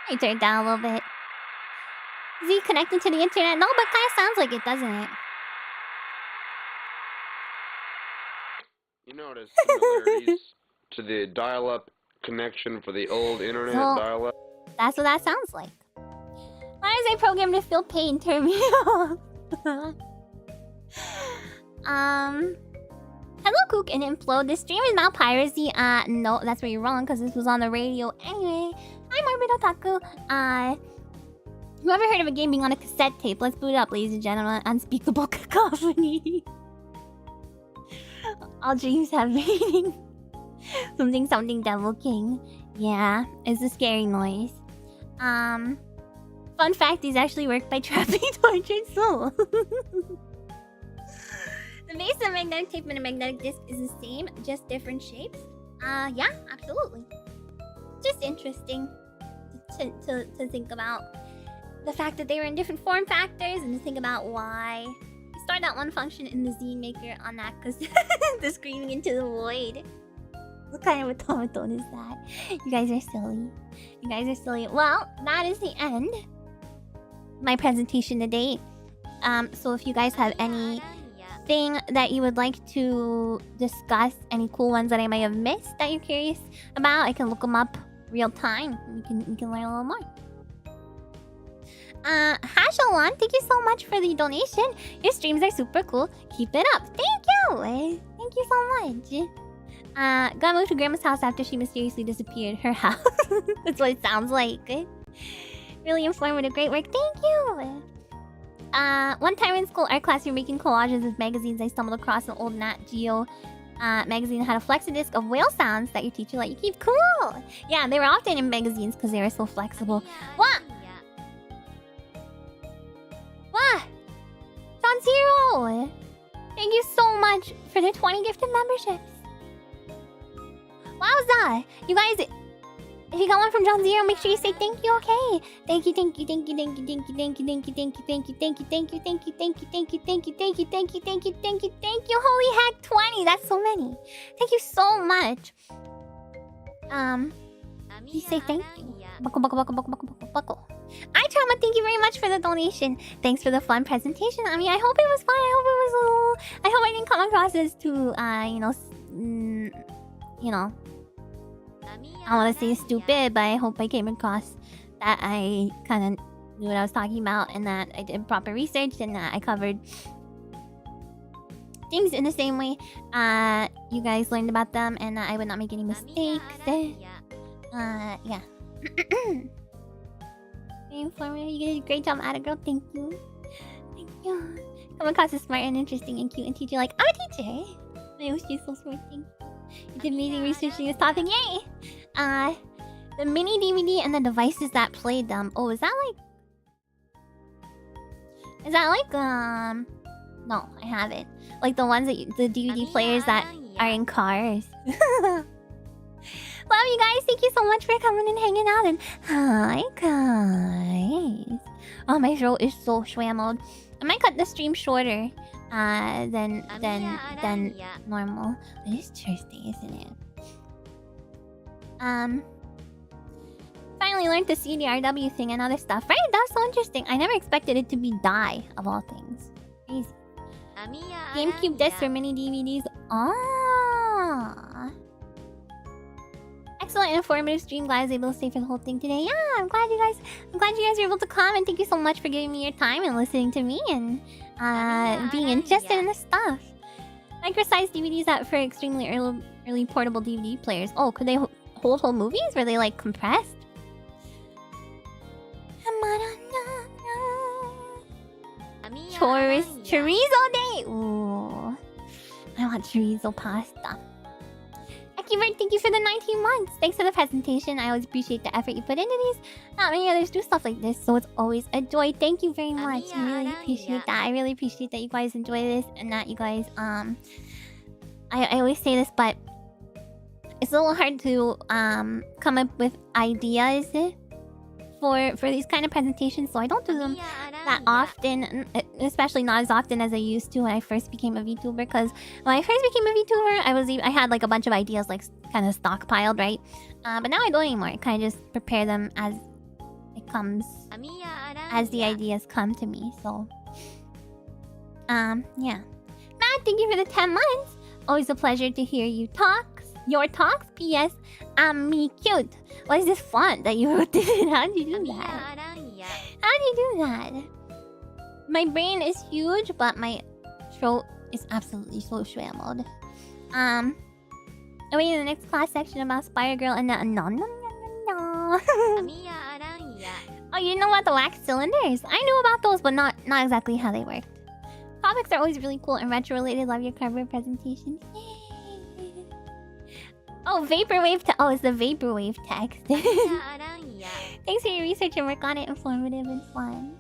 I turn it down a little bit. Is he connected to the internet? No, but kind of sounds like it, doesn't it? You notice similarities to the dial-up connection for the old internet dial-up? That's what that sounds like. Why is I programmed to feel pain? Turn me off. Hello, Kook and Implode. This stream is now piracy. No, that's where you're wrong, because this was on the radio anyway. Hi, Morbid Otaku. Whoever heard of a game being on a cassette tape? Let's boot it up, ladies and gentlemen. Unspeakable cacophony. All dreams have meaning. Something Devil King. Yeah, it's a scary noise. Fun fact, these actually work by trapping tortured soul. The base of magnetic tape and a magnetic disc is the same, just different shapes. Yeah, absolutely. Just interesting to think about the fact that they were in different form factors, and to think about why. We started that one function in the Zine Maker on that because the screaming into the void. What kind of automaton is that? You guys are silly. You guys are silly. Well, that is the end of my presentation today. So if you guys have anything that you would like to discuss, any cool ones that I might have missed that you're curious about, I can look them up real time. We can learn a little more. Hashalon, thank you so much for the donation. Your streams are super cool. Keep it up. Thank you. Thank you so much. Got moved to Grandma's house after she mysteriously disappeared. Her house. That's what it sounds like. Really informative. Great work. Thank you. One time in school, art class, we were making collages of magazines. I stumbled across an old Nat Geo magazine had a flexidisc of whale sounds that your teacher let you keep. Cool! Yeah, they were often in magazines because they were so flexible. What? What? John Zero! Thank you so much for the 20 gifted memberships. Wowza! You guys, if you got one from John Zero, make sure you say thank you, okay? Thank you, thank you, thank you, thank you, thank you, thank you, thank you, thank you, thank you, thank you, thank you, thank you, thank you, thank you, thank you, thank you, thank you, thank you, thank you, thank you. Holy heck, 20! That's so many. Thank you so much. Please say thank you. Buckle, buckle, buckle, buckle, buckle, buckle, buckle. Trauma, thank you very much for the donation. Thanks for the fun presentation. I mean, I hope it was fun. I hope I didn't come across as too, I don't want to say stupid, but I hope I came across that I kind of knew what I was talking about and that I did proper research and that I covered things in the same way you guys learned about them and that I would not make any mistakes. Yeah. Very informative. You did a great job, Ada Girl. Thank you. Thank you. Come across as smart and interesting and cute and teacher like, I'm a teacher. I wish you so smart. Thank you. You did amazing researching this topic. Yay! The mini DVD and the devices that played them. Oh, is that like no, I haven't. Like the ones that the DVD players that are in cars. Love you guys. Thank you so much for coming and hanging out. And hi guys. Oh, my throat is so schwammeled. I might cut the stream shorter than normal. It is Thursday, isn't it? Finally learned the CDRW thing and other stuff. Right? That's so interesting. I never expected it to be die of all things. Crazy. GameCube discs for mini DVDs. Ah. Excellent and informative stream. Glad I was able to stay for the whole thing today. Yeah, I'm glad you guys were able to come, and thank you so much for giving me your time and listening to me and being interested in this stuff. Micro-sized DVDs that for extremely early portable DVD players. Oh, could they hold whole movies? Were they like compressed? Chorizo day. Ooh, I want chorizo pasta. Akibert, thank you for the 19 months. Thanks for the presentation. I always appreciate the effort you put into these. Not many others do stuff like this, so it's always a joy. Thank you very much. I really appreciate that. I really appreciate that you guys enjoy this and that you guys I always say this, but it's a little hard to come up with ideas for these kind of presentations, so I don't do them that often, especially not as often as I used to when I first became a VTuber. Because when I first became a VTuber, I had like a bunch of ideas like kind of stockpiled, right? But now I don't anymore. I kind of just prepare them as it comes, as the ideas come to me. So, yeah. Matt, thank you for the 10 months. Always a pleasure to hear you talk. Your talks. P.S. Me cute. What is this font that you wrote this in? How did you do that? How did you do that? My brain is huge, but my throat is absolutely so schwammeled. Wait, in the next class section about Spire Girl and no. Oh, you know about the wax cylinders? I knew about those, but not exactly how they worked. Topics are always really cool and retro related. Love your cover presentation. Yay. Oh, vaporwave. Oh, it's the vaporwave text. Thanks for your research and work on it. Informative and fun.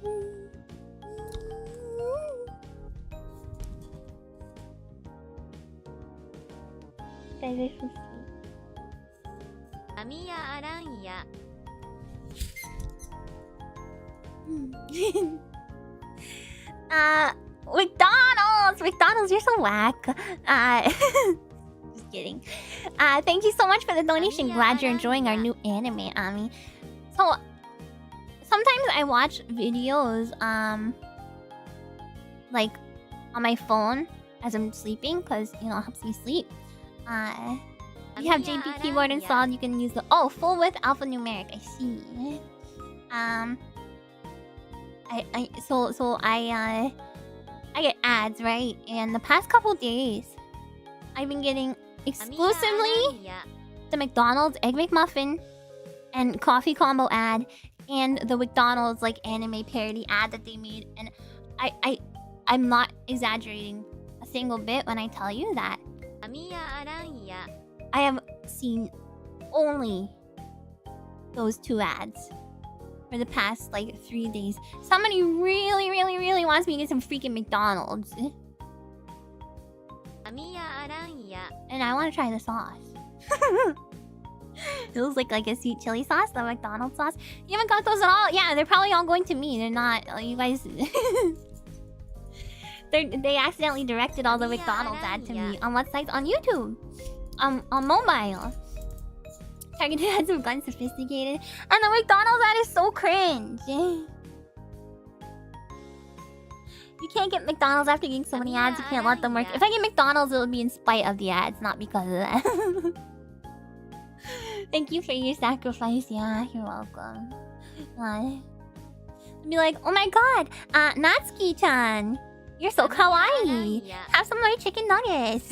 You guys are so sweet. Amiya Aranha. McDonald's, you're so whack. Just kidding. Thank you so much for the donation. Glad you're enjoying our new anime, Ami. So sometimes I watch videos like on my phone as I'm sleeping, because it helps me sleep. If you have JP keyboard installed, you can use the full width alphanumeric. I see. I get ads, right? And the past couple days, I've been getting exclusively the McDonald's Egg McMuffin and coffee combo ad, and the McDonald's like anime parody ad that they made. And I'm not exaggerating a single bit when I tell you that Amiya Aranha. I have seen only those 2 ads for the past like 3 days. Somebody really wants me to get some freaking McDonald's. Amiya Aranha. And I want to try the sauce. It looks like a sweet chili sauce, the McDonald's sauce. You haven't got those at all? Yeah, they're probably all going to me. They're not. You guys. They accidentally directed all the McDonald's ads to me. On what sites? On YouTube. On mobile. Targeted ads have gotten sophisticated. And the McDonald's ad is so cringe. You can't get McDonald's after getting so many ads. You can't let them work. If I get McDonald's, it would be in spite of the ads, not because of that. Thank you for your sacrifice. Yeah, you're welcome. I'd be like, oh my god, Natsuki-chan, you're so kawaii. Have some more chicken nuggets.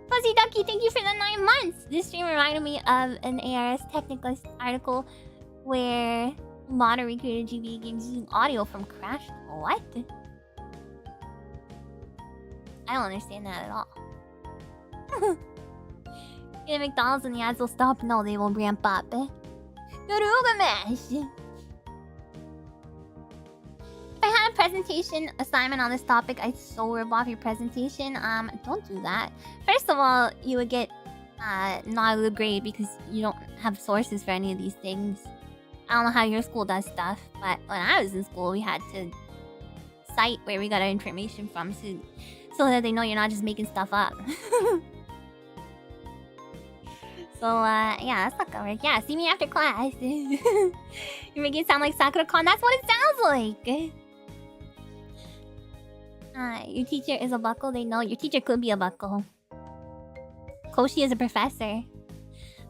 Fuzzy Ducky, thank you for the 9 months. This stream reminded me of an ARS Technicus article where modder recreated GBA games using audio from Crash. What? I don't understand that at all. Yeah, McDonald's and the ads will stop. No, they will ramp up. Garugamesh! If I had a presentation assignment on this topic, I'd so rip off your presentation. Don't do that. First of all, you would get not a good grade because you don't have sources for any of these things. I don't know how your school does stuff, but when I was in school, we had to cite where we got our information from so that they know you're not just making stuff up. So, yeah, that's not gonna work. Yeah, see me after class. You make it sound like Sakura-con. That's what it sounds like. Your teacher is a buckle. They know your teacher could be a buckle. Koshi is a professor. I'm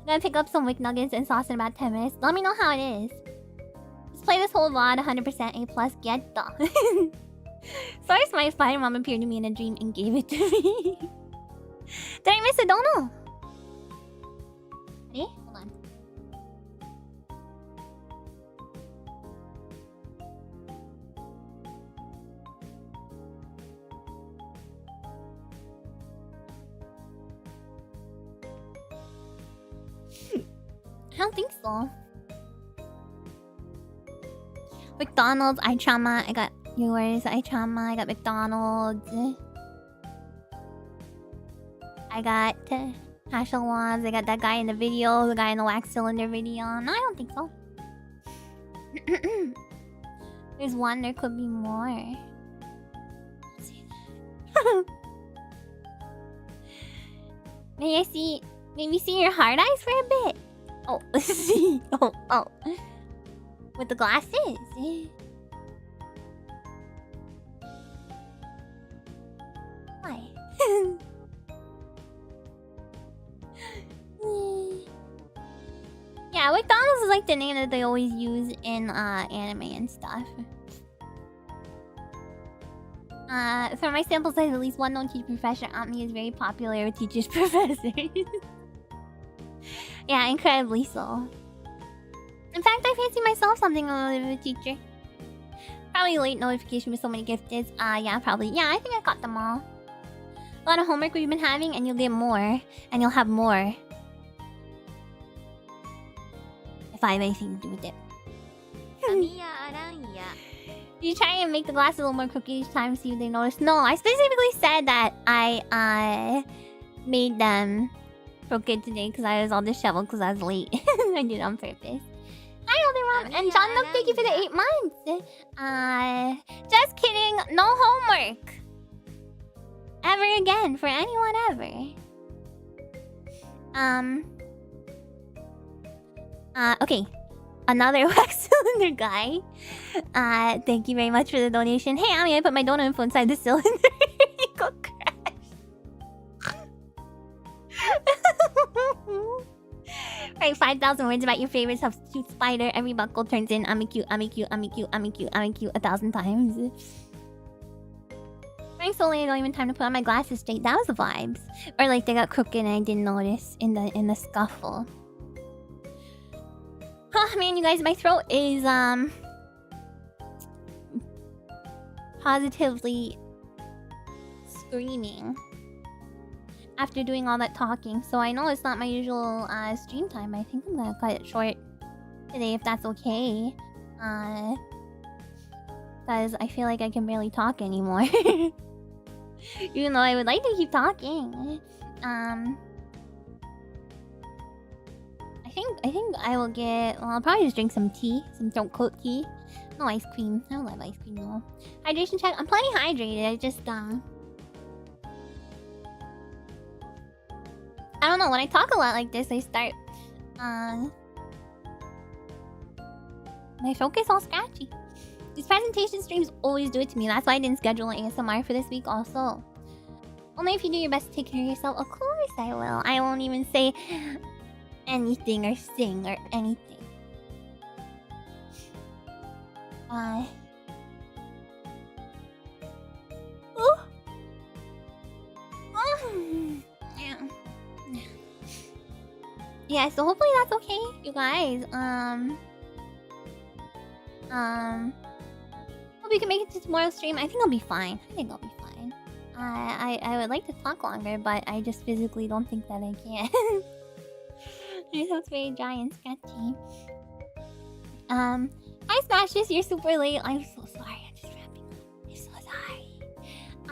gonna pick up some Wick Nuggets and sauce in about 10 minutes. Let me know how it is. Just play this whole VOD 100% A+. Get the. Sorry, my spider mom appeared to me in a dream and gave it to me. Did I miss it? Don't know. Ready? Hold on. I don't think so. McDonald's, iChama. I got yours, iChama. I got McDonald's. I got Hashelwan's. I got that guy in the video, the guy in the wax cylinder video. No, I don't think so. There's one, there could be more. May I see? Maybe see your hard eyes for a bit. Oh, see. Oh. With the glasses. Why? Yeah, McDonald's is like the name that they always use in anime and stuff. For my sample size, at least one known teacher professor Amiya is very popular with teachers professors. Yeah, incredibly so. In fact, I fancy myself something a little bit of a teacher. Probably late notification with so many gifteds. Yeah, probably. Yeah, I think I got them all. A lot of homework we've been having, and you'll get more. And you'll have more. If I have anything to do with it. Amiya Aranha. You try and make the glasses a little more crooked each time, see if they notice. No, I specifically said that I made them crooked today because I was all disheveled because I was late. I did it on purpose. Hi, Elder Mom. And John Nook, thank you for the 8 months. Just kidding. No homework. Ever again for anyone ever. Okay. Another wax cylinder guy. Thank you very much for the donation. Hey, Ami, I put my donut info inside the cylinder. You go crash. Alright, 5,000 words about your favorite substitute spider. Every buckle turns in Ami cute, Ami cute, Ami cute, Ami cute, Ami cute 1,000 times. Running so late, I don't even time to put on my glasses straight. That was the vibes. Or like they got crooked and I didn't notice in the scuffle. Oh man, you guys, my throat is positively streaming after doing all that talking. So I know it's not my usual stream time. I think I'm gonna cut it short today if that's okay. Because I feel like I can barely talk anymore. Even though I would like to keep talking. I think I will get... Well, I'll probably just drink some tea. Some throat coat tea. No ice cream. I don't love ice cream though. Hydration check. I'm plenty hydrated. I just, I don't know. When I talk a lot like this, I start... my throat gets all scratchy. These presentation streams always do it to me. That's why I didn't schedule an ASMR for this week also. Only if you do your best to take care of yourself. Of course I will. I won't even say anything or sing or anything. Yeah, so hopefully that's okay, you guys. Hope you can make it to tomorrow's stream. I think I'll be fine. I would like to talk longer, but I just physically don't think that I can. My throat's very dry and sketchy. Hi Smashes, you're super late. I'm so sorry. I'm just wrapping up. I'm so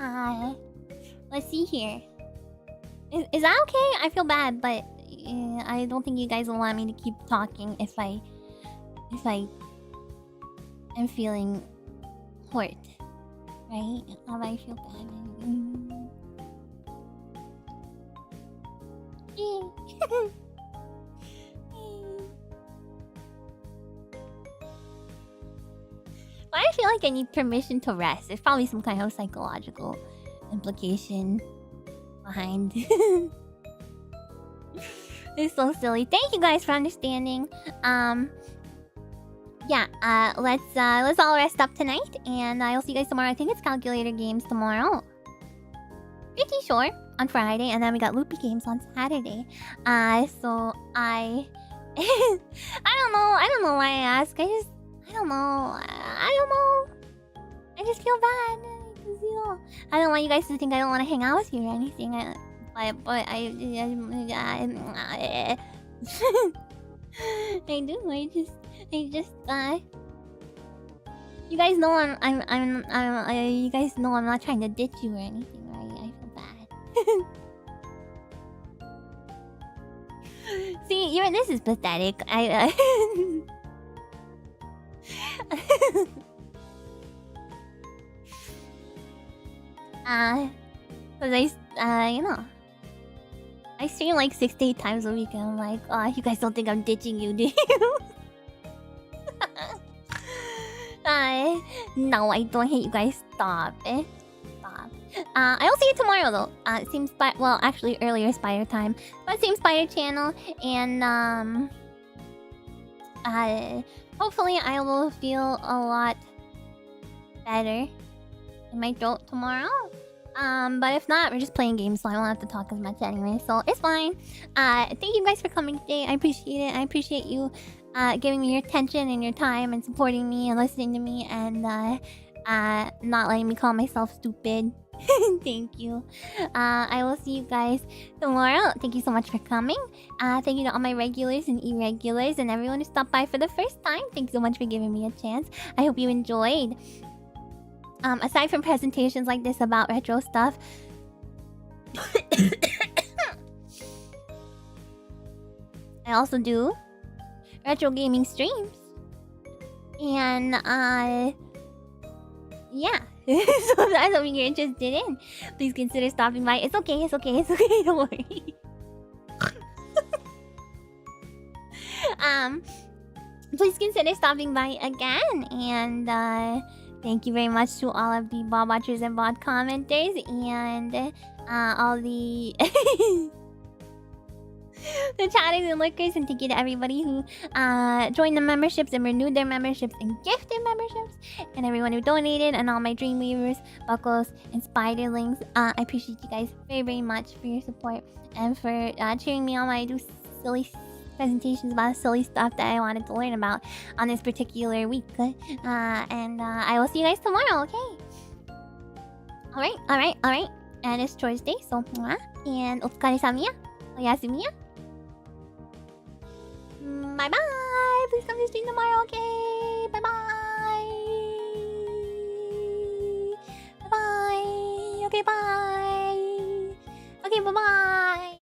sorry. Let's see here. Is that okay? I feel bad, but I don't think you guys will want me to keep talking if I am feeling hurt, right? How I feel bad. Why do I feel like I need permission to rest? There's probably some kind of psychological implication behind. It's so silly. Thank you guys for understanding. Yeah, let's all rest up tonight, and I'll see you guys tomorrow. I think it's calculator games tomorrow. Pretty sure on Friday, and then we got loopy games on Saturday. So I don't know why I ask. I don't know. I just feel bad. 'Cause, you know, I don't want you guys to think I don't want to hang out with you or anything. But I do. You guys know you guys know I'm not trying to ditch you or anything, right? I feel bad. See, even this is pathetic. Cause you know, I stream like 6 to 8 times a week, and I'm like, oh, you guys don't think I'm ditching you, do you? No, I don't hate you guys. Stop it. Stop. I'll see you tomorrow though. Same spot. Well, actually earlier spider time, but same spider channel, and hopefully I will feel a lot better in my throat tomorrow. But if not, we're just playing games, so I won't have to talk as much anyway, so it's fine. Thank you guys for coming today. I appreciate it. I appreciate you giving me your attention and your time and supporting me and listening to me and not letting me call myself stupid. Thank you. I will see you guys tomorrow. Thank you so much for coming. Thank you to all my regulars and irregulars and everyone who stopped by for the first time. Thanks so much for giving me a chance. I hope you enjoyed. Aside from presentations like this about retro stuff, I also do retro gaming streams. And, yeah. So if that's something you're interested in, please consider stopping by. It's okay, don't worry. Please consider stopping by again. And, thank you very much to all of the Bob watchers and Bod commenters and all the the chatters and lurkers, and thank you to everybody who joined the memberships and renewed their memberships and gifted memberships, and everyone who donated, and all my Dreamweavers, Buckles, and Spiderlings. I appreciate you guys very, very much for your support and for cheering me on when I do silly presentations about silly stuff that I wanted to learn about on this particular week. And I will see you guys tomorrow, okay? Alright. And it's Thursday, so and お疲れ様や。おやすみや。Bye bye. Please come to stream tomorrow, okay? Bye bye. Bye bye. Okay, bye. Okay, bye bye.